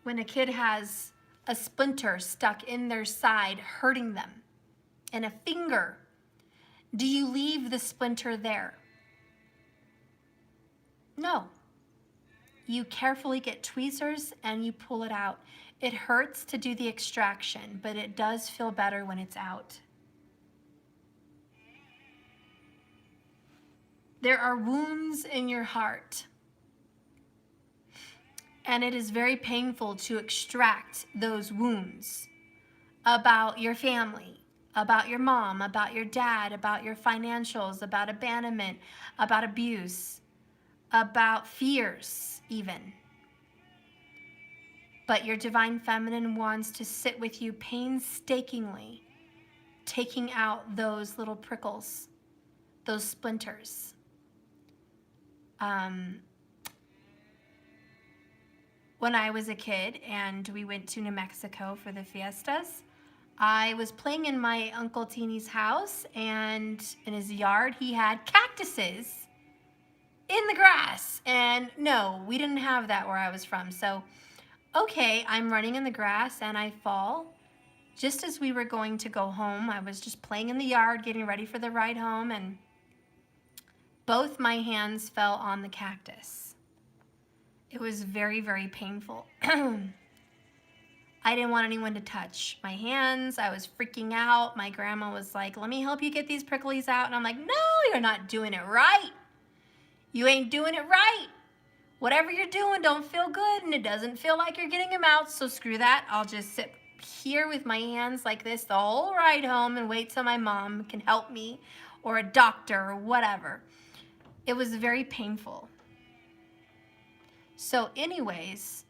When a kid has a splinter stuck in their side hurting them and a finger, do you leave the splinter there? No. You carefully get tweezers and you pull it out. It hurts to do the extraction, but it does feel better when it's out. There are wounds in your heart, and it is very painful to extract those wounds about your family, about your mom, about your dad, about your financials, about abandonment, about abuse, about fears even. But your divine feminine wants to sit with you painstakingly, taking out those little prickles, those splinters. When I was a kid and we went to New Mexico for the fiestas, I was playing in my Uncle Teeny's house, and in his yard he had cactuses in the grass. And no, we didn't have that where I was from. So, okay, I'm running in the grass and I fall. Just as we were going to go home, I was just playing in the yard, getting ready for the ride home, and both my hands fell on the cactus. It was very, very painful. I didn't want anyone to touch my hands. I was freaking out. My grandma was like, let me help you get these pricklies out. And I'm like, no, you're not doing it right. You ain't doing it right. Whatever you're doing don't feel good, and it doesn't feel like you're getting them out, so screw that. I'll just sit here with my hands like this the whole ride home and wait till my mom can help me, or a doctor, or whatever. It was very painful. So anyways,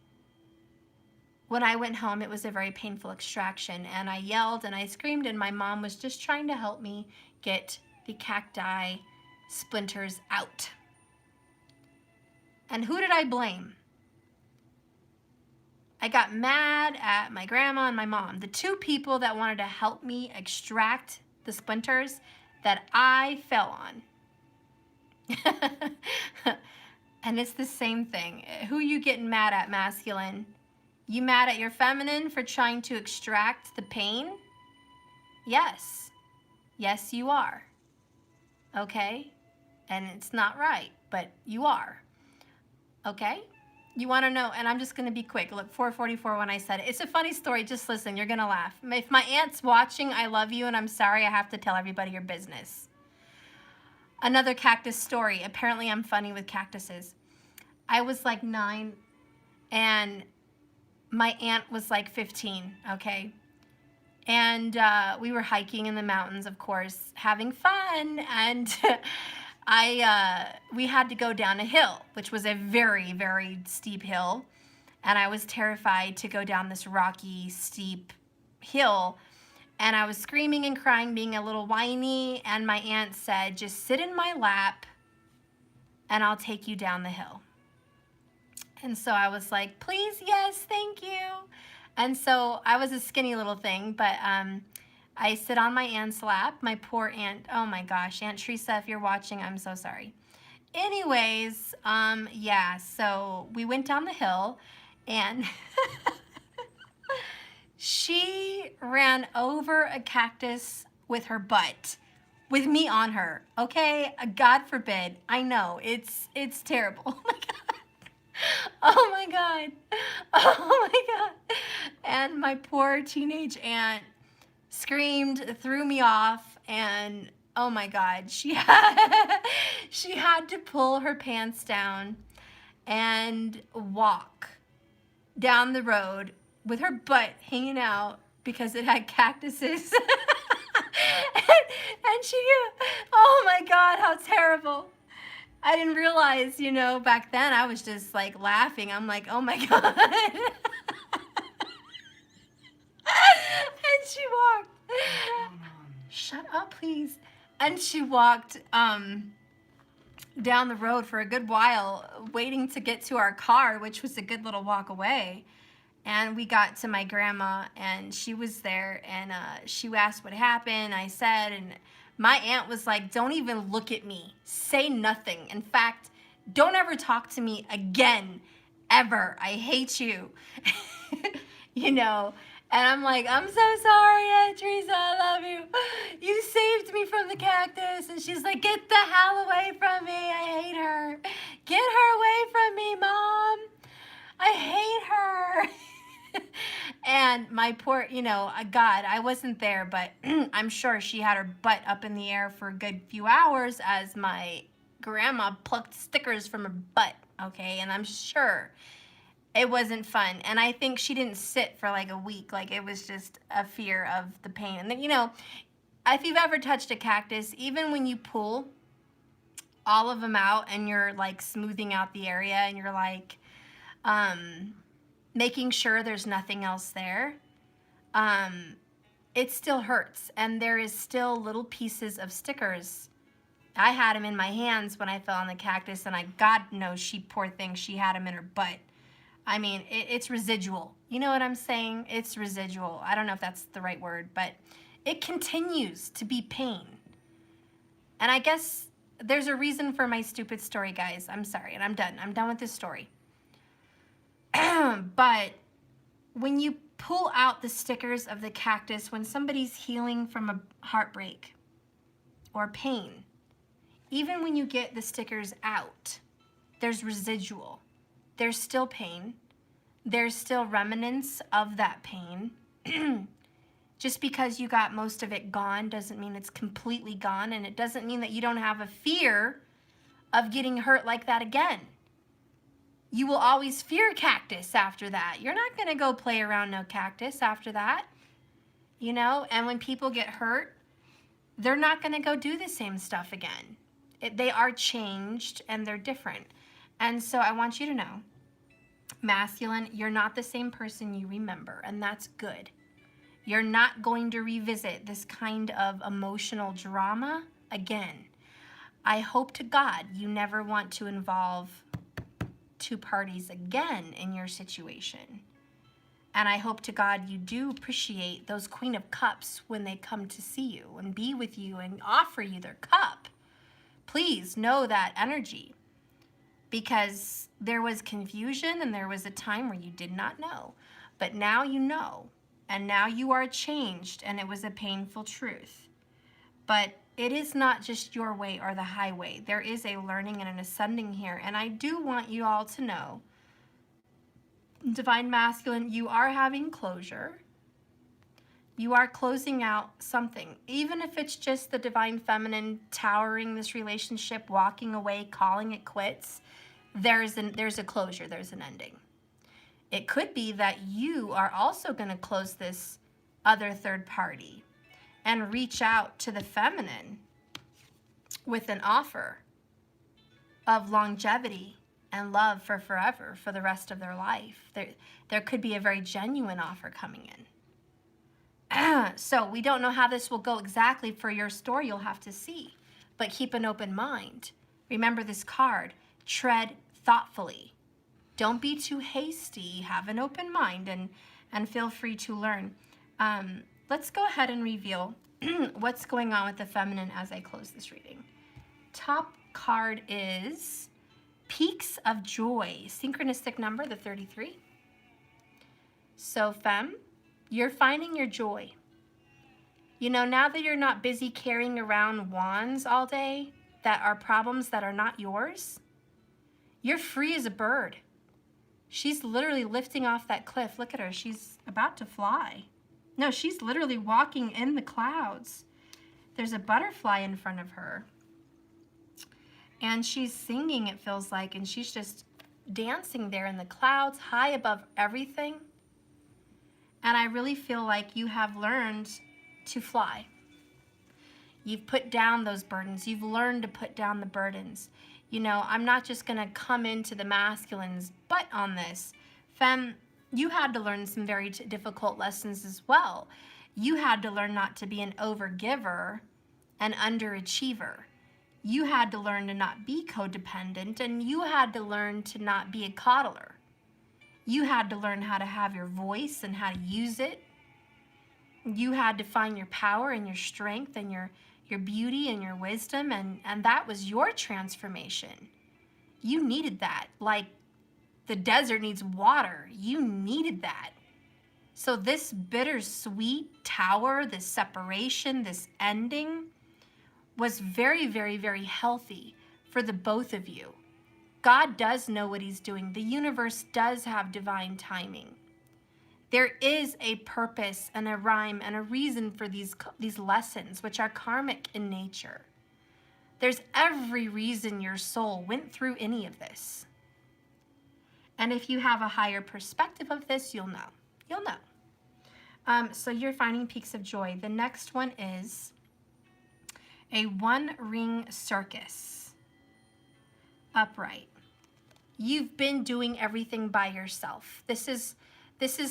when I went home, it was a very painful extraction, and I yelled and I screamed, and my mom was just trying to help me get the cacti splinters out. And who did I blame? I got mad at my grandma and my mom, the two people that wanted to help me extract the splinters that I fell on. And it's the same thing. Who you getting mad at, masculine? You mad at your feminine for trying to extract the pain? Yes. Yes, you are. Okay? And it's not right, but you are. Okay? You want to know, and I'm just going to be quick. Look, 4:44 when I said it. It's a funny story. Just listen. You're going to laugh. If my aunt's watching, I love you, and I'm sorry I have to tell everybody your business. Another cactus story. Apparently, I'm funny with cactuses. I was like 9, and my aunt was like 15, okay? And we were hiking in the mountains, of course, having fun, and we had to go down a hill, which was a very, very steep hill, and I was terrified to go down this rocky, steep hill, and I was screaming and crying, being a little whiny, and my aunt said, just sit in my lap, and I'll take you down the hill. And so I was like, please, yes, thank you. And so I was a skinny little thing, but I sit on my aunt's lap, my poor aunt. Oh my gosh, Aunt Teresa, if you're watching, I'm so sorry. Anyways, yeah, so we went down the hill, and she ran over a cactus with her butt, with me on her, okay? God forbid. I know, it's terrible. Oh my God. Oh my God. Oh my God. And my poor teenage aunt screamed, threw me off, and oh my God, she had to pull her pants down and walk down the road with her butt hanging out because it had cactuses. and she, oh my God, how terrible. I didn't realize, you know, back then I was just like laughing. I'm like, oh my God. And she walked. Shut up, please. And she walked down the road for a good while, waiting to get to our car, which was a good little walk away. And we got to my grandma, and she was there, and she asked what happened. I said, and my aunt was like, don't even look at me. Say nothing. In fact, don't ever talk to me again, ever. I hate you. You know? And I'm like, I'm so sorry, Aunt Teresa, I love you. You saved me from the cactus. And she's like, get the hell away from me. I hate her. Get her away from me, Mom. I hate her. And my poor, you know, God, I wasn't there, but I'm sure she had her butt up in the air for a good few hours as my grandma plucked stickers from her butt, okay? And I'm sure it wasn't fun. And I think she didn't sit for like a week. Like, it was just a fear of the pain. And then, you know, if you've ever touched a cactus, even when you pull, all of them out and you're like smoothing out the area and you're like making sure there's nothing else there, it still hurts. And there is still little pieces of stickers. I had them in my hands when I fell on the cactus, and God knows she, poor thing, she had them in her butt. I mean, it's residual. You know what I'm saying? It's residual. I don't know if that's the right word, but it continues to be pain. And I guess there's a reason for my stupid story, guys. I'm sorry, and I'm done. I'm done with this story. But when you pull out the stickers of the cactus, when somebody's healing from a heartbreak or pain, even when you get the stickers out, there's residual. There's still pain. There's still remnants of that pain. Just because you got most of it gone doesn't mean it's completely gone, and it doesn't mean that you don't have a fear of getting hurt like that again. You will always fear cactus after that. You're not going to go play around no cactus after that. You know, and when people get hurt, they're not going to go do the same stuff again. They are changed and they're different. And so I want you to know, masculine, you're not the same person you remember, and that's good. You're not going to revisit this kind of emotional drama again. I hope to God you never want to involve two parties again in your situation. And I hope to God you do appreciate those Queen of Cups when they come to see you and be with you and offer you their cup. Please know that energy, because there was confusion and there was a time where you did not know. But now you know, and now you are changed, and it was a painful truth. But it is not just your way or the highway. There is a learning and an ascending here. And I do want you all to know, Divine Masculine, you are having closure. You are closing out something. Even if it's just the Divine Feminine towering this relationship, walking away, calling it quits, there's a closure, there's an ending. It could be that you are also going to close this other third party and reach out to the feminine with an offer of longevity and love for forever, for the rest of their life. There could be a very genuine offer coming in. So we don't know how this will go exactly for your story. You'll have to see. But keep an open mind. Remember this card. Tread thoughtfully. Don't be too hasty. Have an open mind and feel free to learn. Let's go ahead and reveal what's going on with the feminine as I close this reading. Top card is Peaks of Joy. Synchronistic number, the 33. So, femme, you're finding your joy. You know, now that you're not busy carrying around wands all day that are problems that are not yours, you're free as a bird. She's literally lifting off that cliff. Look at her. She's about to fly. No, she's literally walking in the clouds. There's a butterfly in front of her. And she's singing, it feels like, and she's just dancing there in the clouds, high above everything. And I really feel like you have learned to fly. You've put down those burdens. You've learned to put down the burdens. You know, I'm not just going to come into the masculine's butt on this. Femme, you had to learn some very difficult lessons as well. You had to learn not to be an overgiver and underachiever. You had to learn to not be codependent, and you had to learn to not be a coddler. You had to learn how to have your voice and how to use it. You had to find your power and your strength and your beauty and your wisdom, and that was your transformation. You needed that. Like the desert needs water. You needed that. So this bittersweet tower, this separation, this ending was very, very, very healthy for the both of you. God does know what he's doing. The universe does have divine timing. There is a purpose and a rhyme and a reason for these lessons, which are karmic in nature. There's every reason your soul went through any of this. And if you have a higher perspective of this, you'll know. You'll know. So you're finding peaks of joy. The next one is a one-ring circus. upright. You've been doing everything by yourself. This is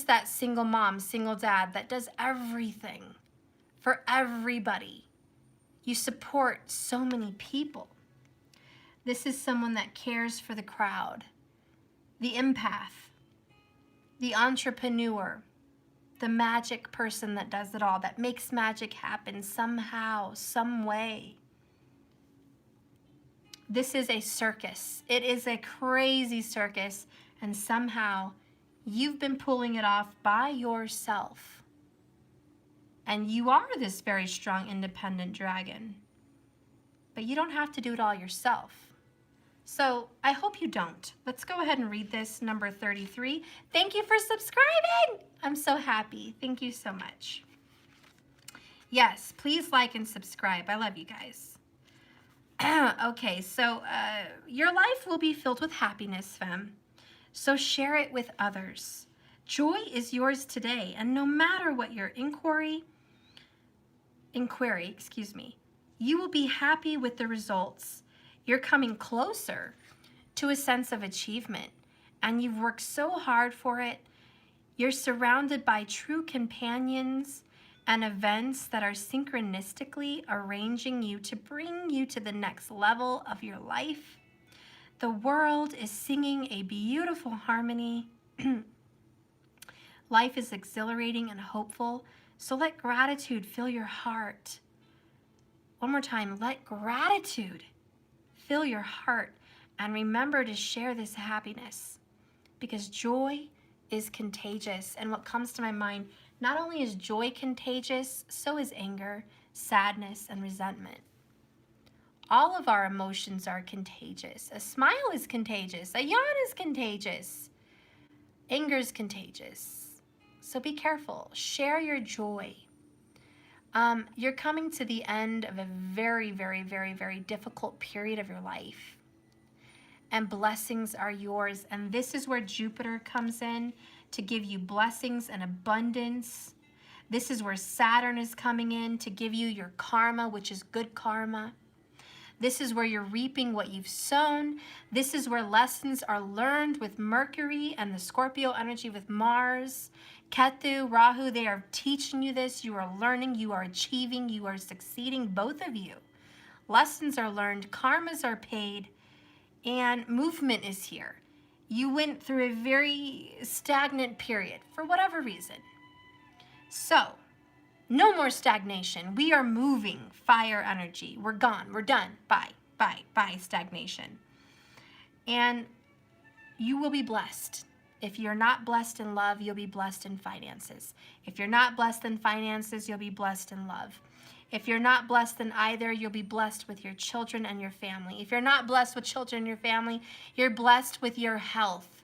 that single mom, single dad that does everything for everybody. You support so many people. This is someone that cares for the crowd, the empath, the entrepreneur, the magic person that does it all, that makes magic happen somehow, some way. This is a circus. It is a crazy circus, and somehow you've been pulling it off by yourself. And you are this very strong, independent dragon. But you don't have to do it all yourself. So I hope you don't. Let's go ahead and read this, number 33. Thank you for subscribing. I'm so happy. Thank you so much. Yes, please like and subscribe. I love you guys. Okay, so your life will be filled with happiness, Femme. So share it with others. Joy is yours today, and no matter what your inquiry, you will be happy with the results. You're coming closer to a sense of achievement, and you've worked so hard for it. You're surrounded by true companions and events that are synchronistically arranging you to bring you to the next level of your life. The world is singing a beautiful harmony. Life is exhilarating and hopeful, so let gratitude fill your heart. One more time, let gratitude fill your heart, and remember to share this happiness, because joy is contagious. And what comes to my mind, not only is joy contagious, so is anger, sadness, and resentment. All of our emotions are contagious. A smile is contagious. A yawn is contagious. Anger is contagious. So be careful. Share your joy. You're coming to the end of a very, very, very, very difficult period of your life. And blessings are yours. And this is where Jupiter comes in to give you blessings and abundance. This is where Saturn is coming in to give you your karma, which is good karma. This is where you're reaping what you've sown. This is where lessons are learned with Mercury and the Scorpio energy with Mars. Ketu, Rahu, they are teaching you this. You are learning, you are achieving, you are succeeding, both of you. Lessons are learned, karmas are paid, and movement is here. You went through a very stagnant period for whatever reason. So, no more stagnation. We are moving, fire energy. We're gone, we're done. Bye, stagnation. And you will be blessed. If you're not blessed in love, you'll be blessed in finances. If you're not blessed in finances, you'll be blessed in love. If you're not blessed in either, you'll be blessed with your children and your family. If you're not blessed with children and your family, you're blessed with your health.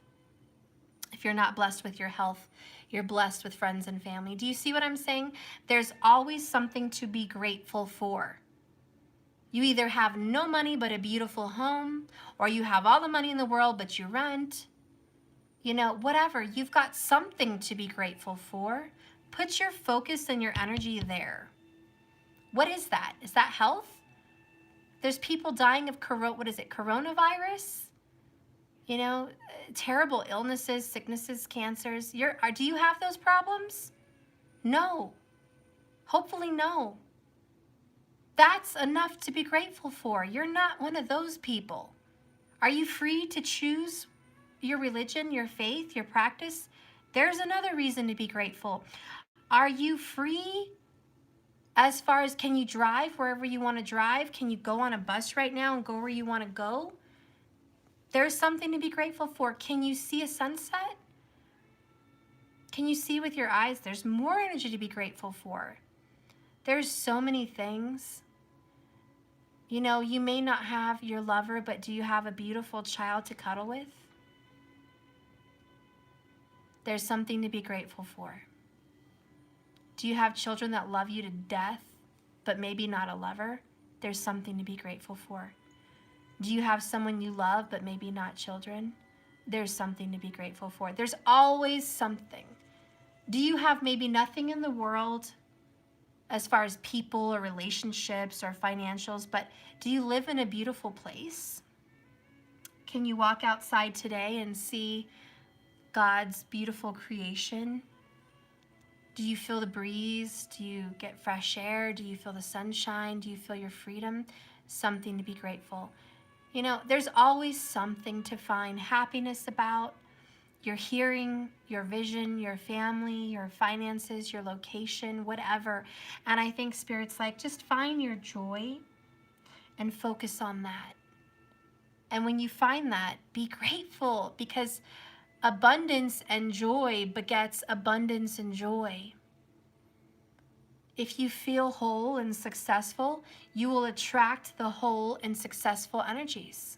If you're not blessed with your health, you're blessed with friends and family. Do you see what I'm saying? There's always something to be grateful for. You either have no money but a beautiful home, or you have all the money in the world but you rent. You know, whatever. You've got something to be grateful for. Put your focus and your energy there. What is that? Is that health? There's people dying of coronavirus? You know, terrible illnesses, sicknesses, cancers. Do you have those problems? No. Hopefully no. That's enough to be grateful for. You're not one of those people. Are you free to choose your religion, your faith, your practice? There's another reason to be grateful. Are you free as far as, can you drive wherever you want to drive? Can you go on a bus right now and go where you want to go? There's something to be grateful for. Can you see a sunset? Can you see with your eyes? There's more energy to be grateful for. There's so many things. You know, you may not have your lover, but do you have a beautiful child to cuddle with? There's something to be grateful for. Do you have children that love you to death, but maybe not a lover? There's something to be grateful for. Do you have someone you love, but maybe not children? There's something to be grateful for. There's always something. Do you have maybe nothing in the world as far as people or relationships or financials, but do you live in a beautiful place? Can you walk outside today and see God's beautiful creation? Do you feel the breeze? Do you get fresh air? Do you feel the sunshine? Do you feel your freedom? Something to be grateful. You know, there's always something to find happiness about. Your hearing, your vision, your family, your finances, your location, whatever. And I think Spirit's like, just find your joy and focus on that. And when you find that, be grateful, because abundance and joy begets abundance and joy. If you feel whole and successful, you will attract the whole and successful energies.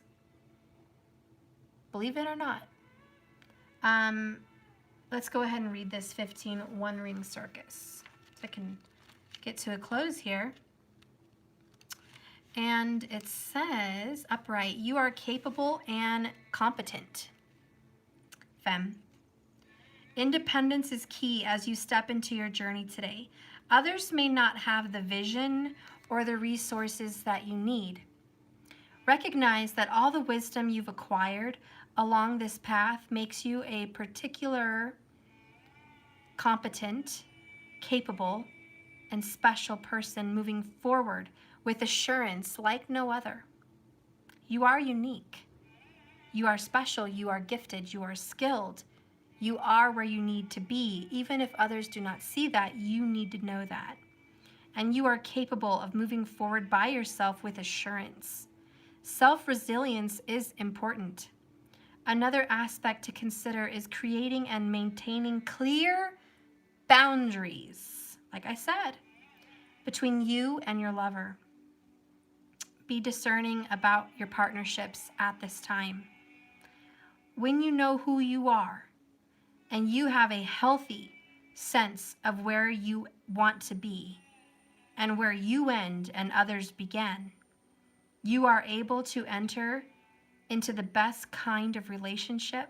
Believe it or not. Let's go ahead and read this 15 One Ring Circus. So I can get to a close here. And it says, upright, you are capable and competent. Femme. Independence is key as you step into your journey today. Others may not have the vision or the resources that you need. Recognize that all the wisdom you've acquired along this path makes you a particular, competent, capable, and special person moving forward with assurance like no other. You are unique. You are special. You are gifted. You are skilled. You are where you need to be. Even if others do not see that, you need to know that. And you are capable of moving forward by yourself with assurance. Self-resilience is important. Another aspect to consider is creating and maintaining clear boundaries, like I said, between you and your lover. Be discerning about your partnerships at this time. When you know who you are and you have a healthy sense of where you want to be and where you end and others begin, you are able to enter into the best kind of relationship,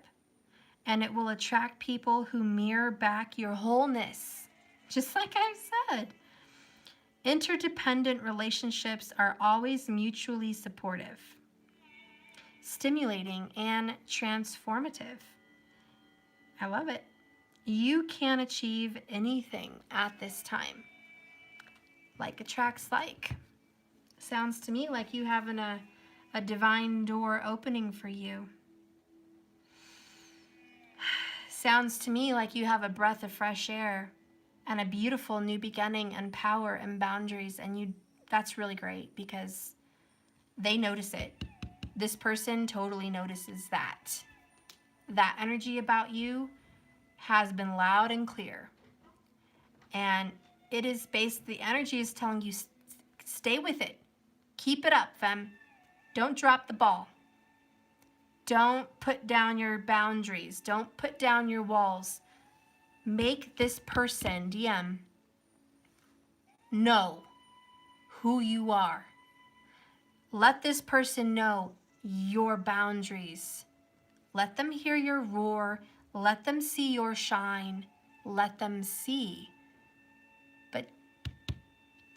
and it will attract people who mirror back your wholeness. Just like I said, interdependent relationships are always mutually supportive, stimulating, and transformative. I love it. You can achieve anything at this time. Like attracts like. Sounds to me like you having a divine door opening for you. Sounds to me like you have a breath of fresh air and a beautiful new beginning and power and boundaries, and that's really great because they notice it. This person totally notices that. That energy about you has been loud and clear. And it is the energy is telling you, stay with it. Keep it up, femme. Don't drop the ball. Don't put down your boundaries. Don't put down your walls. Make this person, DM, know who you are. Let this person know your boundaries. Let them hear your roar. Let them see your shine. Let them see. But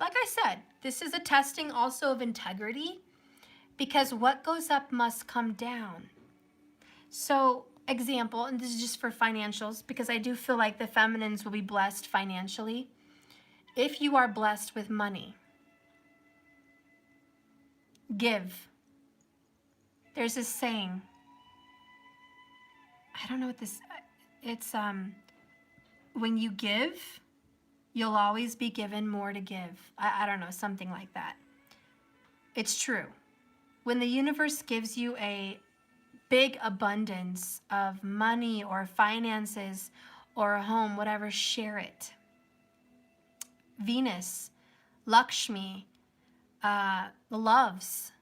like I said, this is a testing also of integrity, because what goes up must come down. So, example, and this is just for financials, because I do feel like the feminines will be blessed financially. If you are blessed with money, give. There's this saying, I don't know what this, it's, when you give, you'll always be given more to give. I don't know, something like that. It's true. When the universe gives you a big abundance of money or finances or a home, whatever, share it. Venus, Lakshmi, loves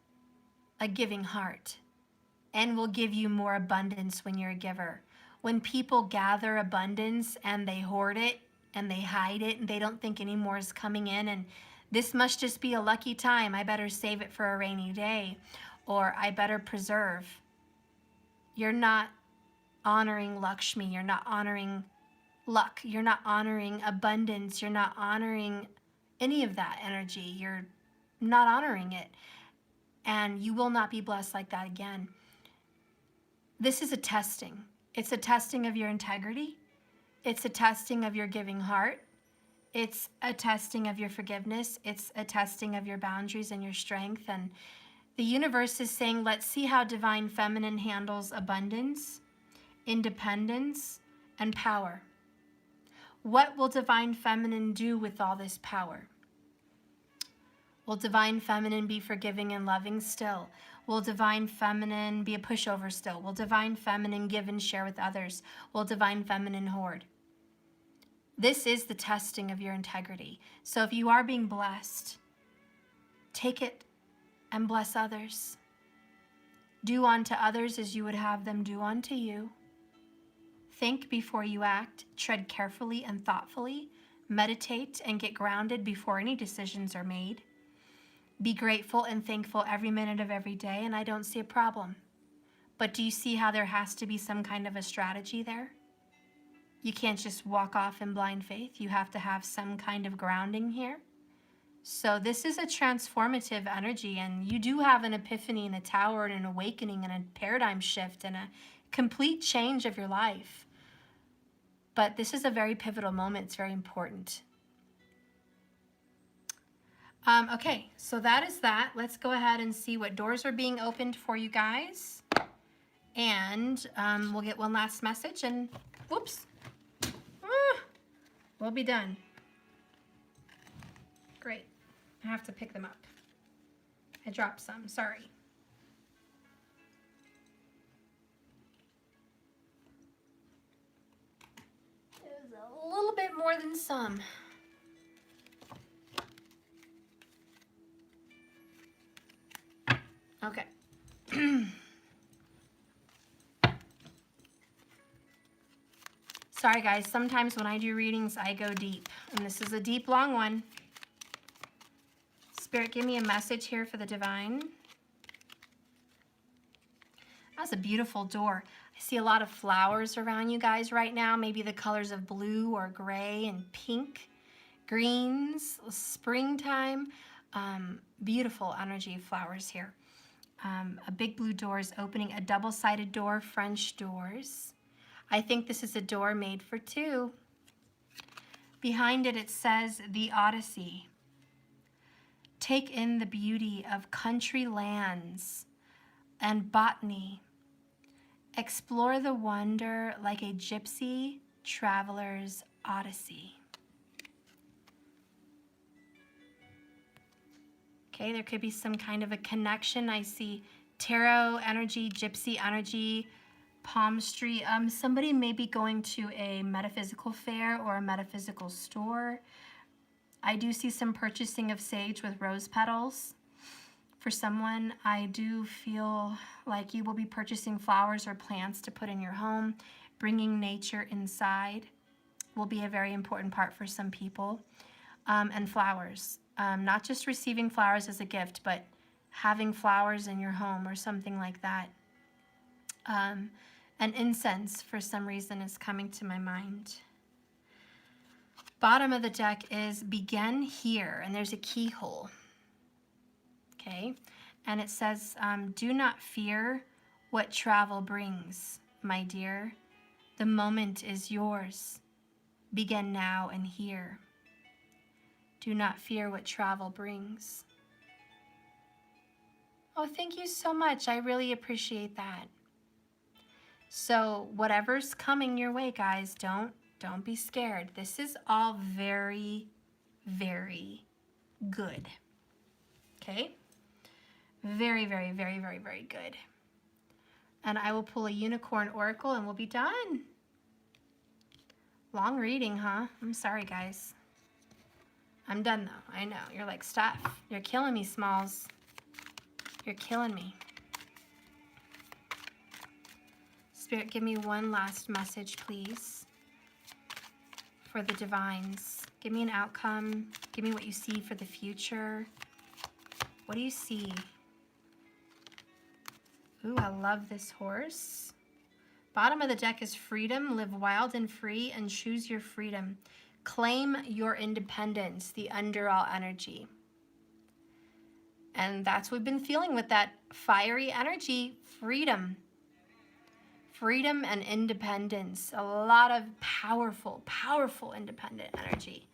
a giving heart and will give you more abundance when you're a giver. When people gather abundance and they hoard it and they hide it and they don't think any more is coming in, and this must just be a lucky time, I better save it for a rainy day, or I better preserve. You're not honoring Lakshmi. You're not honoring luck. You're not honoring abundance. You're not honoring any of that energy. You're not honoring it. And you will not be blessed like that again. This is a testing. It's a testing of your integrity. It's a testing of your giving heart. It's a testing of your forgiveness. It's a testing of your boundaries and your strength. And the universe is saying, let's see how Divine Feminine handles abundance, independence, and power. What will Divine Feminine do with all this power? Will Divine Feminine be forgiving and loving still? Will Divine Feminine be a pushover still? Will Divine Feminine give and share with others? Will Divine Feminine hoard? This is the testing of your integrity. So if you are being blessed, take it and bless others. Do unto others as you would have them do unto you. Think before you act. Tread carefully and thoughtfully. Meditate and get grounded before any decisions are made. Be grateful and thankful every minute of every day, and I don't see a problem. But do you see how there has to be some kind of a strategy there? You can't just walk off in blind faith. You have to have some kind of grounding here. So this is a transformative energy, and you do have an epiphany and a tower and an awakening and a paradigm shift and a complete change of your life. But this is a very pivotal moment. It's very important. Okay, so that is that. Let's go ahead and see what doors are being opened for you guys. And we'll get one last message and whoops. We'll be done. Great. I have to pick them up. I dropped some, sorry. It was a little bit more than some. Okay. Sorry guys, sometimes when I do readings, I go deep. And this is a deep, long one. Spirit, give me a message here for the divine. That's a beautiful door. I see a lot of flowers around you guys right now. Maybe the colors of blue or gray and pink, greens, springtime. Beautiful energy of flowers here. A big blue door is opening, a double-sided door, French doors. I think this is a door made for two. Behind it, it says the Odyssey. Take in the beauty of country lands and botany. Explore the wonder like a gypsy traveler's odyssey. Okay, there could be some kind of a connection. I see tarot energy, gypsy energy, palmistry. Somebody may be going to a metaphysical fair or a metaphysical store. I do see some purchasing of sage with rose petals. For someone, I do feel like you will be purchasing flowers or plants to put in your home. Bringing nature inside will be a very important part for some people. And flowers. Not just receiving flowers as a gift, but having flowers in your home or something like that. And incense, for some reason, is coming to my mind. Bottom of the deck is begin here, and there's a keyhole. Okay, and it says, do not fear what travel brings, my dear. The moment is yours. Begin now and here. Do not fear what travel brings. Oh, thank you so much. I really appreciate that. So whatever's coming your way, guys, don't be scared. This is all very, very good. Okay? Very, very, very, very, very good. And I will pull a unicorn oracle and we'll be done. Long reading, huh? I'm sorry, guys. I'm done, though. I know. You're like, stop. You're killing me, Smalls. You're killing me. Spirit, give me one last message, please, for the divines. Give me an outcome. Give me what you see for the future. What do you see? Ooh, I love this horse. Bottom of the deck is freedom. Live wild and free and choose your freedom. Claim your independence, the underall energy. And that's what we've been feeling with that fiery energy, freedom. freedom and independence. A lot of powerful, powerful independent energy.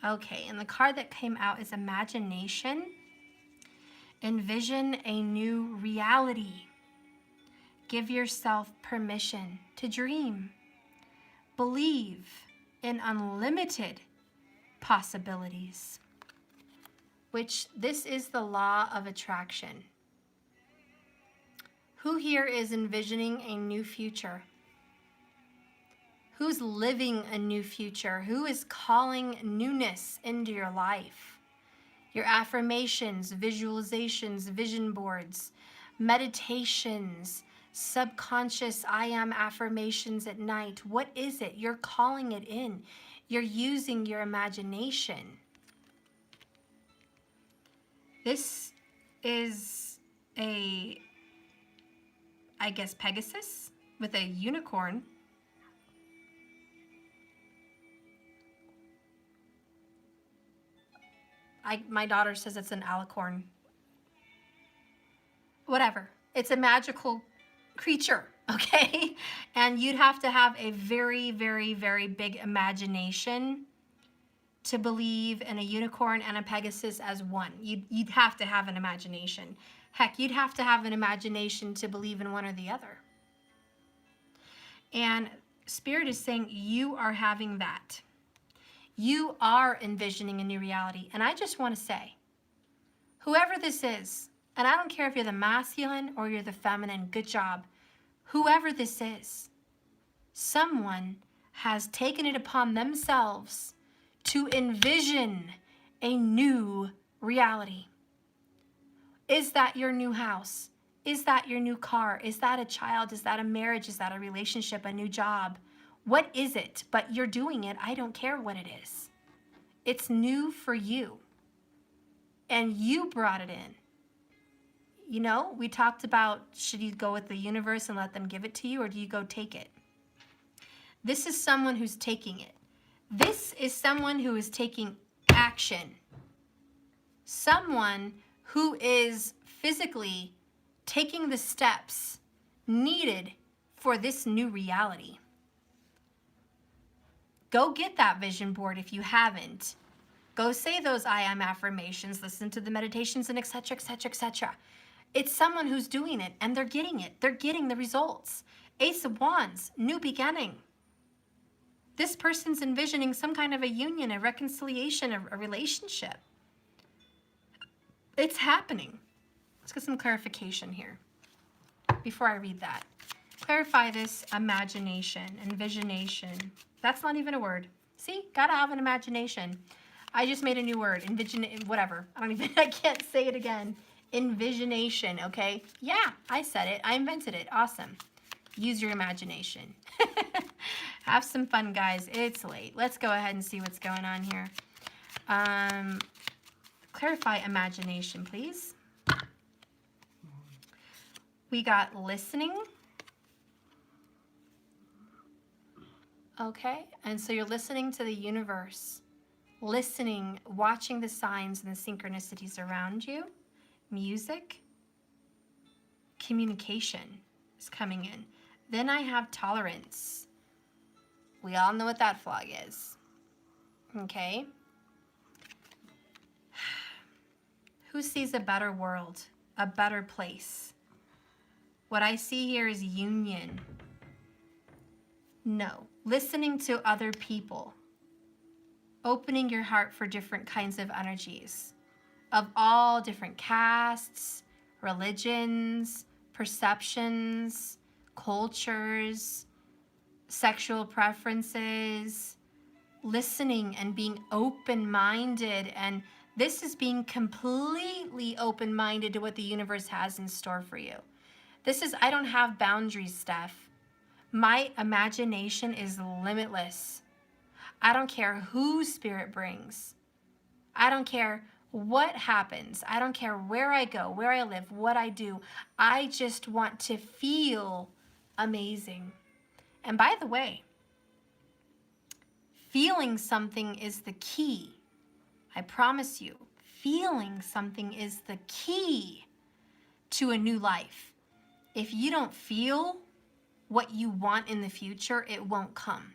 Okay, and the card that came out is imagination. Envision a new reality. Give yourself permission to dream. Believe in unlimited possibilities, which this is the law of attraction. Who here is envisioning a new future? Who's living a new future? Who is calling newness into your life? Your affirmations, visualizations, vision boards, meditations, subconscious I am affirmations at night. What is it? You're calling it in. You're using your imagination. This is a, I guess, Pegasus with a unicorn. My daughter says it's an alicorn. Whatever. It's a magical creature, okay? And you'd have to have a very, very, very big imagination to believe in a unicorn and a Pegasus as one. You'd have to have an imagination. Heck, you'd have to have an imagination to believe in one or the other. And Spirit is saying you are having that. You are envisioning a new reality. And I just want to say, whoever this is, and I don't care if you're the masculine or you're the feminine, good job. Whoever this is, someone has taken it upon themselves to envision a new reality. Is that your new house? Is that your new car? Is that a child? Is that a marriage? Is that a relationship, a new job? What is it? But you're doing it. I don't care what it is. It's new for you. And you brought it in. You know, we talked about, should you go with the universe and let them give it to you, or do you go take it? This is someone who's taking it. This is someone who is taking action. Someone who is physically taking the steps needed for this new reality. Go get that vision board if you haven't. Go say those I am affirmations, listen to the meditations, and etc., etc., etc. It's someone who's doing it, and they're getting it. They're getting the results. Ace of Wands, new beginning. This person's envisioning some kind of a union, a reconciliation, a relationship. It's happening. Let's get some clarification here before I read that. Clarify this imagination, envisionation. That's not even a word. See, gotta have an imagination. I just made a new word, envision, whatever. I can't say it again. Envisionation, okay? Yeah, I said it. I invented it. Awesome. Use your imagination. Have some fun, guys. It's late. Let's go ahead and see what's going on here. Clarify imagination, please. We got listening. Okay, and so you're listening to the universe. Listening, watching the signs and the synchronicities around you. Music. Communication is coming in. Then I have tolerance. We all know what that flag is. Okay. Who sees a better world, a better place? What I see here is union. No. Listening to other people. Opening your heart for different kinds of energies of all different castes, religions, perceptions, cultures, sexual preferences, listening and being open-minded. And this is being completely open-minded to what the universe has in store for you. This is, I don't have boundaries, Steph. My imagination is limitless. I don't care who Spirit brings. I don't care what happens. I don't care where I go, where I live, what I do. I just want to feel amazing. And by the way, feeling something is the key. I promise you, feeling something is the key to a new life. If you don't feel, what you want in the future, it won't come.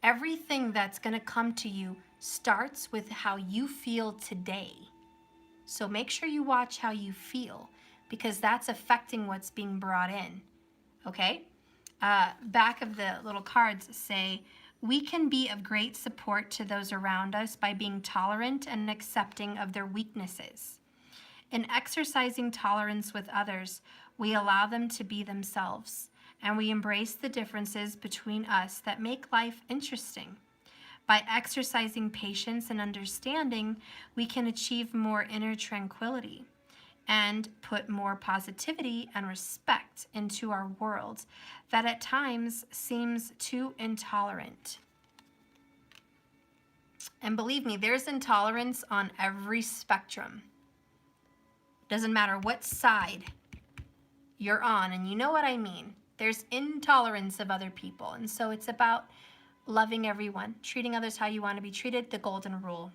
Everything that's going to come to you starts with how you feel today. So make sure you watch how you feel, because that's affecting what's being brought in. Okay? Back of the little cards say, we can be of great support to those around us by being tolerant and accepting of their weaknesses. In exercising tolerance with others, we allow them to be themselves, and we embrace the differences between us that make life interesting. By exercising patience and understanding, we can achieve more inner tranquility and put more positivity and respect into our world that at times seems too intolerant. And believe me, there's intolerance on every spectrum. Doesn't matter what side you're on, and you know what I mean. There's intolerance of other people, and so it's about loving everyone, treating others how you want to be treated, the golden rule.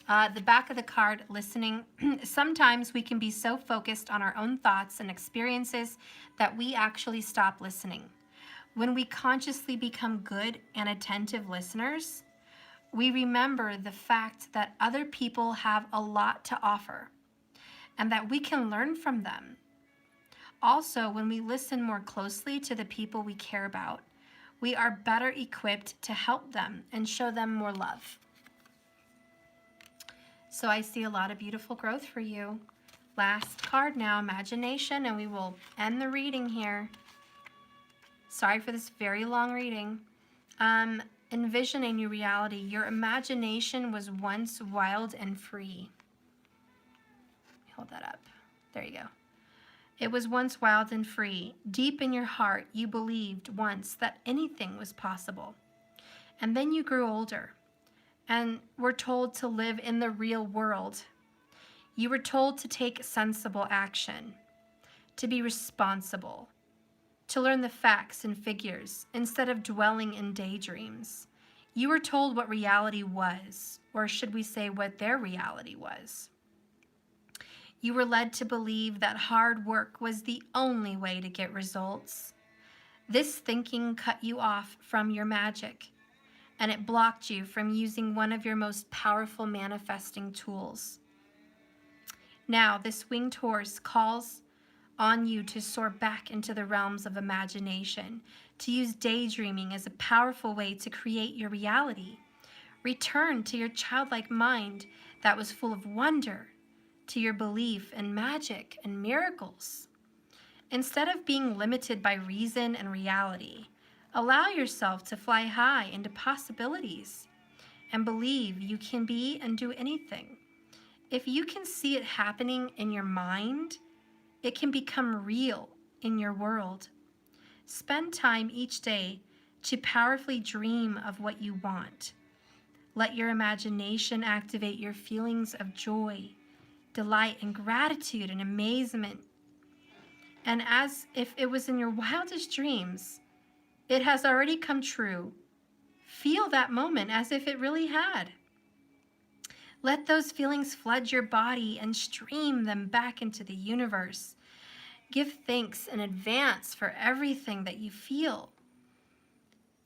The back of the card, listening. Sometimes we can be so focused on our own thoughts and experiences that we actually stop listening. When we consciously become good and attentive listeners, we remember the fact that other people have a lot to offer and that we can learn from them. Also, when we listen more closely to the people we care about, we are better equipped to help them and show them more love. So I see a lot of beautiful growth for you. Last card now, imagination, and we will end the reading here. Sorry for this very long reading. Envision a new reality. Your imagination was once wild and free. Hold that up. There you go. It was once wild and free. Deep in your heart, you believed once that anything was possible. And then you grew older and were told to live in the real world. You were told to take sensible action, to be responsible, to learn the facts and figures instead of dwelling in daydreams. You were told what reality was, or should we say what their reality was. You were led to believe that hard work was the only way to get results. This thinking cut you off from your magic, and it blocked you from using one of your most powerful manifesting tools. Now, this winged horse calls on you to soar back into the realms of imagination, to use daydreaming as a powerful way to create your reality. Return to your childlike mind that was full of wonder, to your belief in magic and miracles. Instead of being limited by reason and reality, allow yourself to fly high into possibilities and believe you can be and do anything. If you can see it happening in your mind, it can become real in your world. Spend time each day to powerfully dream of what you want. Let your imagination activate your feelings of joy, delight, and gratitude and amazement. And as if it was in your wildest dreams, it has already come true. Feel that moment as if it really had. Let those feelings flood your body and stream them back into the universe. Give thanks in advance for everything that you feel.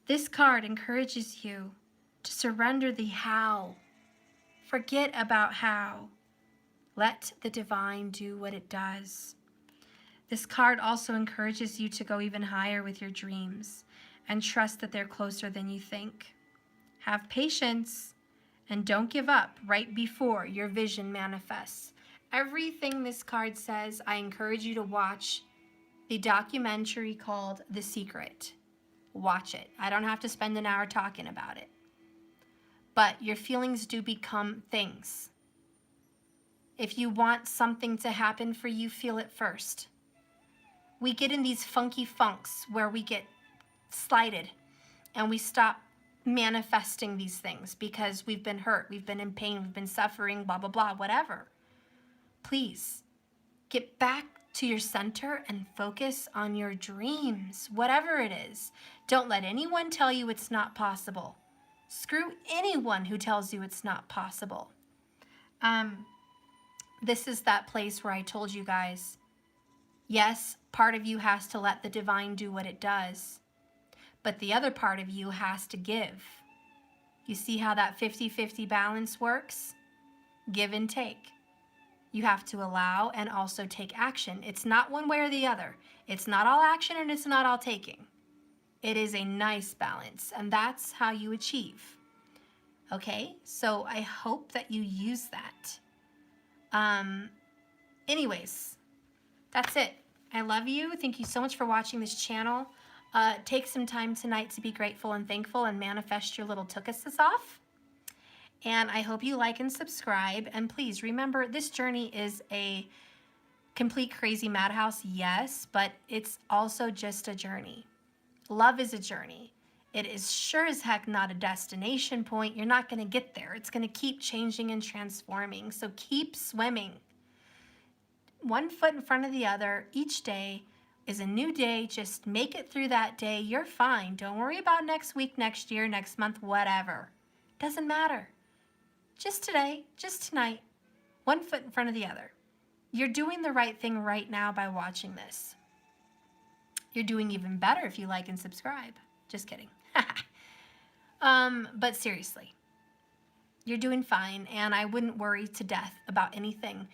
This card encourages you to surrender the how. Forget about how. Let the divine do what it does. This card also encourages you to go even higher with your dreams and trust that they're closer than you think. Have patience and don't give up right before your vision manifests. Everything this card says, I encourage you to watch the documentary called The Secret. Watch it. I don't have to spend an hour talking about it. But your feelings do become things. If you want something to happen for you, feel it first. We get in these funky funks where we get slighted and we stop manifesting these things because we've been hurt, we've been in pain, we've been suffering, blah, blah, blah, whatever. Please get back to your center and focus on your dreams, whatever it is. Don't let anyone tell you it's not possible. Screw anyone who tells you it's not possible. This is that place where I told you guys, Yes, part of you has to let the divine do what it does, but the other part of you has to give. You see how that 50-50 balance works? Give and take. You have to allow and also take action. It's not one way or the other. It's not all action and it's not all taking. It is a nice balance, and that's how you achieve. Okay, so I hope that you use that. Anyways, that's it. I love you. Thank you so much for watching this channel. Take some time tonight to be grateful and thankful and manifest your little tookuses off. And I hope you like and subscribe. And please remember, this journey is a complete crazy madhouse, yes, but it's also just a journey. Love is a journey. It is sure as heck not a destination point. You're not going to get there. It's going to keep changing and transforming. So keep swimming. One foot in front of the other. Each day is a new day. Just make it through that day. You're fine. Don't worry about next week, next year, next month, whatever. Doesn't matter. Just today, just tonight, one foot in front of the other. You're doing the right thing right now by watching this. You're doing even better if you like and subscribe. Just kidding. But seriously, you're doing fine, and I wouldn't worry to death about anything.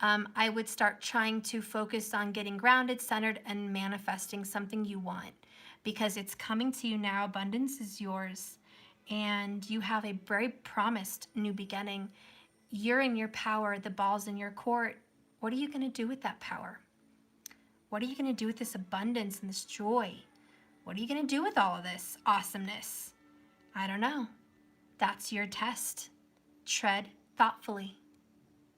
I would start trying to focus on getting grounded, centered, and manifesting something you want, because it's coming to you now. Abundance is yours, and you have a very promised new beginning. You're in your power. The ball's in your court. What are you going to do with that power? What are you going to do with this abundance and this joy? What are you going to do with all of this awesomeness? I don't know. That's your test. Tread thoughtfully.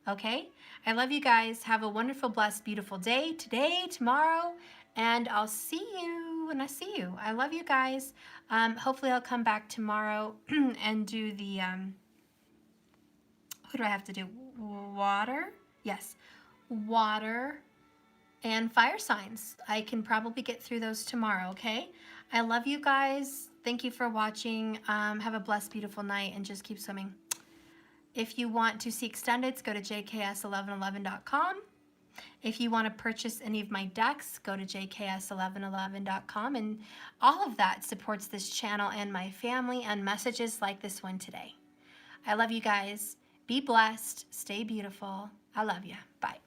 Okay? I love you guys. Have a wonderful, blessed, beautiful day today, tomorrow, and I'll see you when I see you. I love you guys. Hopefully I'll come back tomorrow and do the, who do I have to do? Water? Yes. Water and fire signs. I can probably get through those tomorrow, okay? I love you guys. Thank you for watching. Have a blessed, beautiful night, and just keep swimming. If you want to see extendeds, go to jks1111.com. If you want to purchase any of my decks, go to jks1111.com. And all of that supports this channel and my family and messages like this one today. I love you guys. Be blessed. Stay beautiful. I love you. Bye.